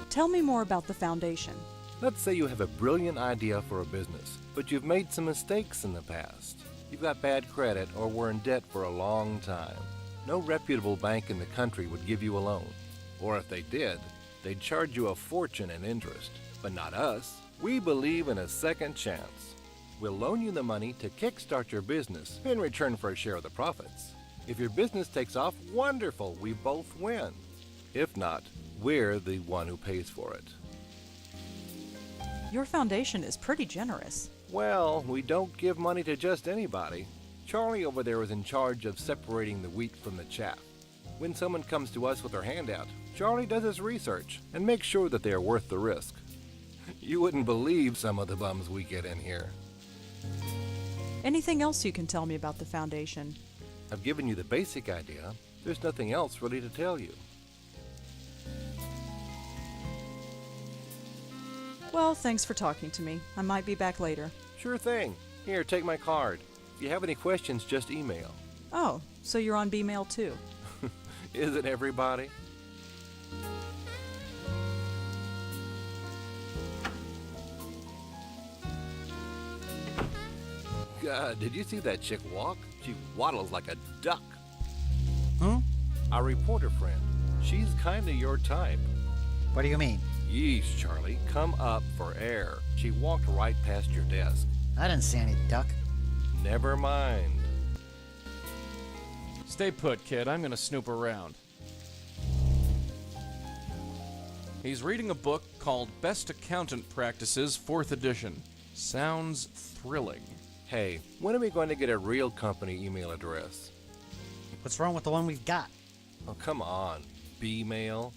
Tell me more about the foundation. Let's say you have a brilliant idea for a business, but you've made some mistakes in the past. You've got bad credit or were in debt for a long time. No reputable bank in the country would give you a loan. Or if they did, they'd charge you a fortune in interest. But not us. We believe in a second chance. We'll loan you the money to kickstart your business in return for a share of the profits. If your business takes off, wonderful, we both win. If not, we're the one who pays for it. Your foundation is pretty generous. Well, we don't give money to just anybody. Charlie over there is in charge of separating the wheat from the chaff. When someone comes to us with their hand out, Charlie does his research and makes sure that they are worth the risk. You wouldn't believe some of the bums we get in here. Anything else you can tell me about the foundation? I've given you the basic idea. There's nothing else really to tell you. Well, thanks for talking to me. I might be back later. Sure thing. Here, take my card. If you have any questions, just email. Oh, so you're on B-mail too? Isn't everybody? God, did you see that chick walk? She waddles like a duck. Our reporter friend. She's kinda your type. What do you mean? Yeesh, Charlie, come up for air. She walked right past your desk. I didn't see any duck. Never mind. Stay put, kid. I'm gonna snoop around. He's reading a book called Best Accountant Practices, 4th edition. Sounds thrilling. Hey, when are we going to get a real company email address? What's wrong with the one we've got? Oh, come on. B-mail?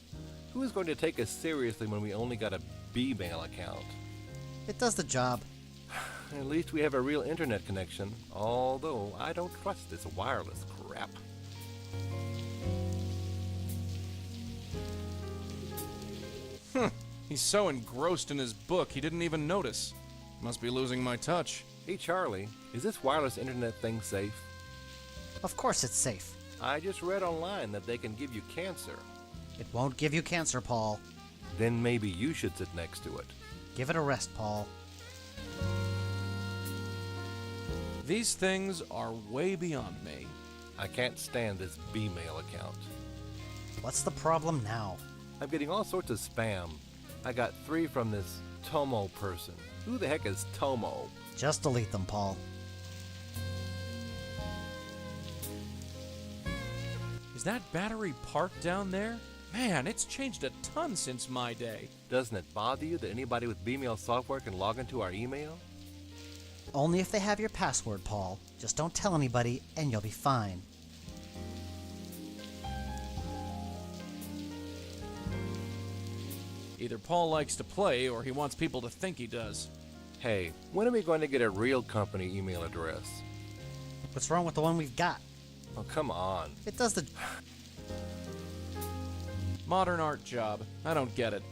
Who is going to take us seriously when we only got a B-mail account? It does the job. At least we have a real internet connection, although I don't trust this wireless crap. He's so engrossed in his book, he didn't even notice. Must be losing my touch. Hey, Charlie, is this wireless internet thing safe? Of course it's safe. I just read online that they can give you cancer. It won't give you cancer, Paul. Then maybe you should sit next to it. Give it a rest, Paul. These things are way beyond me. I can't stand this B-mail account. What's the problem now? I'm getting all sorts of spam. I got 3 from this Tomo person. Who the heck is Tomo? Just delete them, Paul. Is that battery parked down there? Man, it's changed a ton since my day. Doesn't it bother you that anybody with Bmail software can log into our email? Only if they have your password, Paul. Just don't tell anybody, and you'll be fine. Either Paul likes to play, or he wants people to think he does. Hey, when are we going to get a real company email address? What's wrong with the one we've got? Oh, come on. It does the... Modern art job. I don't get it.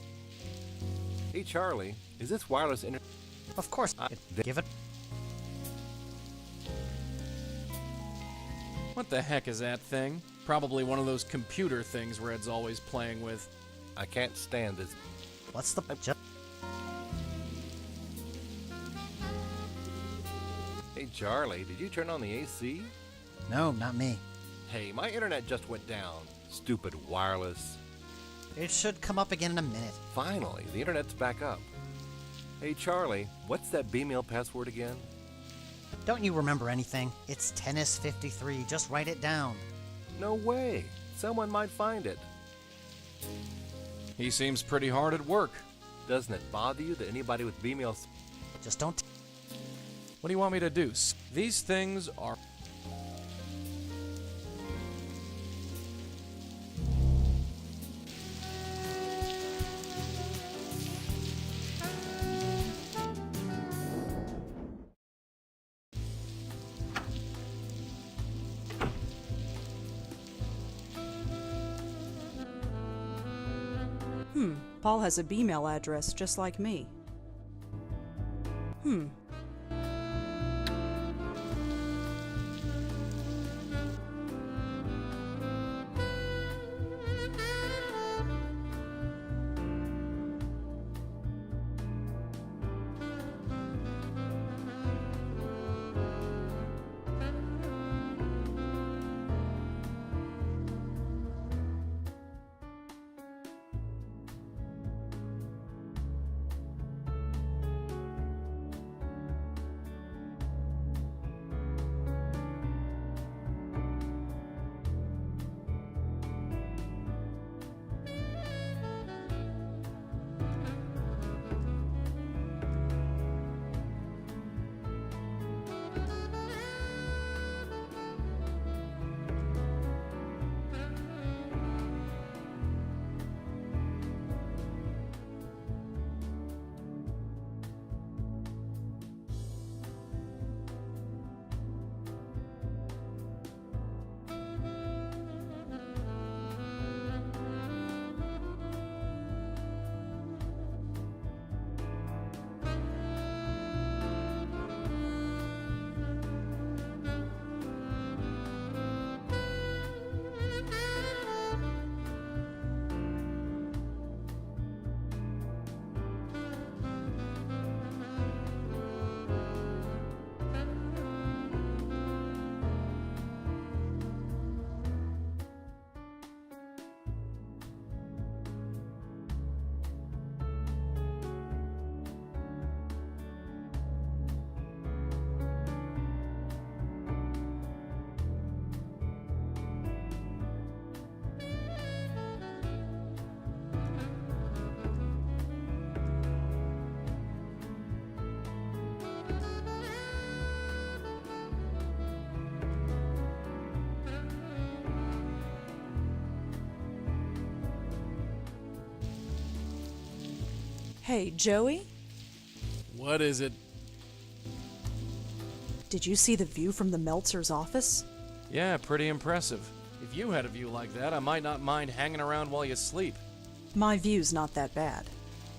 Hey, Charlie, is this wireless internet? Of course. Give it... What the heck is that thing? Probably one of those computer things Red's always playing with. I can't stand this. What's the... Hey, Charlie, did you turn on the AC? No, not me. Hey, my internet just went down. Stupid wireless. It should come up again in a minute. Finally, the internet's back up. Hey, Charlie, what's that Bmail password again? Don't you remember anything? It's Tennis53. Just write it down. No way. Someone might find it. He seems pretty hard at work. Doesn't it bother you that anybody with Bmail... Just don't... What do you want me to do? These things are... Paul has a Bmail address just like me. Hey, Joey? What is it? Did you see the view from the Meltzer's office? Yeah, pretty impressive. If you had a view like that, I might not mind hanging around while you sleep. My view's not that bad.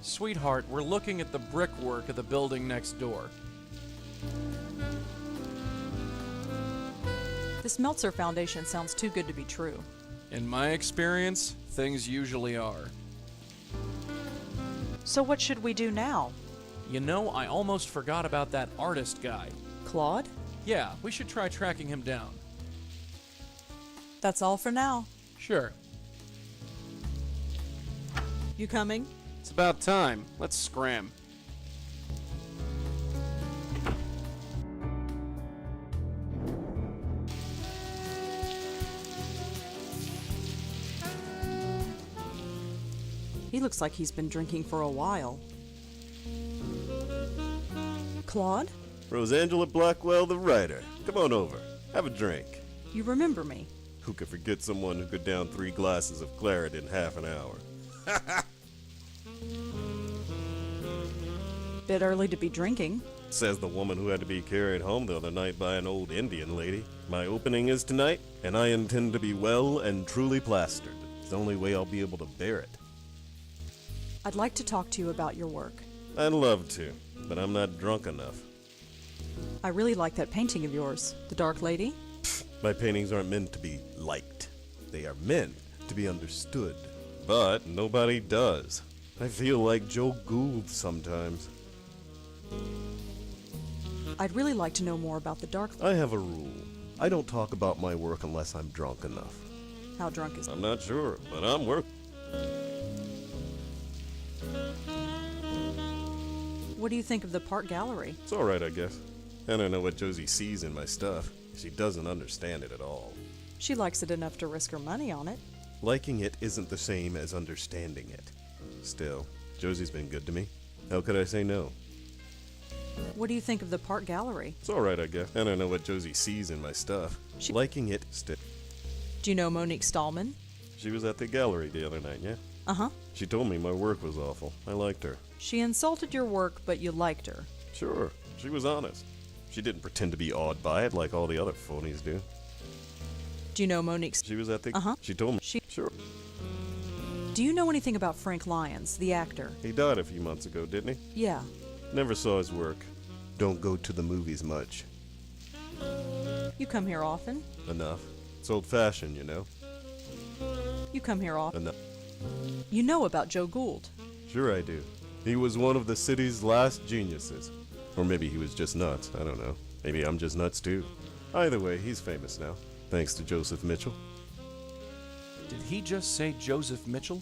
Sweetheart, we're looking at the brickwork of the building next door. This Meltzer Foundation sounds too good to be true. In my experience, things usually are. So what should we do now? You know, I almost forgot about that artist guy. Claude? Yeah, we should try tracking him down. That's all for now. Sure. You coming? It's about time. Let's scram. He looks like he's been drinking for a while. Claude? Rosangela Blackwell, the writer. Come on over. Have a drink. You remember me? Who could forget someone who could down 3 glasses of claret in half an hour? Bit early to be drinking. Says the woman who had to be carried home the other night by an old Indian lady. My opening is tonight, and I intend to be well and truly plastered. It's the only way I'll be able to bear it. I'd like to talk to you about your work. I'd love to, but I'm not drunk enough. I really like that painting of yours, The Dark Lady. My paintings aren't meant to be liked. They are meant to be understood. But nobody does. I feel like Joe Gould sometimes. I'd really like to know more about The Dark Lady. I have a rule. I don't talk about my work unless I'm drunk enough. How drunk is I'm not sure, but I'm working. What do you think of the Park Gallery? It's alright, I guess. I don't know what Josie sees in my stuff. She doesn't understand it at all. She likes it enough to risk her money on it. Liking it isn't the same as understanding it. Still, Josie's been good to me. How could I say no? What do you think of the Park Gallery? It's alright, I guess. I don't know what Josie sees in my stuff. Liking it Do you know Monique Stallman? She was at the gallery the other night, yeah? Uh-huh. She told me my work was awful. I liked her. She insulted your work, but you liked her. Sure, she was honest. She didn't pretend to be awed by it like all the other phonies do. Do you know Monique? She was at the... Uh-huh. She told me... Sure. Do you know anything about Frank Lyons, the actor? He died a few months ago, didn't he? Yeah. Never saw his work. Don't go to the movies much. You come here often? Enough. It's old-fashioned, you know. You come here often? Enough. You know about Joe Gould? Sure I do. He was one of the city's last geniuses. Or maybe he was just nuts. I don't know. Maybe I'm just nuts too. Either way, he's famous now. Thanks to Joseph Mitchell. Did he just say Joseph Mitchell?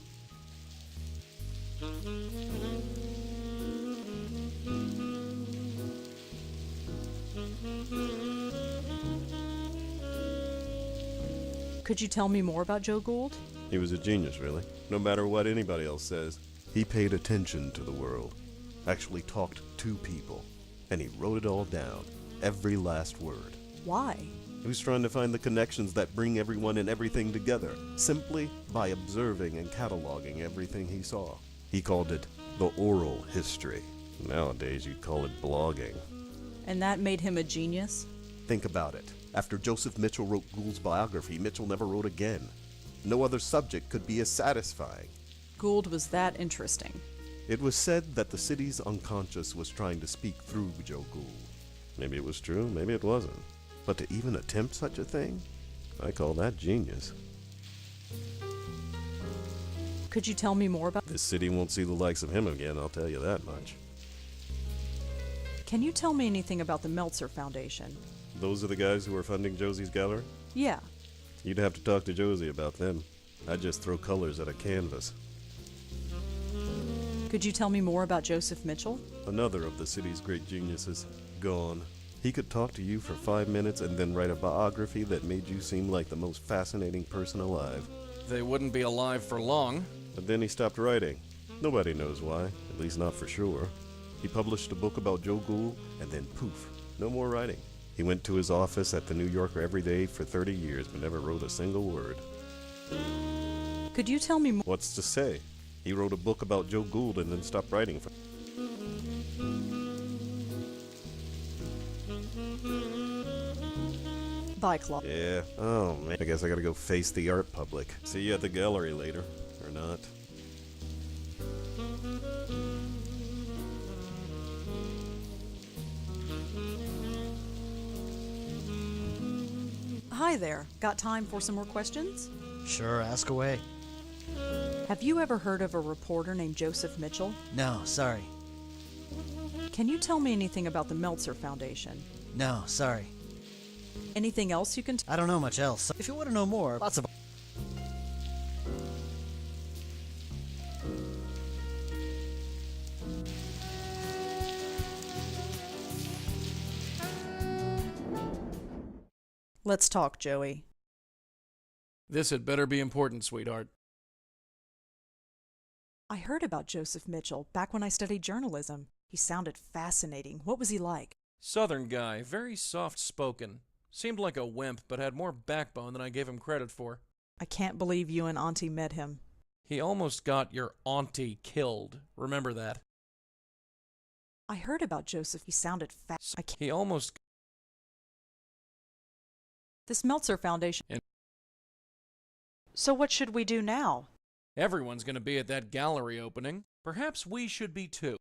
Could you tell me more about Joe Gould? He was a genius, really. No matter what anybody else says, he paid attention to the world. Actually talked to people. And he wrote it all down. Every last word. Why? He was trying to find the connections that bring everyone and everything together, simply by observing and cataloging everything he saw. He called it the oral history. Nowadays, you'd call it blogging. And that made him a genius? Think about it. After Joseph Mitchell wrote Gould's biography, Mitchell never wrote again. No other subject could be as satisfying. Gould was that interesting. It was said that the city's unconscious was trying to speak through Joe Gould. Maybe it was true, maybe it wasn't. But to even attempt such a thing, I call that genius. Could you tell me more about... This city won't see the likes of him again, I'll tell you that much. Can you tell me anything about the Meltzer Foundation? Those are the guys who are funding Josie's gallery? Yeah. You'd have to talk to Josie about them. I'd just throw colors at a canvas. Could you tell me more about Joseph Mitchell? Another of the city's great geniuses. Gone. He could talk to you for 5 minutes and then write a biography that made you seem like the most fascinating person alive. They wouldn't be alive for long. But then he stopped writing. Nobody knows why, at least not for sure. He published a book about Joe Gould, and then poof, no more writing. He went to his office at the New Yorker every day for 30 years, but never wrote a single word. Could you tell me more? What's to say? He wrote a book about Joe Gould and then stopped writing for... Bye, Claude. Yeah, oh man. I guess I gotta go face the art public. See you at the gallery later, or not. Hi there. Got time for some more questions? Sure, ask away. Have you ever heard of a reporter named Joseph Mitchell? No, sorry. Can you tell me anything about the Meltzer Foundation? No, sorry. Anything else you can I don't know much else. If you want to know more, lots of... Let's talk, Joey. This had better be important, sweetheart. I heard about Joseph Mitchell back when I studied journalism. He sounded fascinating. What was he like? Southern guy, very soft-spoken. Seemed like a wimp, but had more backbone than I gave him credit for. I can't believe you and Auntie met him. He almost got your auntie killed. Remember that. I heard about Joseph. He sounded He almost... This Meltzer Foundation... So what should we do now? Everyone's going to be at that gallery opening. Perhaps we should be too.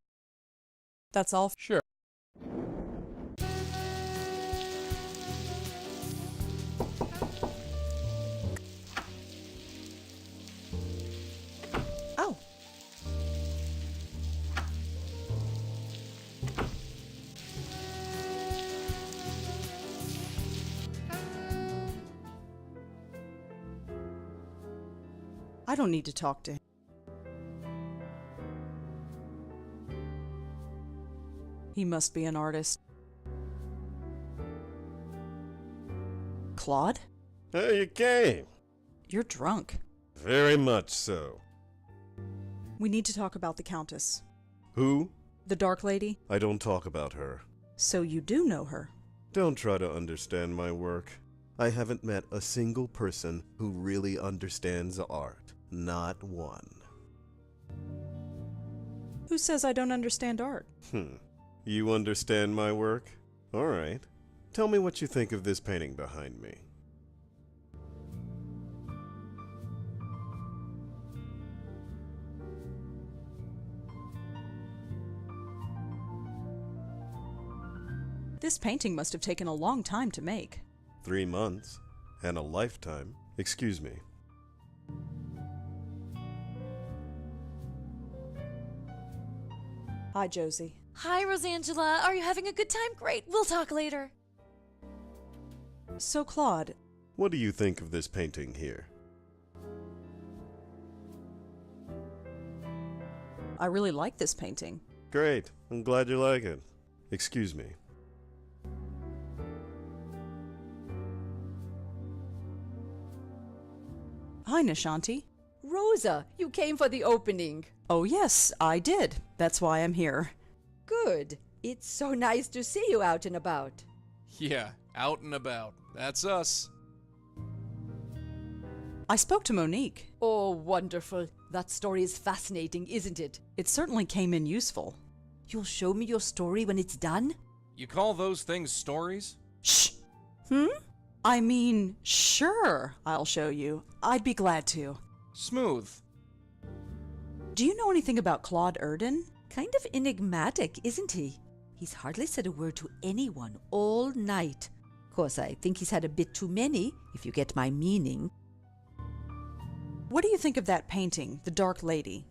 That's all. Sure. Oh. I don't need to talk to him. He must be an artist. Claude? Oh, you came. You're drunk. Very much so. We need to talk about the Countess. Who? The Dark Lady? I don't talk about her. So you do know her? Don't try to understand my work. I haven't met a single person who really understands art. Not one. Who says I don't understand art? You understand my work? All right. Tell me what you think of this painting behind me. This painting must have taken a long time to make. 3 months. And a lifetime. Excuse me. Hi, Josie. Hi, Rosangela. Are you having a good time? Great. We'll talk later. So, Claude... What do you think of this painting here? I really like this painting. Great. I'm glad you like it. Excuse me. Hi, Nishanti. Rosa, you came for the opening. Oh, yes, I did. That's why I'm here. Good. It's so nice to see you out and about. Yeah, out and about. That's us. I spoke to Monique. Oh, wonderful. That story is fascinating, isn't it? It certainly came in useful. You'll show me your story when it's done? You call those things stories? Shh! I mean, sure, I'll show you. I'd be glad to. Smooth. Do you know anything about Claude Erdin? Kind of enigmatic, isn't he? He's hardly said a word to anyone all night. Course, I think he's had a bit too many, if you get my meaning. What do you think of that painting, The Dark Lady?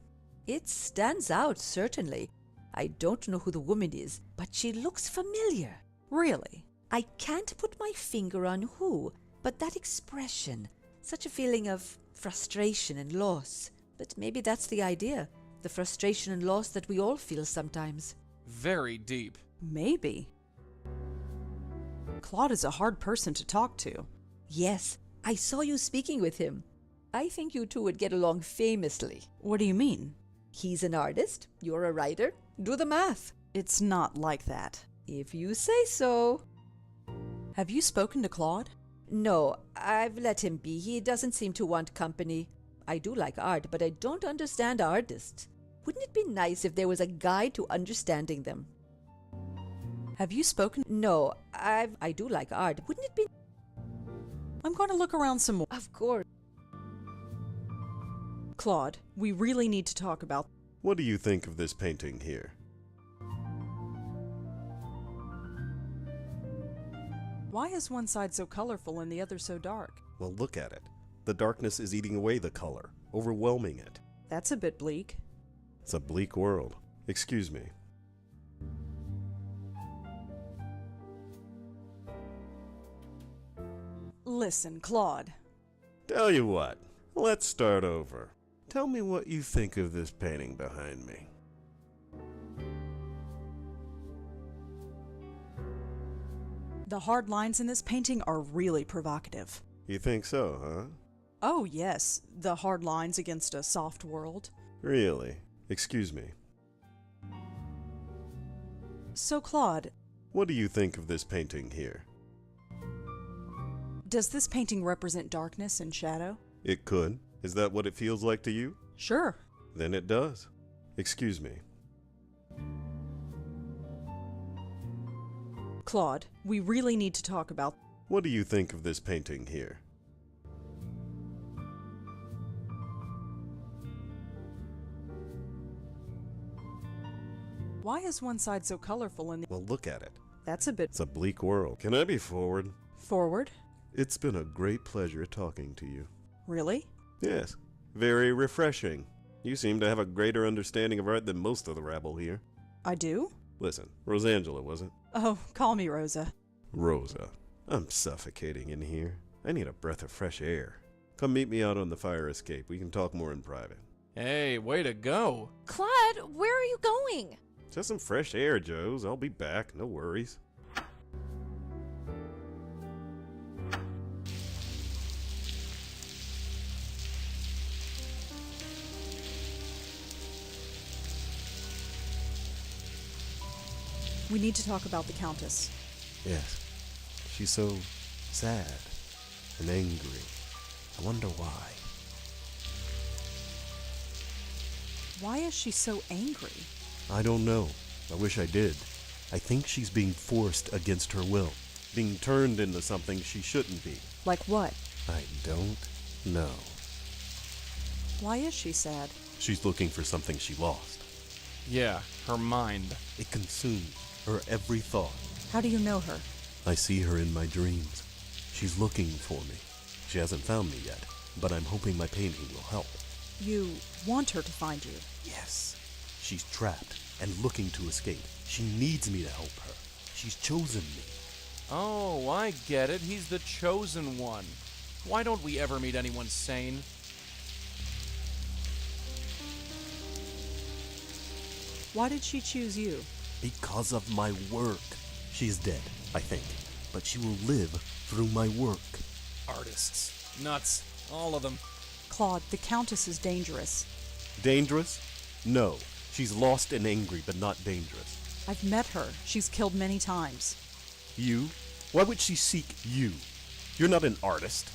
It stands out, certainly. I don't know who the woman is, but she looks familiar. Really? I can't put my finger on who, but that expression, such a feeling of frustration and loss. But maybe that's the idea, the frustration and loss that we all feel sometimes. Very deep. Maybe. Claude is a hard person to talk to. Yes, I saw you speaking with him. I think you two would get along famously. What do you mean? He's an artist, you're a writer. Do the math. It's not like that. If you say so. Have you spoken to Claude? No, I've let him be. He doesn't seem to want company. I do like art, but I don't understand artists. Wouldn't it be nice if there was a guide to understanding them? Have you spoken? No, I do like art. Wouldn't it be... I'm going to look around some more. Of course. Claude, we really need to talk about... What do you think of this painting here? Why is one side so colorful and the other so dark? Well, look at it. The darkness is eating away the color, overwhelming it. That's a bit bleak. It's a bleak world. Excuse me. Listen, Claude. Tell you what, let's start over. Tell me what you think of this painting behind me. The hard lines in this painting are really provocative. You think so, huh? Oh, yes, the hard lines against a soft world. Really? Excuse me. So, Claude, What do you think of this painting here? does this painting represent darkness and shadow? It could. Is that what it feels like to you? Sure. Then it does. Excuse me. Claude, we really need to talk about... What do you think of this painting here? Why is one side so colorful and the... Well, look at it. That's a bit... It's a bleak world. Can I be forward? Forward? It's been a great pleasure talking to you. Really? Yes. Very refreshing. You seem to have a greater understanding of art than most of the rabble here. I do? Listen, Rosangela, was it? Oh, call me Rosa. Rosa. I'm suffocating in here. I need a breath of fresh air. Come meet me out on the fire escape. We can talk more in private. Hey, way to go. Claude, where are you going? Just some fresh air, Joes. I'll be back. No worries. We need to talk about the Countess. Yes. She's so sad and angry. I wonder why. Why is she so angry? I don't know. I wish I did. I think she's being forced against her will. Being turned into something she shouldn't be. Like what? I don't know. Why is she sad? She's looking for something she lost. Yeah, her mind. It consumes her every thought. How do you know her? I see her in my dreams. She's looking for me. She hasn't found me yet, but I'm hoping my painting will help. You want her to find you? Yes. She's trapped and looking to escape. She needs me to help her. She's chosen me. Oh, I get it. He's the chosen one. Why don't we ever meet anyone sane? Why did she choose you? Because of my work. She's dead, I think, but she will live through my work. Artists. Nuts. All of them. Claude, the Countess is dangerous. Dangerous? No. She's lost and angry, but not dangerous. I've met her. She's killed many times. You? Why would she seek you? You're not an artist.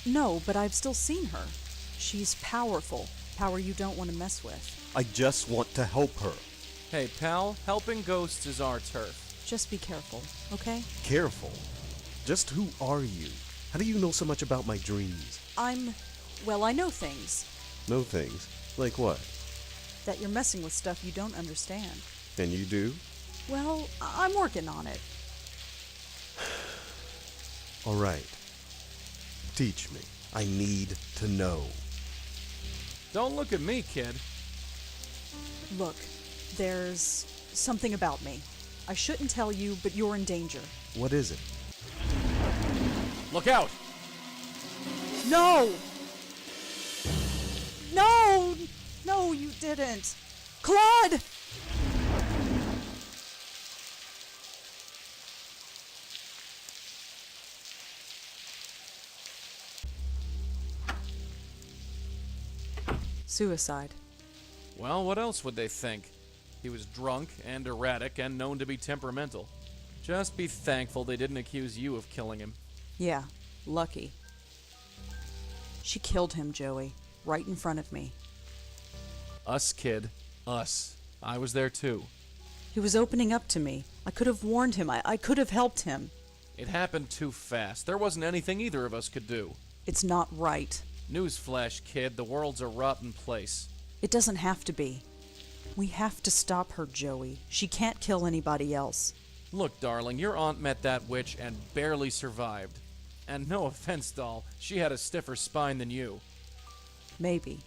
No, but I've still seen her. She's powerful. Power you don't want to mess with. I just want to help her. Hey, pal, helping ghosts is our turf. Just be careful, okay? Careful? Just who are you? How do you know so much about my dreams? Well, I know things. Know things? Like what? That you're messing with stuff you don't understand. And you do? Well, I'm working on it. All right. Teach me. I need to know. Don't look at me, kid. Look, there's something about me. I shouldn't tell you, but you're in danger. What is it? Look out! No! No! No, you didn't. Claude! Suicide. Well, what else would they think? He was drunk and erratic and known to be temperamental. Just be thankful they didn't accuse you of killing him. Yeah, lucky. She killed him, Joey, right in front of me. Us, kid. Us. I was there too. He was opening up to me. I could have warned him. I could have helped him. It happened too fast. There wasn't anything either of us could do. It's not right. Newsflash, kid. The world's a rotten place. It doesn't have to be. We have to stop her, Joey. She can't kill anybody else. Look, darling, your aunt met that witch and barely survived. And no offense, doll, she had a stiffer spine than you. Maybe.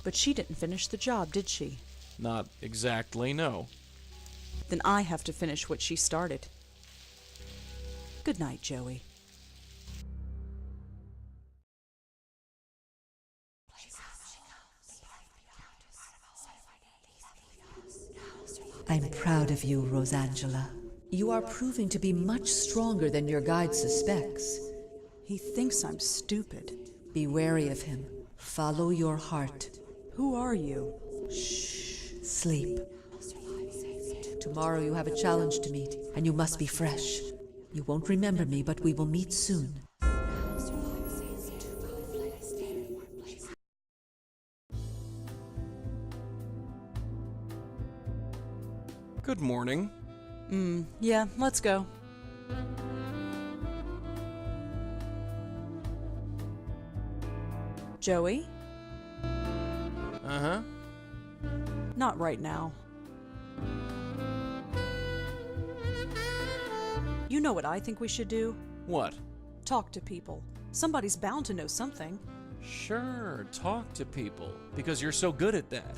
But she didn't finish the job, did she? Not exactly, no. Then I have to finish what she started. Good night, Joey. I'm proud of you, Rosangela. You are proving to be much stronger than your guide suspects. He thinks I'm stupid. Be wary of him. Follow your heart. Who are you? Shh. Sleep. Tomorrow you have a challenge to meet, and you must be fresh. You won't remember me, but we will meet soon. Good morning. Yeah, let's go. Joey? Uh-huh. Not right now. You know what I think we should do? What? Talk to people. Somebody's bound to know something. Sure, talk to people, because you're so good at that.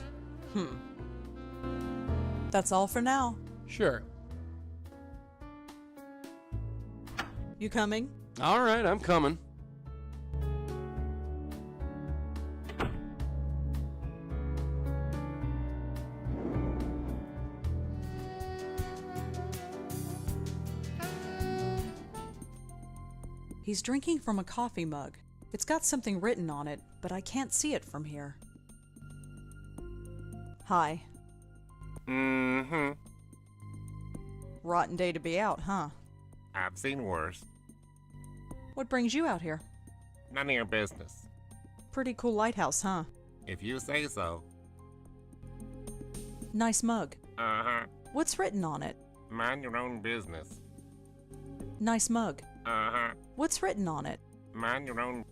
That's all for now. Sure. You coming? All right, I'm coming. He's drinking from a coffee mug. It's got something written on it, but I can't see it from here. Hi. Mm-hmm. Rotten day to be out, huh? I've seen worse. What brings you out here? None of your business. Pretty cool lighthouse, huh? If you say so. Nice mug. Uh-huh. What's written on it? Mind your own business. Nice mug. Uh-huh. What's written on it? Mind your own...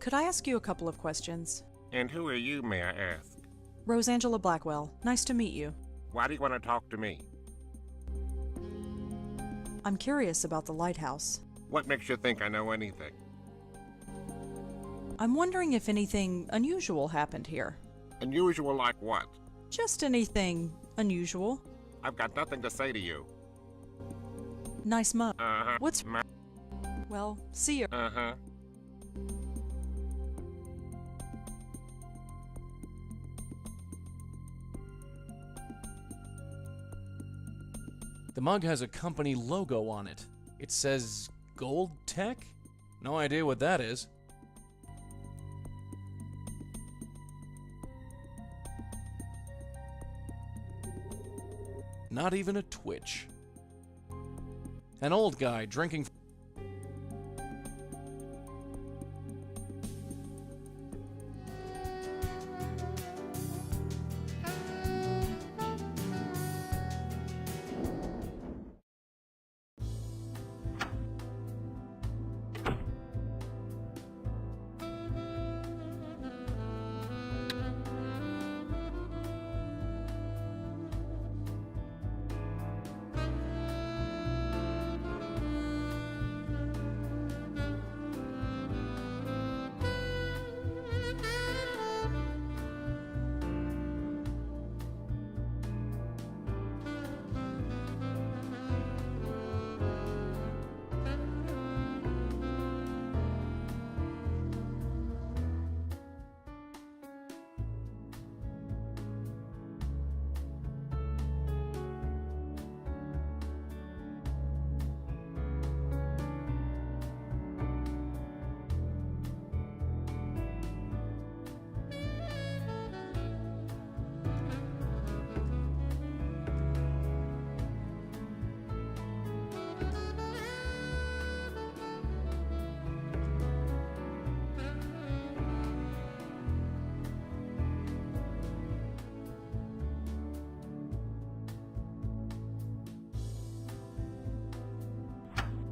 Could I ask you a couple of questions? And who are you, may I ask? Rosangela Blackwell. Nice to meet you. Why do you want to talk to me? I'm curious about the lighthouse. What makes you think I know anything? I'm wondering if anything unusual happened here. Unusual like what? Just anything unusual. I've got nothing to say to you. Nice mug. Uh-huh. What's... Well, see you. Uh-huh. The mug has a company logo on it. It says Gold Tech? No idea what that is. Not even a twitch. An old guy drinking...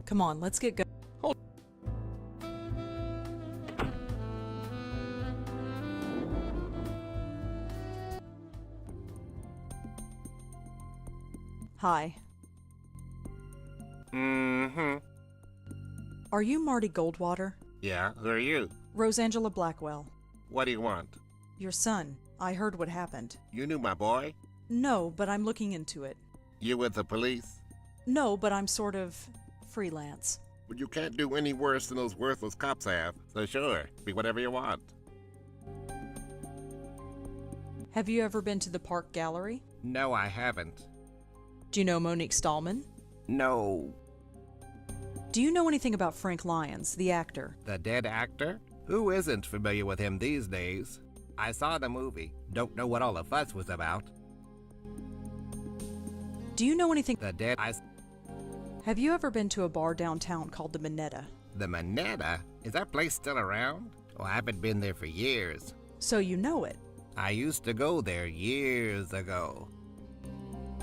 Come on, let's get going. Hi. Mm-hmm. Are you Marty Goldwater? Yeah, who are you? Rosangela Blackwell. What do you want? Your son. I heard what happened. You knew my boy? No, but I'm looking into it. You with the police? No, but I'm sort of freelance. But you can't do any worse than those worthless cops have, so sure, be whatever you want. Have you ever been to the Park Gallery? No, I haven't. Do you know Monique Stallman? No. Do you know anything about Frank Lyons, the actor? The dead actor? Who isn't familiar with him these days? I saw the movie. Don't know what all the fuss was about. Do you know anything? The dead Have you ever been to a bar downtown called the Minetta? The Minetta? Is that place still around? Oh, I haven't been there for years. So you know it. I used to go there years ago.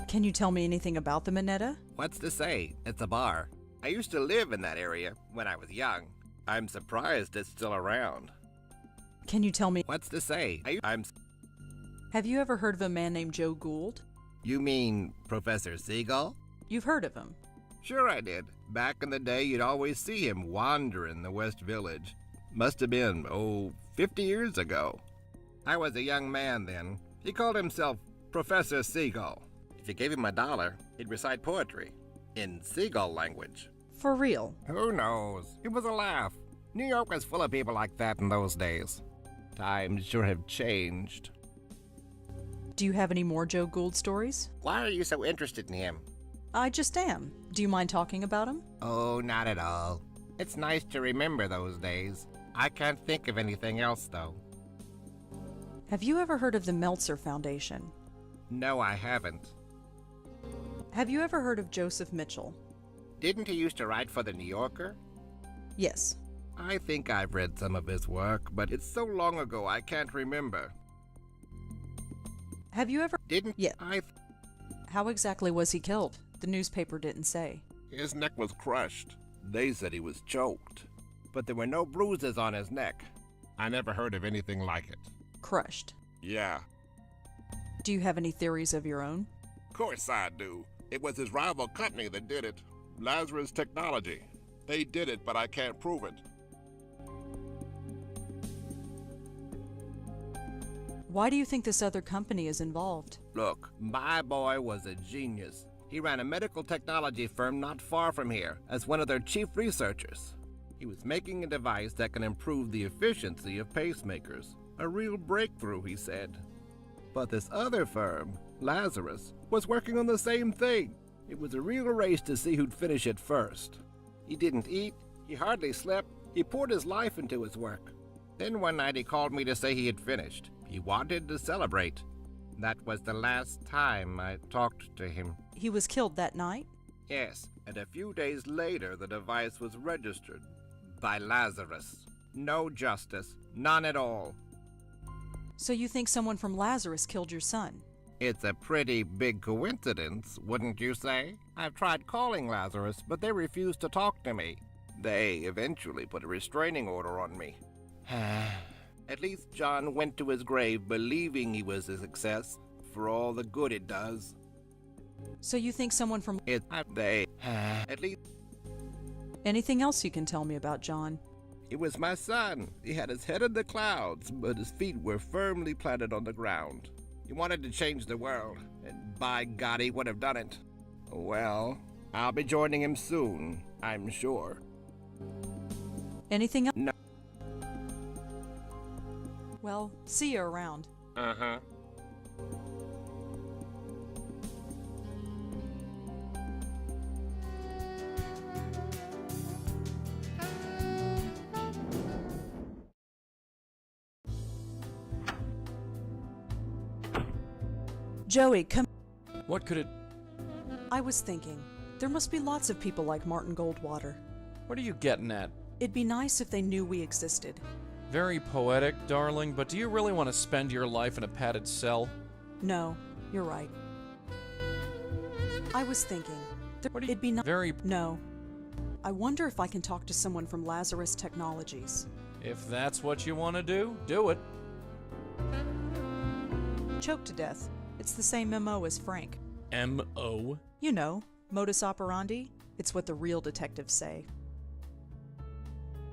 Can you tell me anything about the Minetta? What's to say? It's a bar. I used to live in that area when I was young. I'm surprised it's still around. Can you tell me? What's to say? Have you ever heard of a man named Joe Gould? You mean Professor Seagull? You've heard of him. Sure I did. Back in the day, you'd always see him wandering the West Village. Must have been, 50 years ago. I was a young man then. He called himself Professor Seagull. If you gave him $1, he'd recite poetry in seagull language. For real? Who knows? It was a laugh. New York was full of people like that in those days. Times sure have changed. Do you have any more Joe Gould stories? Why are you so interested in him? I just am. Do you mind talking about him? Oh, not at all. It's nice to remember those days. I can't think of anything else, though. Have you ever heard of the Meltzer Foundation? No, I haven't. Have you ever heard of Joseph Mitchell? Didn't he used to write for the New Yorker? Yes. I think I've read some of his work, but it's so long ago I can't remember. Have you ever... Didn't... Yeah. How exactly was he killed? The newspaper didn't say. His neck was crushed. They said he was choked. But there were no bruises on his neck. I never heard of anything like it. Crushed. Yeah. Do you have any theories of your own? Of course I do. It was his rival company that did it. Lazarus Technology. They did it, but I can't prove it. Why do you think this other company is involved? Look, my boy was a genius. He ran a medical technology firm not far from here as one of their chief researchers. He was making a device that can improve the efficiency of pacemakers. A real breakthrough, he said. But this other firm, Lazarus, was working on the same thing. It was a real race to see who'd finish it first. He didn't eat, he hardly slept, he poured his life into his work. Then one night he called me to say he had finished. He wanted to celebrate. That was the last time I talked to him. He was killed that night? Yes, and a few days later the device was registered by Lazarus. No justice, none at all. So you think someone from Lazarus killed your son? It's a pretty big coincidence, wouldn't you say? I've tried calling Lazarus, but they refused to talk to me. They eventually put a restraining order on me. At least John went to his grave believing he was a success, for all the good it does. So you think someone from... At least... Anything else you can tell me about John? It was my son. He had his head in the clouds, but his feet were firmly planted on the ground. He wanted to change the world, and by God, he would have done it. Well, I'll be joining him soon, I'm sure. Anything else? No. Well, see you around. Uh-huh. Joey, come... What could it... I was thinking, there must be lots of people like Martin Goldwater. What are you getting at? It'd be nice if they knew we existed. Very poetic, darling, but do you really want to spend your life in a padded cell? No, you're right. I was thinking, it'd be nice... Very... No. I wonder if I can talk to someone from Lazarus Technologies. If that's what you want to do it. Choked to death. It's the same MO as Frank. M.O.? You know, modus operandi. It's what the real detectives say.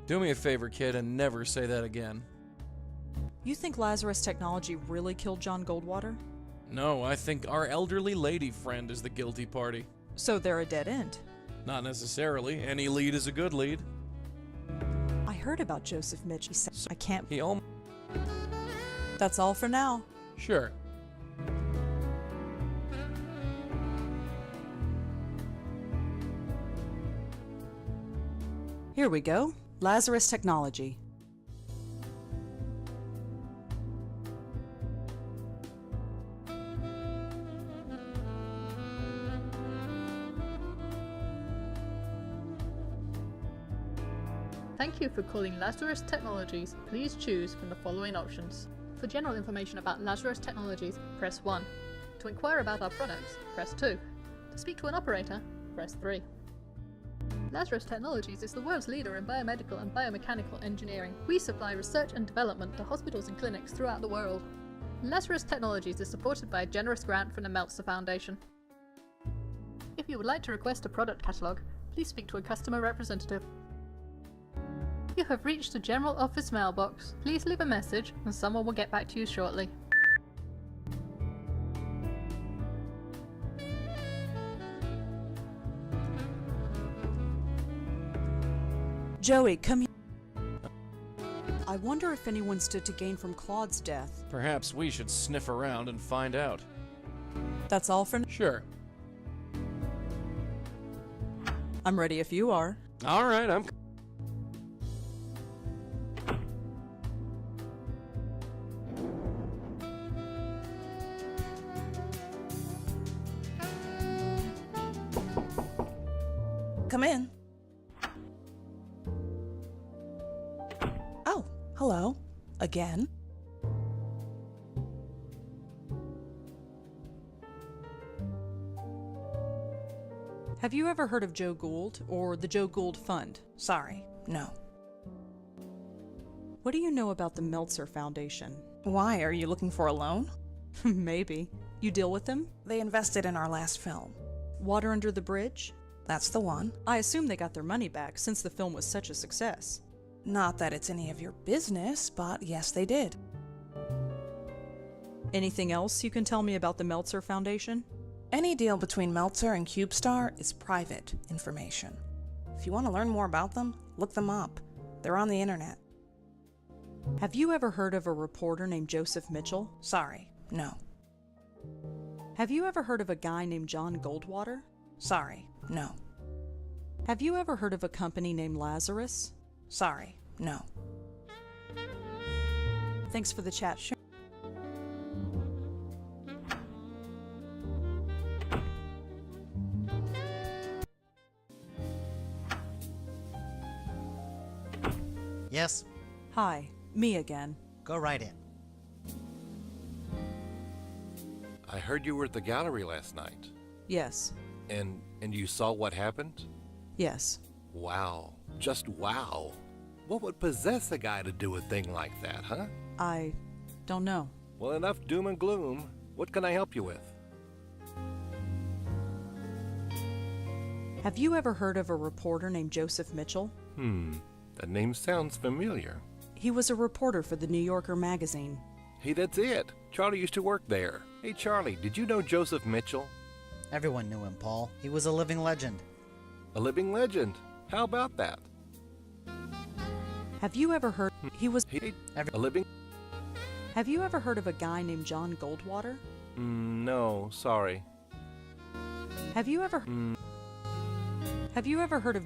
Do me a favor, kid, and never say that again. You think Lazarus Technology really killed John Goldwater? No, I think our elderly lady friend is the guilty party. So they're a dead end? Not necessarily. Any lead is a good lead. I heard about Joseph Mitchell. I can't... He That's all for now. Sure. Here we go. Lazarus Technology. Thank you for calling Lazarus Technologies. Please choose from the following options. For general information about Lazarus Technologies, press 1. To inquire about our products, press 2. To speak to an operator, press 3. Lazarus Technologies is the world's leader in biomedical and biomechanical engineering. We supply research and development to hospitals and clinics throughout the world. Lazarus Technologies is supported by a generous grant from the Meltzer Foundation. If you would like to request a product catalogue, please speak to a customer representative. You have reached the General Office mailbox. Please leave a message and someone will get back to you shortly. Joey, come here. I wonder if anyone stood to gain from Claude's death. Perhaps we should sniff around and find out. That's all for now? Sure. I'm ready if you are. All right, I'm... Come in. Oh, hello. Again. Have you ever heard of Joe Gould or the Joe Gould Fund? Sorry, no. What do you know about the Meltzer Foundation? Why, are you looking for a loan? Maybe. You deal with them? They invested in our last film. Water Under the Bridge? That's the one. I assume they got their money back since the film was such a success. Not that it's any of your business, but yes, they did. Anything else you can tell me about the Meltzer Foundation? Any deal between Meltzer and CubeStar is private information. If you want to learn more about them, look them up. They're on the internet. Have you ever heard of a reporter named Joseph Mitchell? Sorry, no. Have you ever heard of a guy named John Goldwater? Sorry, no. Have you ever heard of a company named Lazarus? Sorry, no. Thanks for the chat. Sure. Yes? Hi, me again. Go right in. I heard you were at the gallery last night. Yes. And you saw what happened? Yes. Wow. Just wow. What would possess a guy to do a thing like that, huh? I don't know. Well, enough doom and gloom. What can I help you with? Have you ever heard of a reporter named Joseph Mitchell? That name sounds familiar. He was a reporter for the New Yorker magazine. Hey, that's it. Charlie used to work there. Hey, Charlie, did you know Joseph Mitchell? Everyone knew him, Paul. He was a living legend. A living legend? How about that? Have you ever heard A living... Have you ever heard of a guy named John Goldwater? No, sorry. Have you ever heard of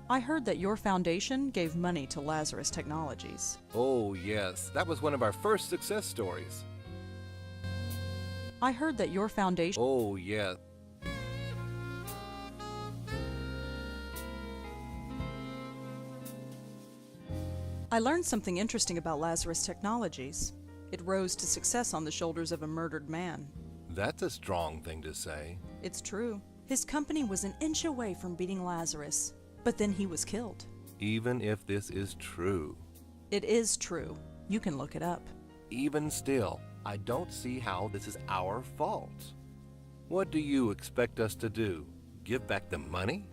I heard that your foundation gave money to Lazarus Technologies. Oh, yes. That was one of our first success stories. I heard that your foundation... Oh, yes. I learned something interesting about Lazarus Technologies. It rose to success on the shoulders of a murdered man. That's a strong thing to say. It's true. His company was an inch away from beating Lazarus, but then he was killed. Even if this is true. It is true. You can look it up. Even still, I don't see how this is our fault. What do you expect us to do? Give back the money?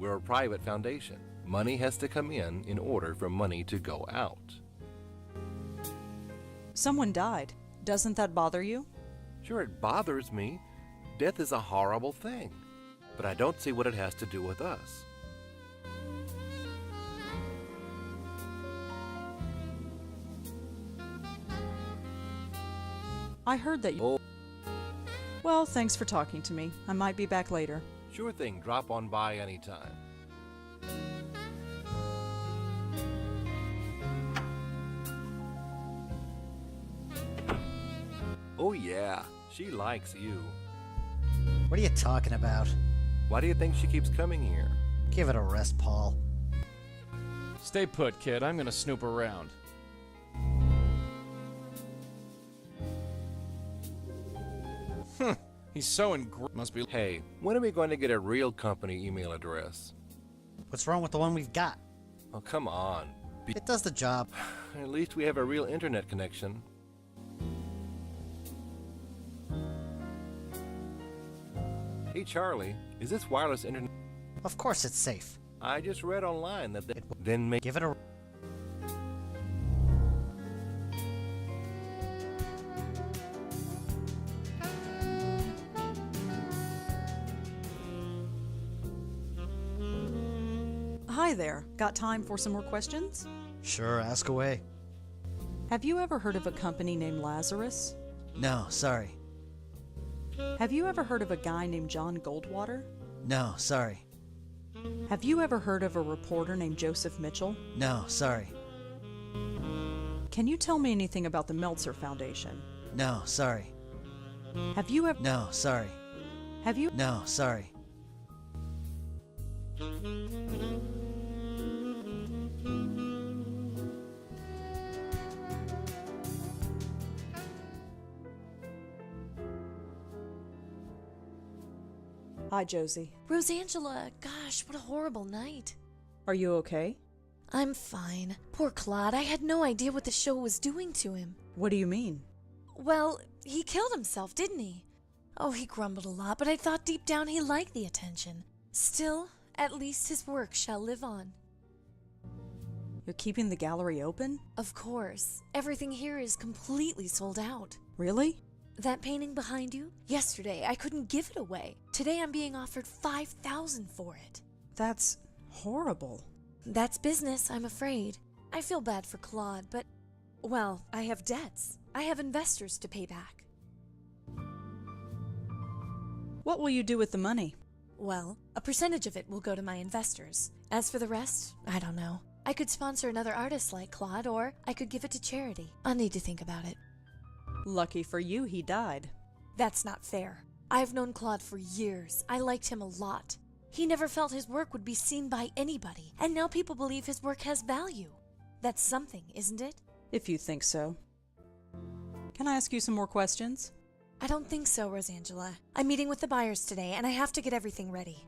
We're a private foundation. Money has to come in order for money to go out. Someone died. Doesn't that bother you? Sure, it bothers me. Death is a horrible thing. But I don't see what it has to do with us. I heard that you... Oh. Well, thanks for talking to me. I might be back later. Sure thing, drop on by anytime. Oh yeah, she likes you. What are you talking about? Why do you think she keeps coming here? Give it a rest, Paul. Stay put, kid. I'm gonna snoop around. He's so must be. Hey, when are we going to get a real company email address? What's wrong with the one we've got? Oh, come on. It does the job. At least we have a real internet connection. Hey, Charlie, is this wireless internet? Of course it's safe. I just read online that they Give it a... Hi there. Got time for some more questions? Sure, ask away. Have you ever heard of a company named Lazarus? No, sorry. Have you ever heard of a guy named John Goldwater? No, sorry. Have you ever heard of a reporter named Joseph Mitchell? No, sorry. Can you tell me anything about the Meltzer Foundation? No, sorry. Have you ever... No, sorry. Have you... No, sorry. Hi, Josie. Rosangela, gosh, what a horrible night. Are you okay? I'm fine. Poor Claude, I had no idea what the show was doing to him. What do you mean? Well, he killed himself, didn't he? Oh, he grumbled a lot, but I thought deep down he liked the attention. Still, at least his work shall live on. You're keeping the gallery open? Of course. Everything here is completely sold out. Really? That painting behind you? Yesterday, I couldn't give it away. Today, I'm being offered $5,000 for it. That's horrible. That's business, I'm afraid. I feel bad for Claude, but, well, I have debts. I have investors to pay back. What will you do with the money? Well, a percentage of it will go to my investors. As for the rest, I don't know. I could sponsor another artist like Claude, or I could give it to charity. I'll need to think about it. Lucky for you, he died. That's not fair. I've known Claude for years. I liked him a lot. He never felt his work would be seen by anybody, and now people believe his work has value. That's something, isn't it? If you think so. Can I ask you some more questions? I don't think so, Rosangela. I'm meeting with the buyers today, and I have to get everything ready.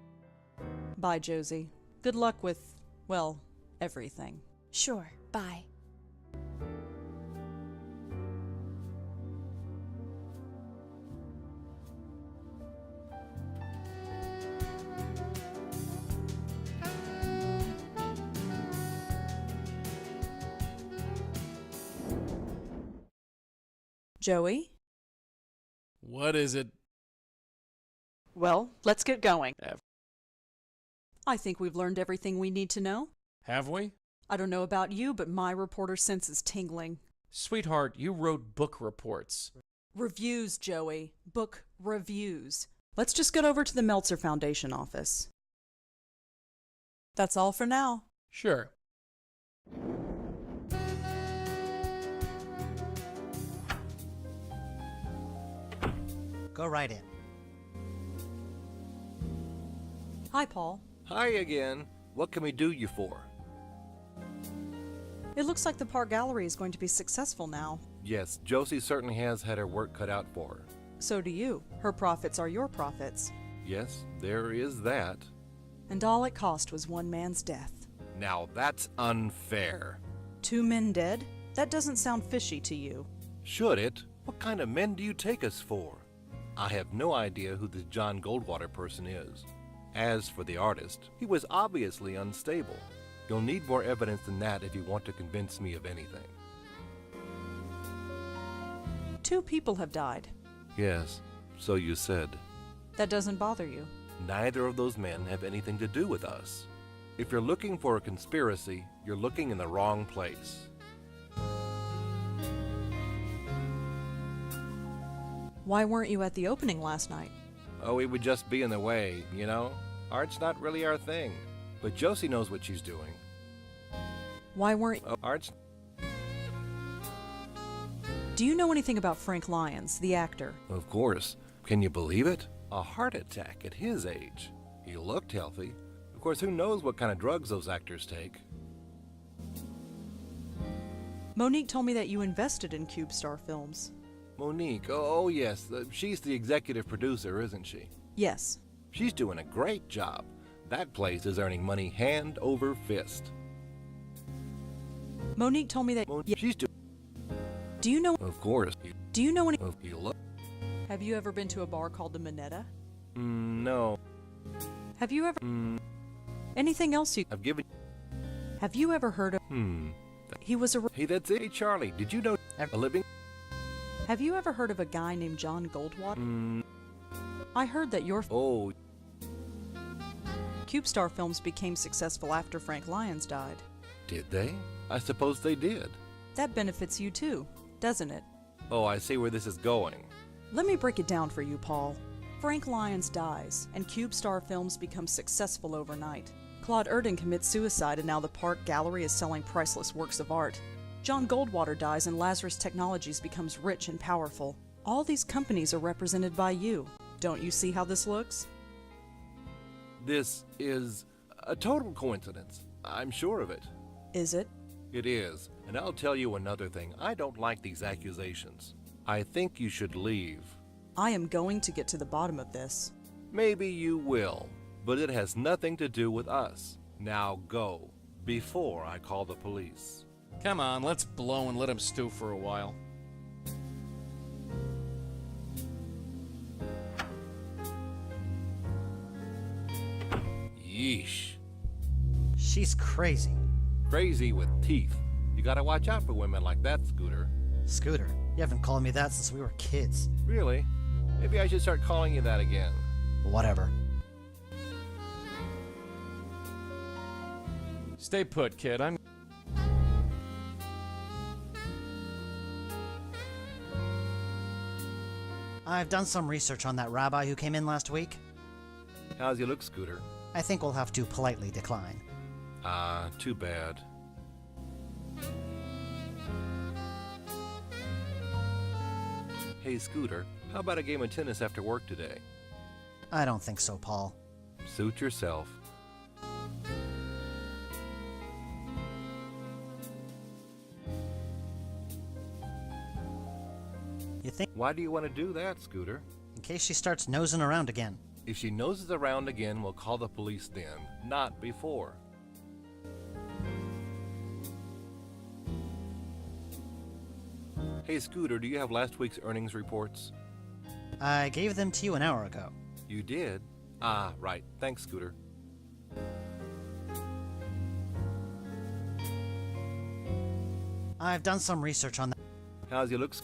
Bye, Josie. Good luck with, well, everything. Sure, bye. Joey? What is it? Well, let's get going. I think we've learned everything we need to know. Have we? I don't know about you, but my reporter sense is tingling. Sweetheart, you wrote book reports. Reviews, Joey. Book reviews. Let's just get over to the Meltzer Foundation office. That's all for now. Sure. Go right in. Hi, Paul. Hi again. What can we do you for? It looks like the Park Gallery is going to be successful now. Yes, Josie certainly has had her work cut out for her. So do you. Her profits are your profits. Yes, there is that. And all it cost was one man's death. Now that's unfair. 2 men dead? That doesn't sound fishy to you. Should it? What kind of men do you take us for? I have no idea who this John Goldwater person is. As for the artist, he was obviously unstable. You'll need more evidence than that if you want to convince me of anything. 2 people have died. Yes, so you said. That doesn't bother you. Neither of those men have anything to do with us. If you're looking for a conspiracy, you're looking in the wrong place. Why weren't you at the opening last night? Oh, it would just be in the way, you know? Art's not really our thing. But Josie knows what she's doing. Why weren't... Oh, art's... Do you know anything about Frank Lyons, the actor? Of course. Can you believe it? A heart attack at his age. He looked healthy. Of course, who knows what kind of drugs those actors take? Monique told me that you invested in CubeStar Films. Monique, oh yes, she's the executive producer, isn't she? Yes. She's doing a great job. That place is earning money hand over fist. Monique told me that she's doing. Do you know? Of course. Do you know any? You Have you ever been to a bar called the Minetta? No. Have you ever? Anything else you? I've given. Have you ever heard of? He was a. Hey, that's it. Hey, Charlie, did you know a living? Have you ever heard of a guy named John Goldwater? I heard that your. Oh. CubeStar Films became successful after Frank Lyons died. Did they? I suppose they did. That benefits you too, doesn't it? Oh, I see where this is going. Let me break it down for you, Paul. Frank Lyons dies, and CubeStar Films becomes successful overnight. Claude Erdin commits suicide, and now the Park Gallery is selling priceless works of art. John Goldwater dies, and Lazarus Technologies becomes rich and powerful. All these companies are represented by you. Don't you see how this looks? This is a total coincidence. I'm sure of it. Is it? It is. And I'll tell you another thing. I don't like these accusations. I think you should leave. I am going to get to the bottom of this. Maybe you will, but it has nothing to do with us. Now go, before I call the police. Come on, let's blow and let him stew for a while. Yeesh. She's crazy. Crazy with teeth. You gotta watch out for women like that, Scooter. Scooter, you haven't called me that since we were kids. Really? Maybe I should start calling you that again. Whatever. Stay put, kid. I've done some research on that rabbi who came in last week. How's he look, Scooter? I think we'll have to politely decline. Too bad. Hey, Scooter, how about a game of tennis after work today? I don't think so, Paul. Suit yourself. You think? Why do you want to do that, Scooter? In case she starts nosing around again. If she noses around again, we'll call the police then, not before. Hey, Scooter, do you have last week's earnings reports? I gave them to you an hour ago. You did? Ah, right. Thanks, Scooter. I've done some research on that. How's he look?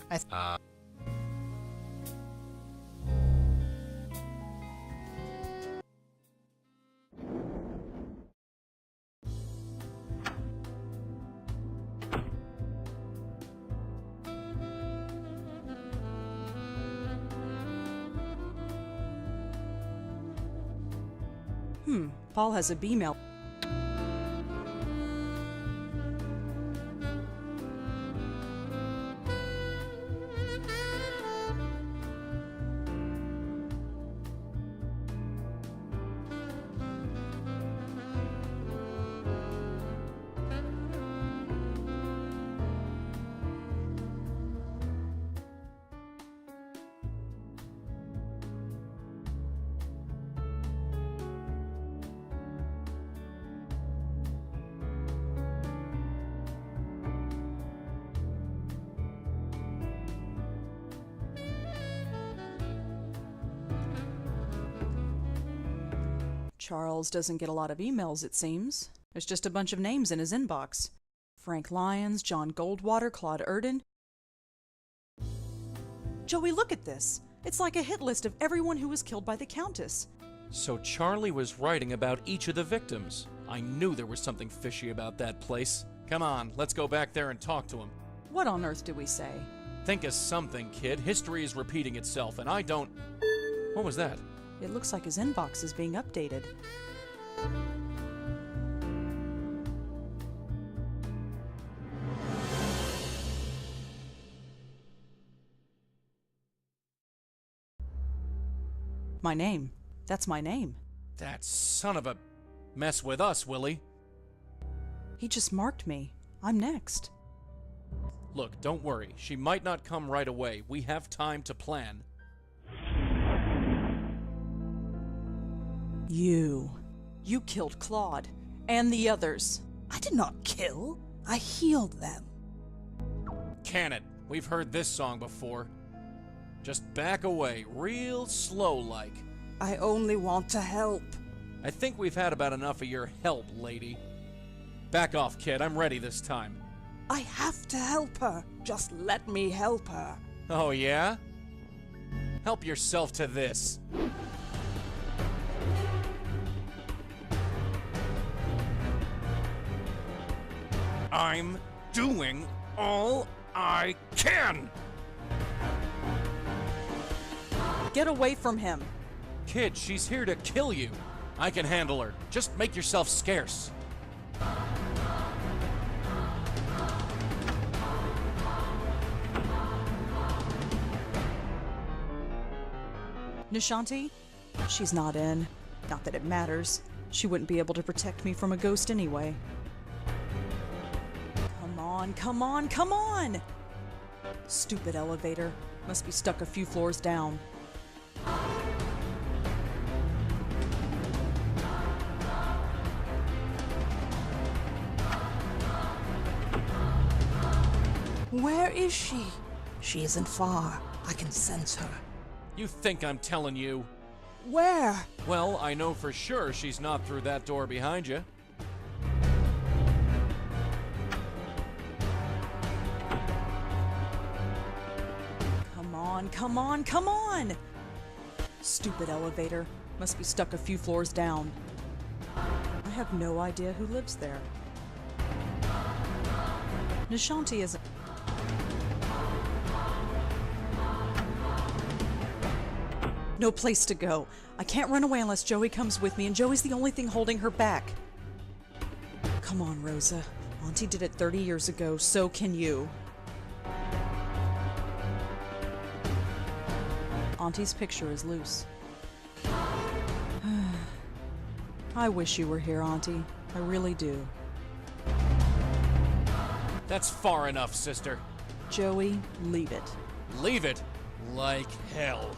Paul has a B-mail. Charles doesn't get a lot of emails, it seems. There's just a bunch of names in his inbox. Frank Lyons, John Goldwater, Claude Erdin. Joey, look at this. It's like a hit list of everyone who was killed by the Countess. So Charlie was writing about each of the victims. I knew there was something fishy about that place. Come on, let's go back there and talk to him. What on earth do we say? Think of something, kid. History is repeating itself, and I don't... What was that? It looks like his inbox is being updated. My name. That's my name. That son of a... Mess with us, Willie. He just marked me. I'm next. Look, don't worry. She might not come right away. We have time to plan. You killed Claude. And the others. I did not kill. I healed them. Can it? We've heard this song before. Just back away, real slow-like. I only want to help. I think we've had about enough of your help, lady. Back off, kid. I'm ready this time. I have to help her. Just let me help her. Oh, yeah? Help yourself to this. I'm doing all I can! Get away from him. Kid, she's here to kill you. I can handle her. Just make yourself scarce. Nishanti? She's not in. Not that it matters. She wouldn't be able to protect me from a ghost anyway. Come on, come on, come on! Stupid elevator. Must be stuck a few floors down. Where is she? She isn't far. I can sense her. You think I'm telling you? Where? Well, I know for sure she's not through that door behind you. Come on, come on, come on! Stupid elevator. Must be stuck a few floors down. I have no idea who lives there. Nishanti isn't... No place to go. I can't run away unless Joey comes with me, and Joey's the only thing holding her back. Come on, Rosa. Auntie did it 30 years ago, so can you. Auntie's picture is loose. I wish you were here, Auntie. I really do. That's far enough, sister. Joey, leave it. Leave it? Like hell.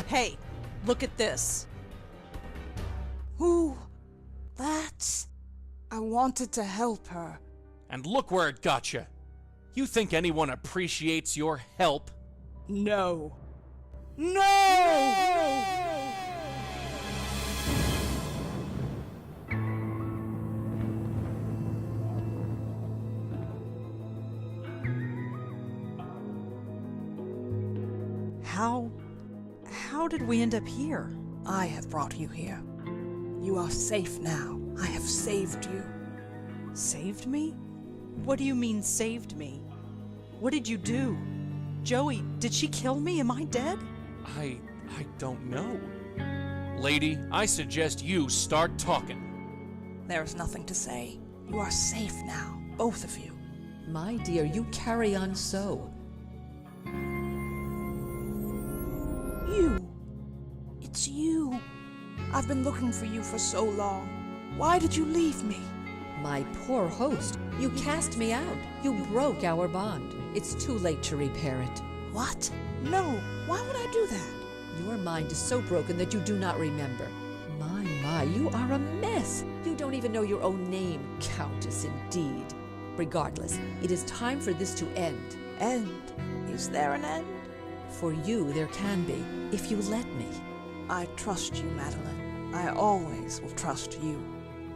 Hey, look at this. Who? That's... I wanted to help her. And look where it got you. You think anyone appreciates your help? No. No! How did we end up here? I have brought you here. You are safe now. I have saved you. Saved me? What do you mean, saved me? What did you do? Joey, did she kill me? Am I dead? I don't know. Lady, I suggest you start talking. There is nothing to say. You are safe now, both of you. My dear, you carry on so. You. It's you. I've been looking for you for so long. Why did you leave me? My poor host, you cast me out. You broke our bond. It's too late to repair it. What? No, why would I do that? Your mind is so broken that you do not remember. My, you are a mess. You don't even know your own name, Countess, indeed. Regardless, it is time for this to end. End? Is there an end? For you, there can be, if you let me. I trust you, Madeline. I always will trust you.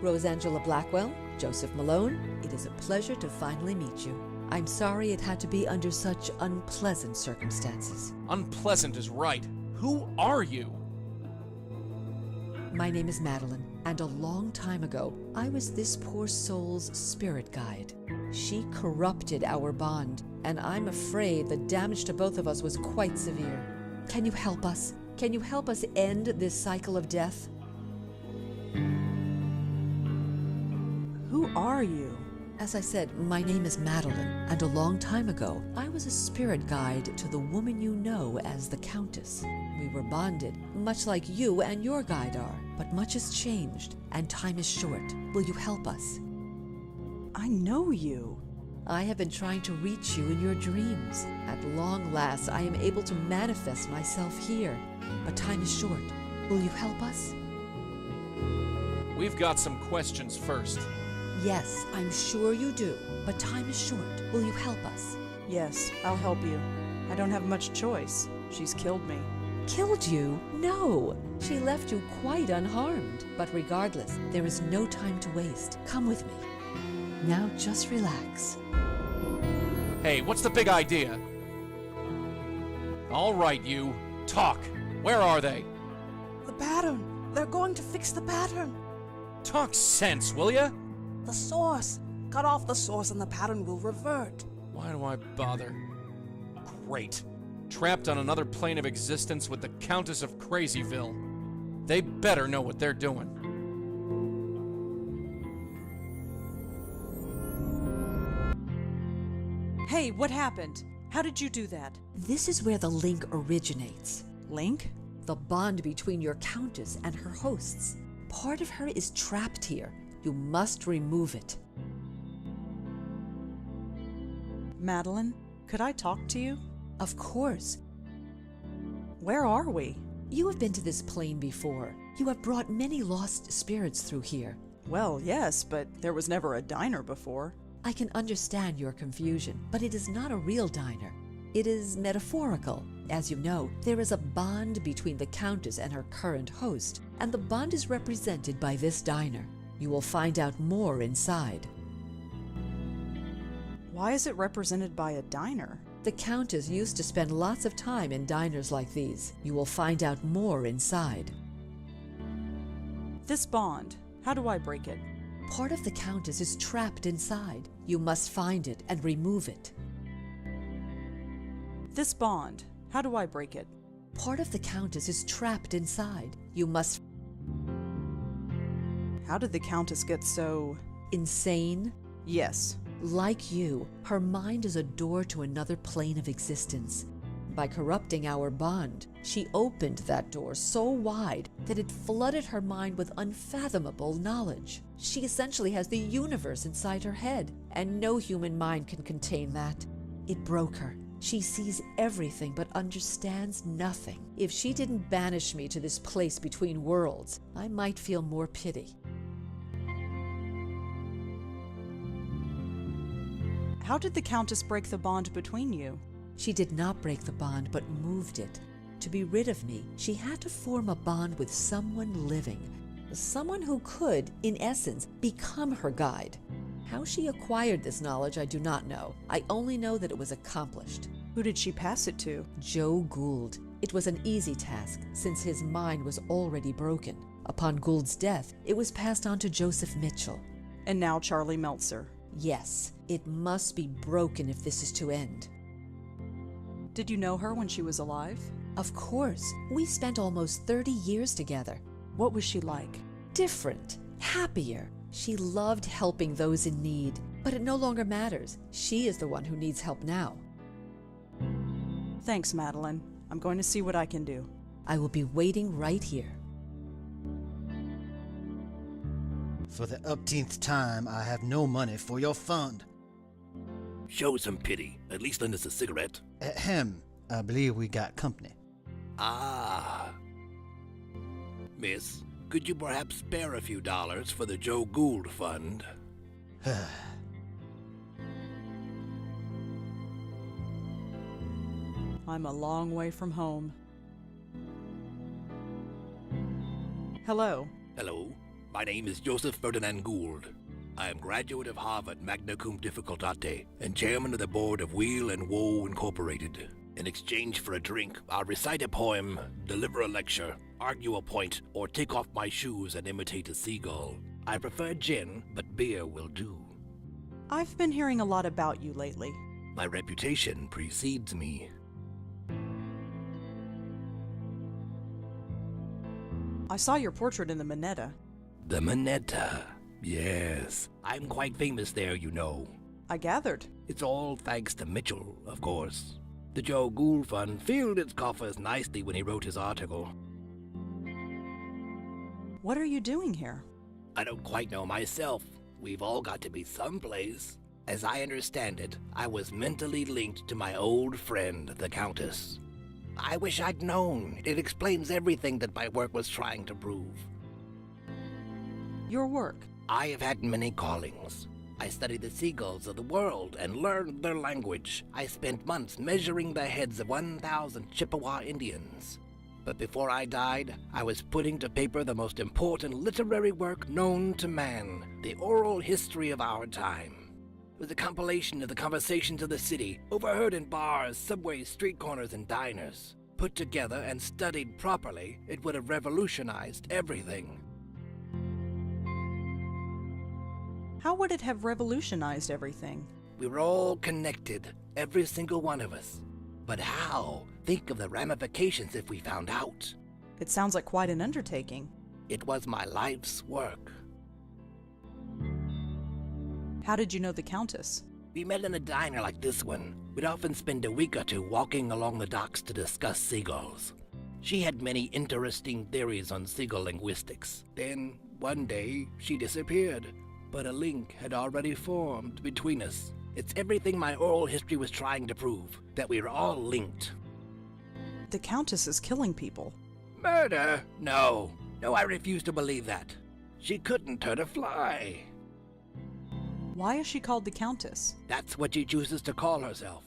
Rosangela Blackwell, Joseph Malone, it is a pleasure to finally meet you. I'm sorry it had to be under such unpleasant circumstances. Unpleasant is right. Who are you? My name is Madeline, and a long time ago, I was this poor soul's spirit guide. She corrupted our bond, and I'm afraid the damage to both of us was quite severe. Can you help us? Can you help us end this cycle of death? Who are you? As I said, my name is Madeline, and a long time ago, I was a spirit guide to the woman you know as the Countess. We were bonded, much like you and your guide are, but much has changed, and time is short. Will you help us? I know you. I have been trying to reach you in your dreams. At long last, I am able to manifest myself here, but time is short. Will you help us? We've got some questions first. Yes, I'm sure you do, but time is short. Will you help us? Yes, I'll help you. I don't have much choice. She's killed me. Killed you? No! She left you quite unharmed. But regardless, there is no time to waste. Come with me. Now just relax. Hey, what's the big idea? All right, you. Talk. Where are they? The pattern. They're going to fix the pattern. Talk sense, will ya? The source. Cut off the source and the pattern will revert. Why do I bother? Great. Trapped on another plane of existence with the Countess of Crazyville. They better know what they're doing. Hey, what happened? How did you do that? This is where the link originates. Link? The bond between your Countess and her hosts. Part of her is trapped here. You must remove it. Madeline, could I talk to you? Of course. Where are we? You have been to this plane before. You have brought many lost spirits through here. Well, yes, but there was never a diner before. I can understand your confusion, but it is not a real diner. It is metaphorical. As you know, there is a bond between the Countess and her current host, and the bond is represented by this diner. You will find out more inside. Why is it represented by a diner? The Countess used to spend lots of time in diners like these. You will find out more inside. This bond, how do I break it? Part of the Countess is trapped inside. You must find it and remove it. This bond, how do I break it? Part of the Countess is trapped inside. You must... How did the Countess get so... insane? Yes. Like you, her mind is a door to another plane of existence. By corrupting our bond, she opened that door so wide that it flooded her mind with unfathomable knowledge. She essentially has the universe inside her head, and no human mind can contain that. It broke her. She sees everything but understands nothing. If she didn't banish me to this place between worlds, I might feel more pity. How did the Countess break the bond between you? She did not break the bond, but moved it. To be rid of me, she had to form a bond with someone living. Someone who could, in essence, become her guide. How she acquired this knowledge, I do not know. I only know that it was accomplished. Who did she pass it to? Joe Gould. It was an easy task, since his mind was already broken. Upon Gould's death, it was passed on to Joseph Mitchell. And now Charlie Meltzer. Yes, it must be broken if this is to end. Did you know her when she was alive? Of course. We spent almost 30 years together. What was she like? Different. Happier. She loved helping those in need. But it no longer matters. She is the one who needs help now. Thanks, Madeline. I'm going to see what I can do. I will be waiting right here. For the upteenth time, I have no money for your fund. Show some pity. At least lend us a cigarette. Ahem. I believe we got company. Ah. Miss, could you perhaps spare a few dollars for the Joe Gould Fund? I'm a long way from home. Hello. Hello. My name is Joseph Ferdinand Gould. I am graduate of Harvard magna cum difficultate and chairman of the board of Wheel and Woe Incorporated. In exchange for a drink, I'll recite a poem, deliver a lecture, argue a point, or take off my shoes and imitate a seagull. I prefer gin, but beer will do. I've been hearing a lot about you lately. My reputation precedes me. I saw your portrait in the Minetta. The Minetta. Yes, I'm quite famous there, you know. I gathered. It's all thanks to Mitchell, of course. The Joe Gould Fund filled its coffers nicely when he wrote his article. What are you doing here? I don't quite know myself. We've all got to be someplace. As I understand it, I was mentally linked to my old friend, the Countess. I wish I'd known. It explains everything that my work was trying to prove. Your work? I have had many callings. I studied the seagulls of the world and learned their language. I spent months measuring the heads of 1,000 Chippewa Indians. But before I died, I was putting to paper the most important literary work known to man, the oral history of our time. It was a compilation of the conversations of the city, overheard in bars, subways, street corners, and diners. Put together and studied properly, it would have revolutionized everything. How would it have revolutionized everything? We were all connected, every single one of us. But how? Think of the ramifications if we found out. It sounds like quite an undertaking. It was my life's work. How did you know the Countess? We met in a diner like this one. We'd often spend a week or two walking along the docks to discuss seagulls. She had many interesting theories on seagull linguistics. Then, one day, she disappeared. But a link had already formed between us. It's everything my oral history was trying to prove, that we were all linked. The Countess is killing people. Murder? No. No, I refuse to believe that. She couldn't hurt a fly. Why is she called the Countess? That's what she chooses to call herself.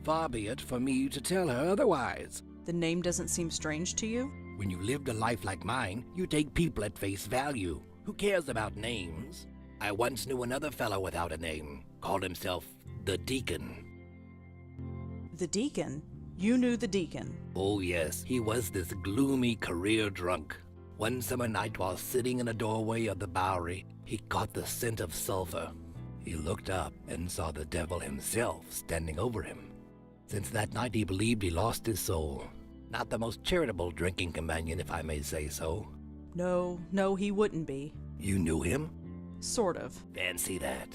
Far be it for me to tell her otherwise. The name doesn't seem strange to you? When you lived a life like mine, you take people at face value. Who cares about names? I once knew another fellow without a name, called himself the Deacon. The Deacon? You knew the Deacon? Oh yes, he was this gloomy career drunk. One summer night while sitting in a doorway of the Bowery, he caught the scent of sulfur. He looked up and saw the devil himself standing over him. Since that night he believed he lost his soul. Not the most charitable drinking companion, if I may say so. No, he wouldn't be. You knew him? Sort of. Fancy that.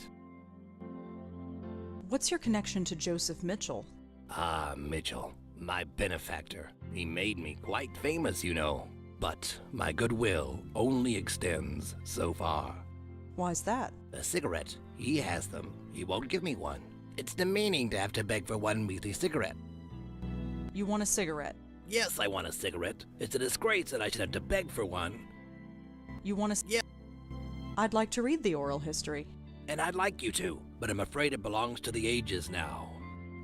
What's your connection to Joseph Mitchell? Ah, Mitchell, my benefactor. He made me quite famous, you know. But my goodwill only extends so far. Why's that? A cigarette. He has them. He won't give me one. It's demeaning to have to beg for one measly cigarette. You want a cigarette? Yes, I want a cigarette. It's a disgrace that I should have to beg for one. You want a... Yeah. I'd like to read the oral history. And I'd like you to, but I'm afraid it belongs to the ages now.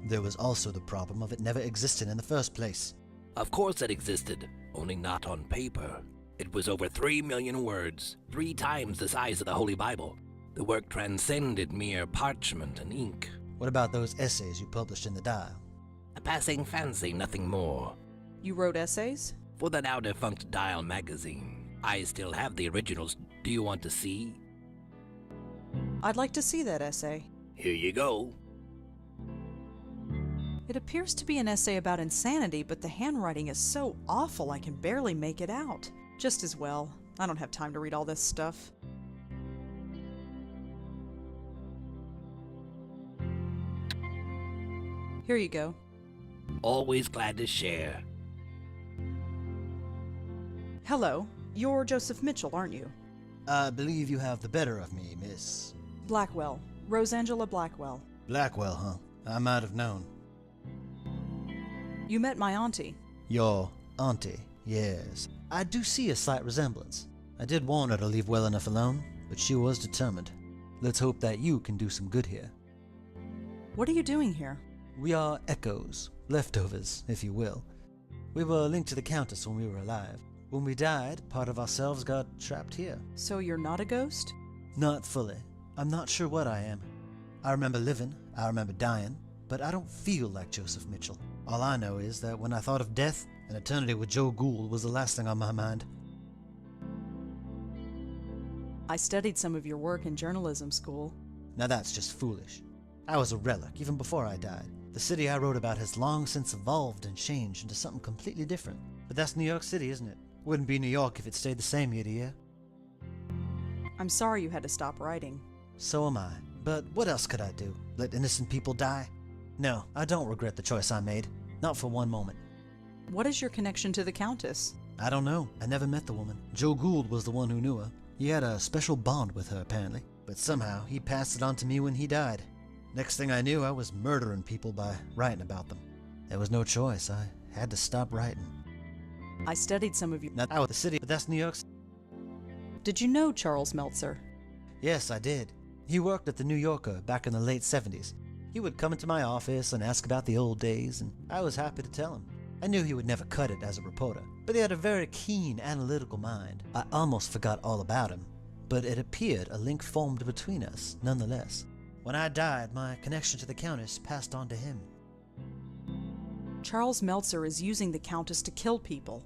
There was also the problem of it never existing in the first place. Of course it existed, only not on paper. It was over 3 million words, 3 times the size of the Holy Bible. The work transcended mere parchment and ink. What about those essays you published in the Dial? A passing fancy, nothing more. You wrote essays? For the now defunct Dial magazine. I still have the originals. Do you want to see? I'd like to see that essay. Here you go. It appears to be an essay about insanity, but the handwriting is so awful I can barely make it out. Just as well. I don't have time to read all this stuff. Here you go. Always glad to share. Hello. You're Joseph Mitchell, aren't you? I believe you have the better of me, Miss... Blackwell. Rosangela Blackwell. Blackwell, huh? I might have known. You met my auntie. Your auntie, yes. I do see a slight resemblance. I did warn her to leave well enough alone, but she was determined. Let's hope that you can do some good here. What are you doing here? We are echoes, leftovers, if you will. We were linked to the Countess when we were alive. When we died, part of ourselves got trapped here. So you're not a ghost? Not fully. I'm not sure what I am. I remember living, I remember dying, but I don't feel like Joseph Mitchell. All I know is that when I thought of death, an eternity with Joe Gould was the last thing on my mind. I studied some of your work in journalism school. Now that's just foolish. I was a relic, even before I died. The city I wrote about has long since evolved and changed into something completely different. But that's New York City, isn't it? Wouldn't be New York if it stayed the same year to year. I'm sorry you had to stop writing. So am I. But what else could I do? Let innocent people die? No, I don't regret the choice I made. Not for one moment. What is your connection to the Countess? I don't know. I never met the woman. Joe Gould was the one who knew her. He had a special bond with her, apparently. But somehow, he passed it on to me when he died. Next thing I knew, I was murdering people by writing about them. There was no choice. I had to stop writing. I studied some of you. Not out of the city, but that's New York City. Did you know Charles Meltzer? Yes, I did. He worked at the New Yorker back in the late 70s. He would come into my office and ask about the old days, and I was happy to tell him. I knew he would never cut it as a reporter, but he had a very keen, analytical mind. I almost forgot all about him, but it appeared a link formed between us, nonetheless. When I died, my connection to the Countess passed on to him. Charles Meltzer is using the Countess to kill people.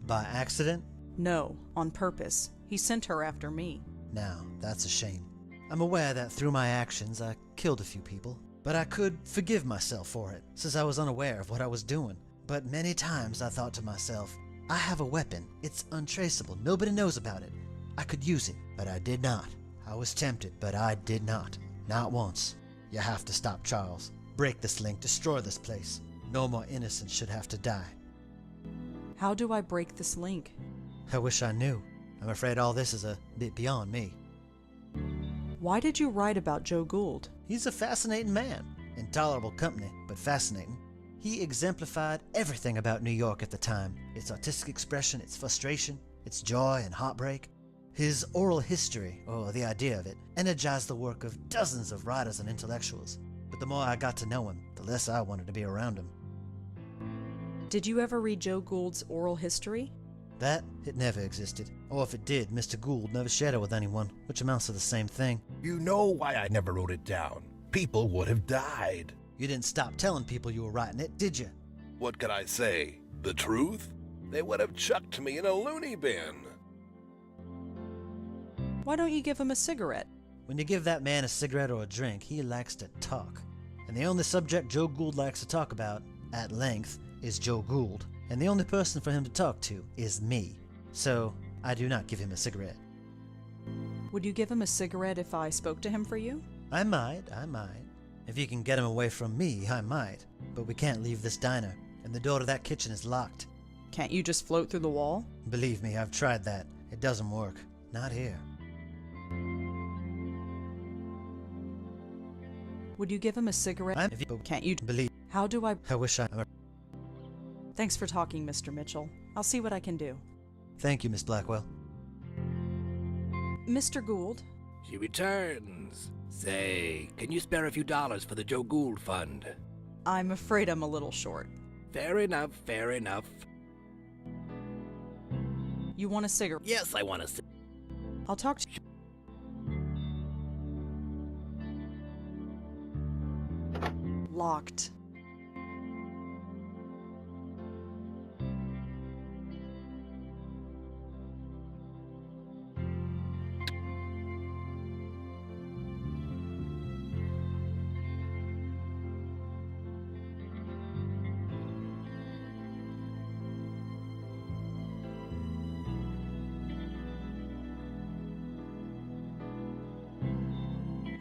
By accident? No, on purpose. He sent her after me. Now, that's a shame. I'm aware that through my actions I killed a few people, but I could forgive myself for it, since I was unaware of what I was doing. But many times I thought to myself, I have a weapon. It's untraceable. Nobody knows about it. I could use it, but I did not. I was tempted, but I did not. Not once. You have to stop Charles. Break this link. Destroy this place. No more innocents should have to die. How do I break this link? I wish I knew. I'm afraid all this is a bit beyond me. Why did you write about Joe Gould? He's a fascinating man. Intolerable company, but fascinating. He exemplified everything about New York at the time. Its artistic expression, its frustration, its joy and heartbreak. His oral history, or the idea of it, energized the work of dozens of writers and intellectuals. But the more I got to know him, the less I wanted to be around him. Did you ever read Joe Gould's oral history? That, it never existed. Or if it did, Mr. Gould never shared it with anyone, which amounts to the same thing. You know why I never wrote it down. People would have died. You didn't stop telling people you were writing it, did you? What could I say? The truth? They would have chucked me in a loony bin. Why don't you give him a cigarette? When you give that man a cigarette or a drink, he likes to talk. And the only subject Joe Gould likes to talk about, at length, is Joe Gould. And the only person for him to talk to is me. So, I do not give him a cigarette. Would you give him a cigarette if I spoke to him for you? I might. If you can get him away from me, I might. But we can't leave this diner, and the door to that kitchen is locked. Can't you just float through the wall? Believe me, I've tried that. It doesn't work. Not here. Would you give him a cigarette? Can't you believe? How do I wish I... Thanks for talking, Mr. Mitchell. I'll see what I can do. Thank you, Miss Blackwell. Mr. Gould? She returns. Say, can you spare a few dollars for the Joe Gould Fund? I'm afraid I'm a little short. Fair enough, fair enough. You want a cigarette? Yes, I want a cigarette. I'll talk to you. Locked.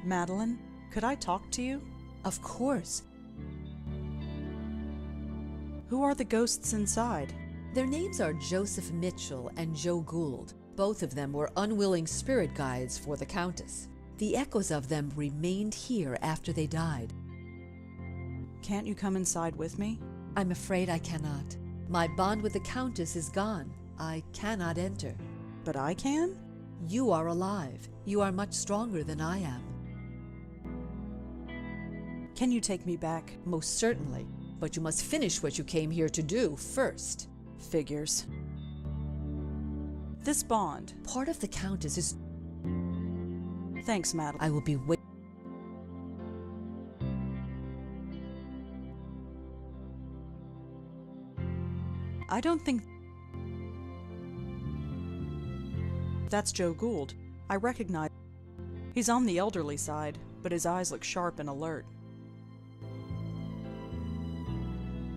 Madeline, could I talk to you? Of course. Who are the ghosts inside? Their names are Joseph Mitchell and Joe Gould. Both of them were unwilling spirit guides for the Countess. The echoes of them remained here after they died. Can't you come inside with me? I'm afraid I cannot. My bond with the Countess is gone. I cannot enter. But I can? You are alive. You are much stronger than I am. Can you take me back? Most certainly. But you must finish what you came here to do first. Figures. This bond. Part of the Countess is... Thanks, Madeline. I will be waiting. I don't think... That's Joe Gould. I recognize... He's on the elderly side, but his eyes look sharp and alert.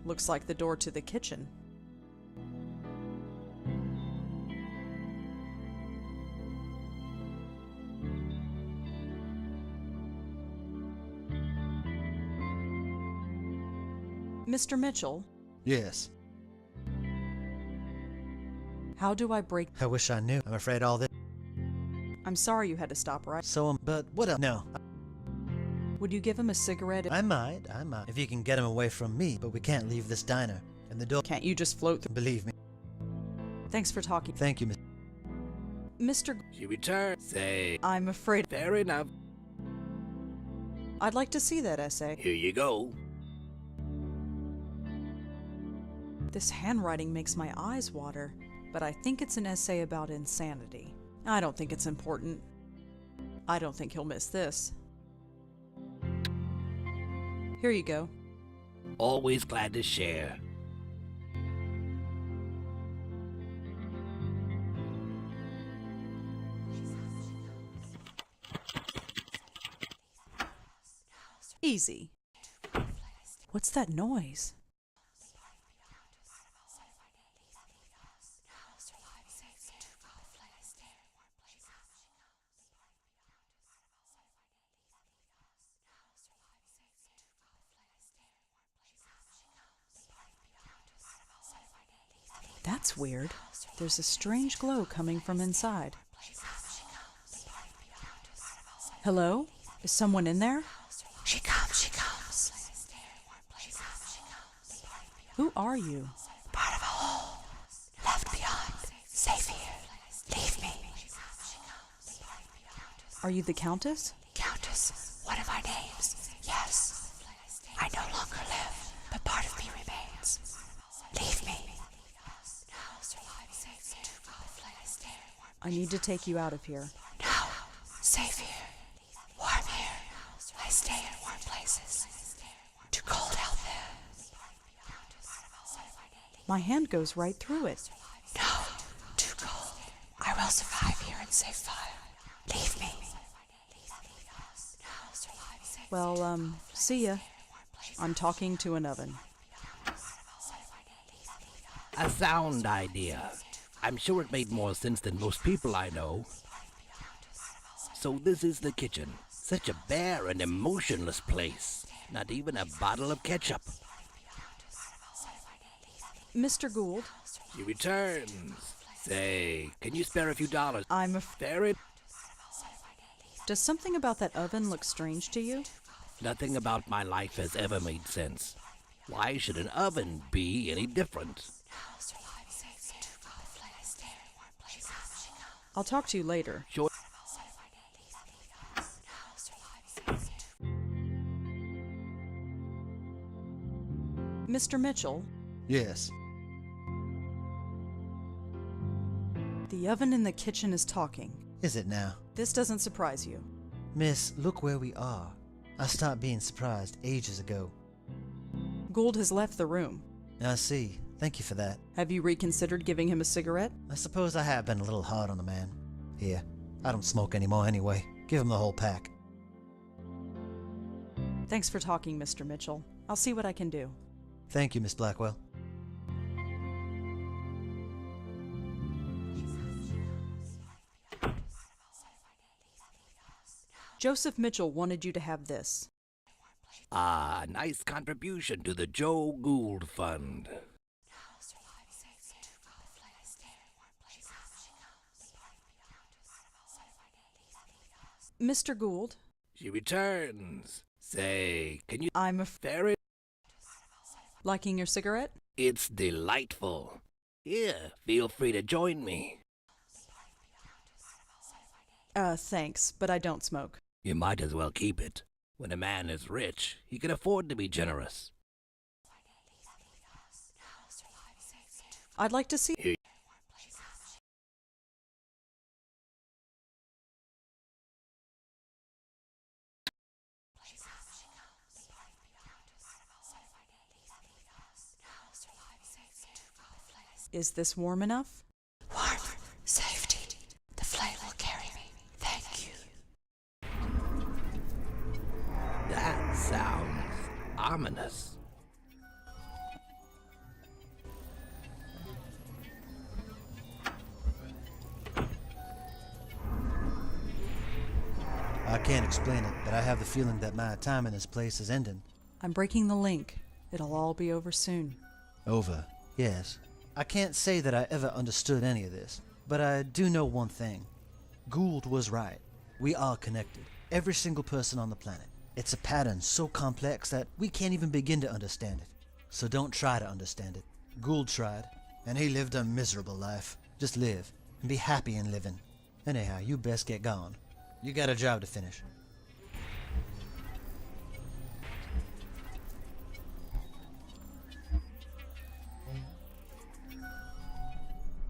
Looks like the door to the kitchen. Mr. Mitchell, Yes. how do I break... I wish I knew. I'm afraid all this... I'm sorry you had to stop, right? But what else? No. Would you give him a cigarette? I might. If you can get him away from me, but we can't leave this diner. And the door... Can't you just float through? Believe me. Thanks for talking. Thank you, Mr. She returned. Say. I'm afraid... Fair enough. I'd like to see that essay. Here you go. This handwriting makes my eyes water, but I think it's an essay about insanity. I don't think it's important. I don't think he'll miss this. Here you go. Always glad to share. Easy. What's that noise? That's weird. There's a strange glow coming from inside. Hello? Is someone in there? She comes, she comes. Who are you? Part of a whole. Left beyond. Safe here. Leave me. Are you the Countess? Countess, one of our names. Yes. I no longer live, but part of me remains. Leave me. I need to take you out of here. No. Safe here. Warm here. I stay in warm places. Too cold out there. My hand goes right through it. No. Too cold. I will survive here and save fire. Leave me. Well, see ya. I'm talking to an oven. A sound idea. I'm sure it made more sense than most people I know. So this is the kitchen. Such a bare and emotionless place. Not even a bottle of ketchup. Mr. Gould. She returns. Say, can you spare a few dollars? I'm afraid. Does something about that oven look strange to you? Nothing about my life has ever made sense. Why should an oven be any different? I'll talk to you later. Sure. Mr. Mitchell, Yes. the oven in the kitchen is talking. Is it now? This doesn't surprise you. Miss, look where we are. I stopped being surprised ages ago. Gould has left the room. I see. Thank you for that. Have you reconsidered giving him a cigarette? I suppose I have been a little hard on the man. Here, I don't smoke anymore anyway. Give him the whole pack. Thanks for talking, Mr. Mitchell. I'll see what I can do. Thank you, Miss Blackwell. Joseph Mitchell wanted you to have this. Ah, nice contribution to the Joe Gould Fund. Mr. Gould. She returns. Say, can you... I'm ferret? Liking your cigarette? It's delightful. Here, feel free to join me. Thanks, but I don't smoke. You might as well keep it. When a man is rich, he can afford to be generous. I'd like to see... Here. Is this warm enough? Warm. Safety. The flame will carry me. Thank you. That sounds ominous. I can't explain it, but I have the feeling that my time in this place is ending. I'm breaking the link. It'll all be over soon. Over, yes. I can't say that I ever understood any of this, but I do know one thing. Gould was right. We are connected. Every single person on the planet. It's a pattern so complex that we can't even begin to understand it. So don't try to understand it. Gould tried, and he lived a miserable life. Just live, and be happy in living. Anyhow, you best get gone. You got a job to finish.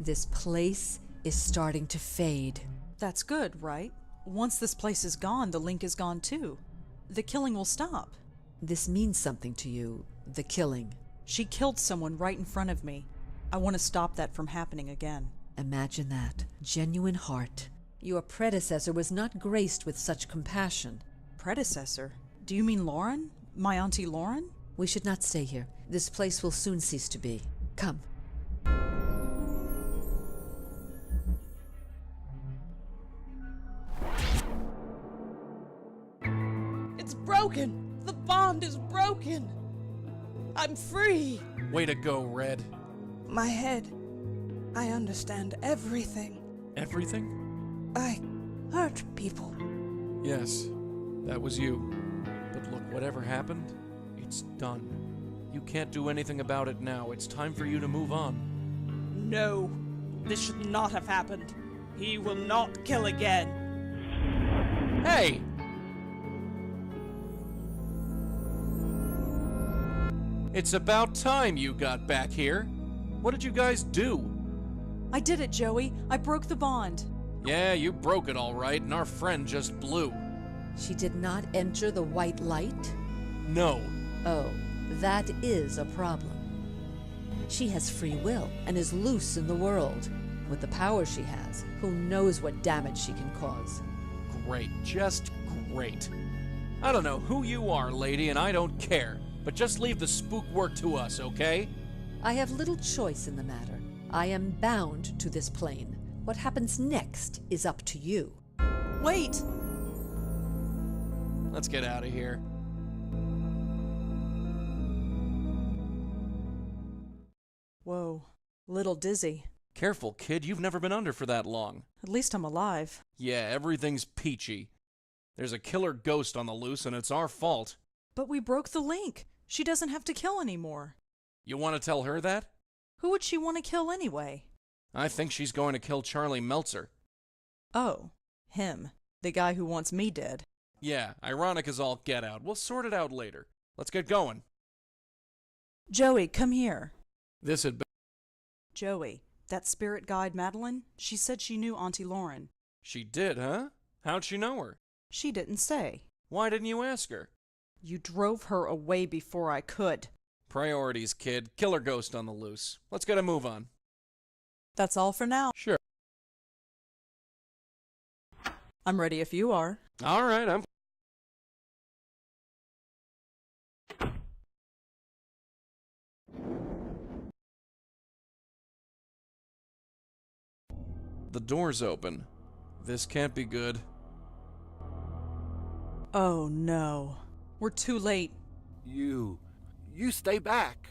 This place is starting to fade. That's good, right? Once this place is gone, the link is gone too. The killing will stop. This means something to you, the killing. She killed someone right in front of me. I want to stop that from happening again. Imagine that. Genuine heart. Your predecessor was not graced with such compassion. Predecessor? Do you mean Lauren? My Auntie Lauren? We should not stay here. This place will soon cease to be. Come. It's broken! The bond is broken! I'm free! Way to go, Red. My head. I understand everything. Everything? I hurt people. Yes, that was you. But look, whatever happened, it's done. You can't do anything about it now. It's time for you to move on. No, this should not have happened. He will not kill again. Hey! It's about time you got back here. What did you guys do? I did it, Joey. I broke the bond. Yeah, you broke it all right, and our friend just blew. She did not enter the white light? No. Oh, that is a problem. She has free will and is loose in the world. With the power she has, who knows what damage she can cause. Great, just great. I don't know who you are, lady, and I don't care. But just leave the spook work to us, okay? I have little choice in the matter. I am bound to this plane. What happens next is up to you. Wait! Let's get out of here. Whoa, little dizzy. Careful, kid. You've never been under for that long. At least I'm alive. Yeah, everything's peachy. There's a killer ghost on the loose, and it's our fault. But we broke the link. She doesn't have to kill anymore. You want to tell her that? Who would she want to kill anyway? I think she's going to kill Charlie Meltzer. Oh, him. The guy who wants me dead. Yeah, ironic as all get out. We'll sort it out later. Let's get going. Joey, come here. This had been... Joey, that spirit guide Madeline, she said she knew Auntie Lauren. She did, huh? How'd she know her? She didn't say. Why didn't you ask her? You drove her away before I could. Priorities, kid. Killer ghost on the loose. Let's get a move on. That's all for now. Sure. I'm ready if you are. All right, I'm... The door's open. This can't be good. Oh no. We're too late. You stay back.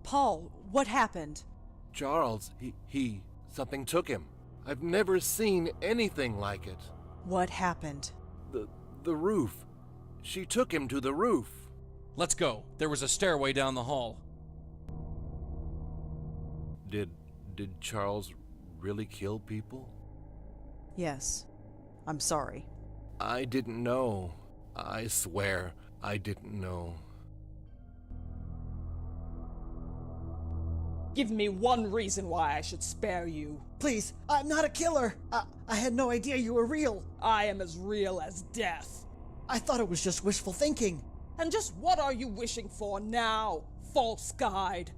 Paul, what happened? Charles, something took him. I've never seen anything like it. What happened? The roof. She took him to the roof. Let's go. There was a stairway down the hall. Did Charles really kill people? Yes. I'm sorry. I didn't know. I swear, I didn't know. Give me one reason why I should spare you. Please, I'm not a killer. I had no idea you were real. I am as real as death. I thought it was just wishful thinking. And just what are you wishing for now, false guide?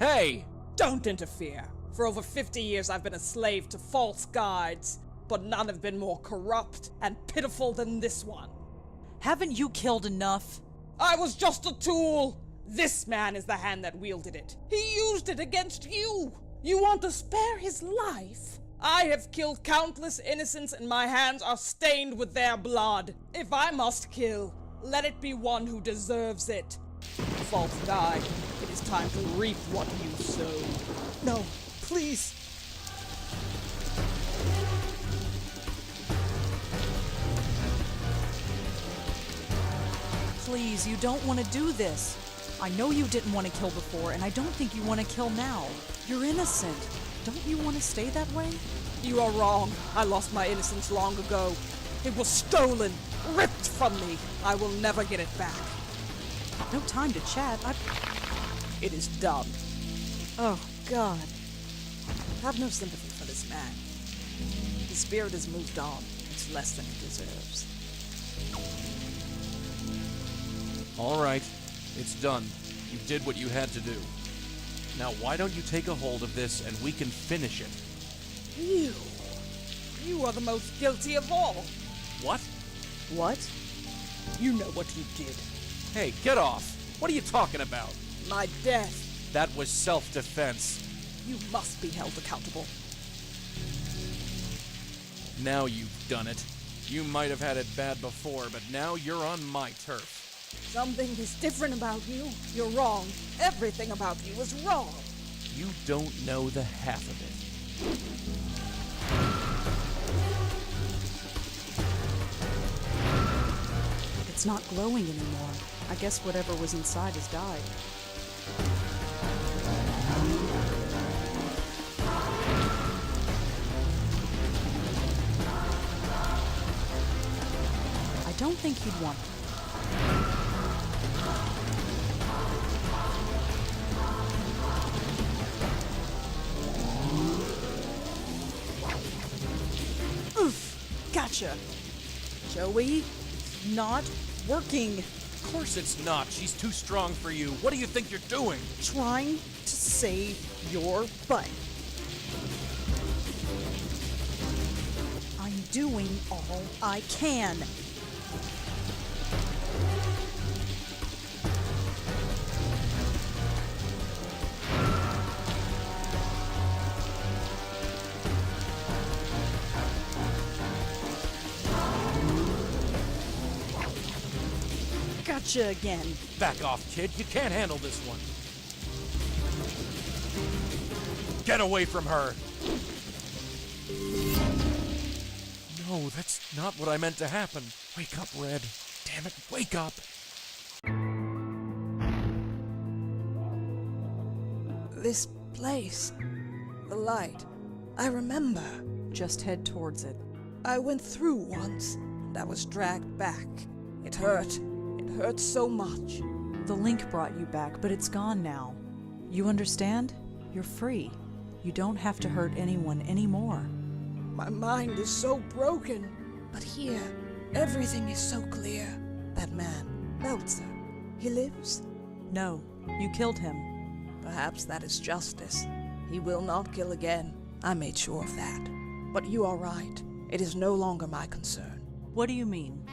Hey! Don't interfere. For over 50 years I've been a slave to false guides, but none have been more corrupt and pitiful than this one. Haven't you killed enough? I was just a tool. This man is the hand that wielded it. He used it against you. You want to spare his life? I have killed countless innocents and my hands are stained with their blood. If I must kill, Let it be one who deserves it. False died. It is time to reap what you sowed. No, please. Please, you don't want to do this. I know you didn't want to kill before, and I don't think you want to kill now. You're innocent. Don't you want to stay that way? You are wrong. I lost my innocence long ago. It was stolen, ripped from me. I will never get it back. No time to chat. It is done. Oh, God. Have no sympathy for this man. His spirit has moved on. It's less than he deserves. All right, it's done. You did what you had to do. Now, why don't you take a hold of this and we can finish it? You are the most guilty of all. What? What? You know what you did. Hey, get off! What are you talking about? My death. That was self-defense. You must be held accountable. Now you've done it. You might have had it bad before, but now you're on my turf. Something is different about you. You're wrong. Everything about you is wrong. You don't know the half of it. It's not glowing anymore. I guess whatever was inside has died. I don't think he'd want it. Oof! Gotcha! Joey, it's not working. Of course it's not. She's too strong for you. What do you think you're doing? Trying to save your butt. I'm doing all I can. Gotcha again. Back off, kid. You can't handle this one. Get away from her. No, that's not what I meant to happen. Wake up, Red. Damn it, wake up. This place. The light. I remember. Just head towards it. I went through once, and I was dragged back. It hurt. It hurt so much. The link brought you back, but it's gone now. You understand? You're free. You don't have to hurt anyone anymore. My mind is so broken. But here, everything is so clear. That man, Meltzer, he lives? No, you killed him. Perhaps that is justice. He will not kill again. I made sure of that. But you are right. It is no longer my concern. What do you mean?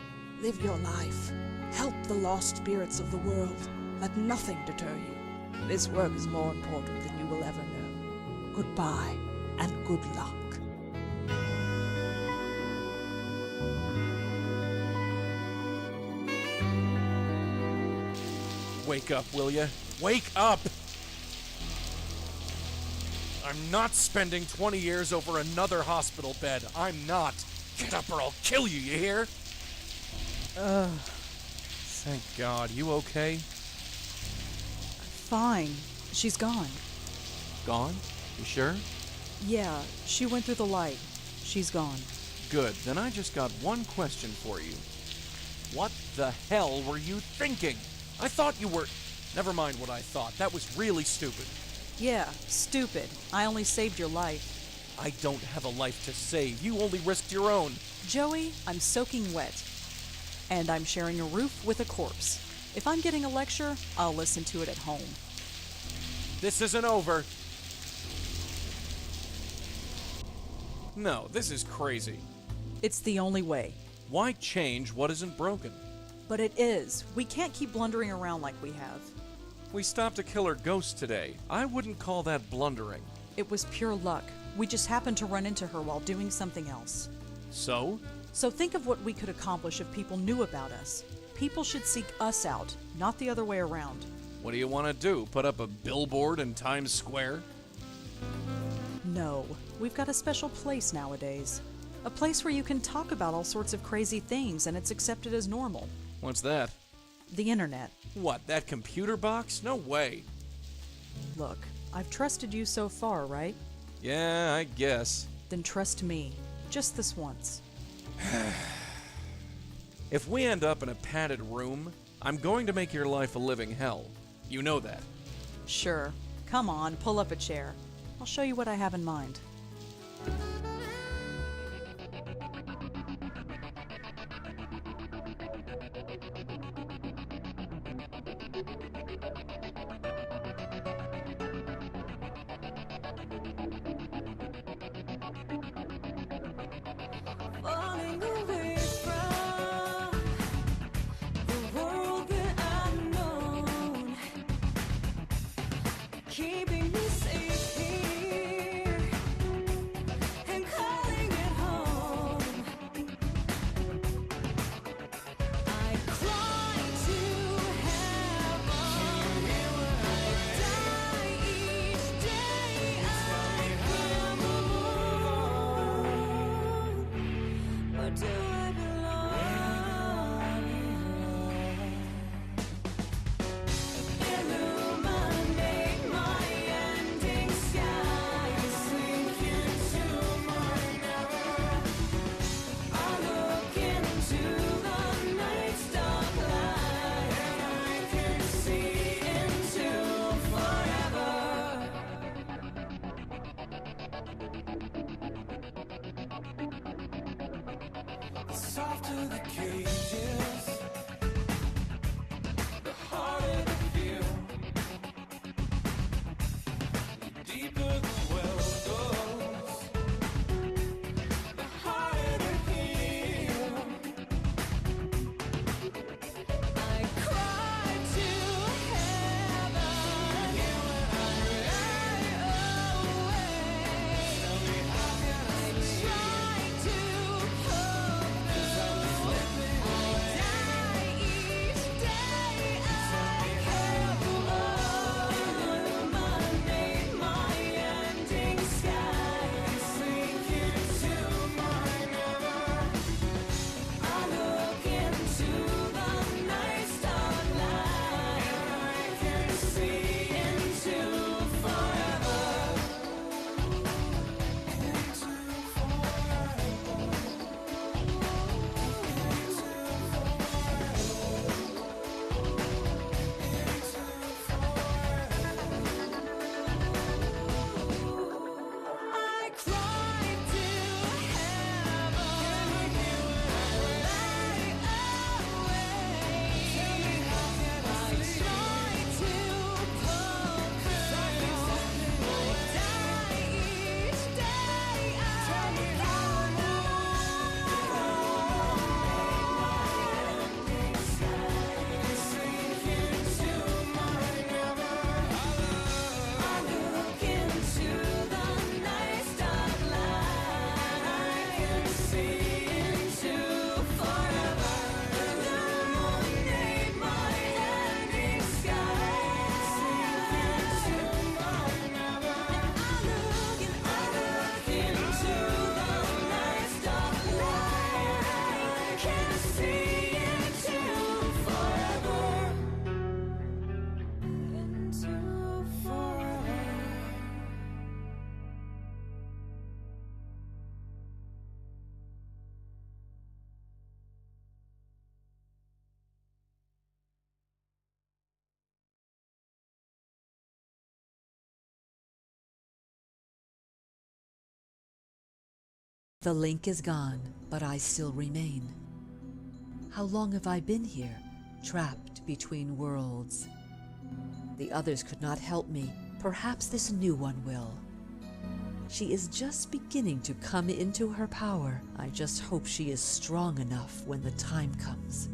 Live your life. Help the lost spirits of the world. Let nothing deter you. This work is more important than you will ever know. Goodbye, and good luck. Wake up, will ya? Wake up! I'm not spending 20 years over another hospital bed. I'm not. Get up or I'll kill you, you hear? Thank God. You okay? Fine. She's gone. Gone? You sure? Yeah, she went through the light. She's gone. Good. Then I just got one question for you. What the hell were you thinking? I thought you were... Never mind what I thought. That was really stupid. Yeah, stupid. I only saved your life. I don't have a life to save. You only risked your own. Joey, I'm soaking wet. And I'm sharing a roof with a corpse. If I'm getting a lecture, I'll listen to it at home. This isn't over. No, this is crazy. It's the only way. Why change what isn't broken? But it is. We can't keep blundering around like we have. We stopped a killer ghost today. I wouldn't call that blundering. It was pure luck. We just happened to run into her while doing something else. So? So think of what we could accomplish if people knew about us. People should seek us out, not the other way around. What do you want to do? Put up a billboard in Times Square? No, we've got a special place nowadays. A place where you can talk about all sorts of crazy things and it's accepted as normal. What's that? The internet. What, that computer box? No way. Look, I've trusted you so far, right? Yeah, I guess. Then trust me. Just this once. If we end up in a padded room, I'm going to make your life a living hell. You know that. Sure. Come on, pull up a chair. I'll show you what I have in mind. Falling away from the world that I've known, keeping me safe here and calling it home. I cry to heaven, I die each day I am alone. Where do I belong? Illuminate my ending sky, sink into my never. I look into the night's dark light, and I can see into forever. The softer the cages, the harder to feel. The deeper the well goes, the harder to heal. I cry to heaven, I lie awake. I try to hope, I die each day I have illuminate my ending sky, sink into my never. I look into the night's dark light, and I can see into forever. I cry to heaven, I lie awake. I try to hope, I die each day I sink into my never. I look into the night's dark light, I can see into forever. Illuminate my ending sky, sink into my never. I look into the night's dark light, I can see into forever. Into forever. The link is gone, but I still remain. How long have I been here, trapped between worlds? The others could not help me. Perhaps this new one will. She is just beginning to come into her power. I just hope she is strong enough when the time comes.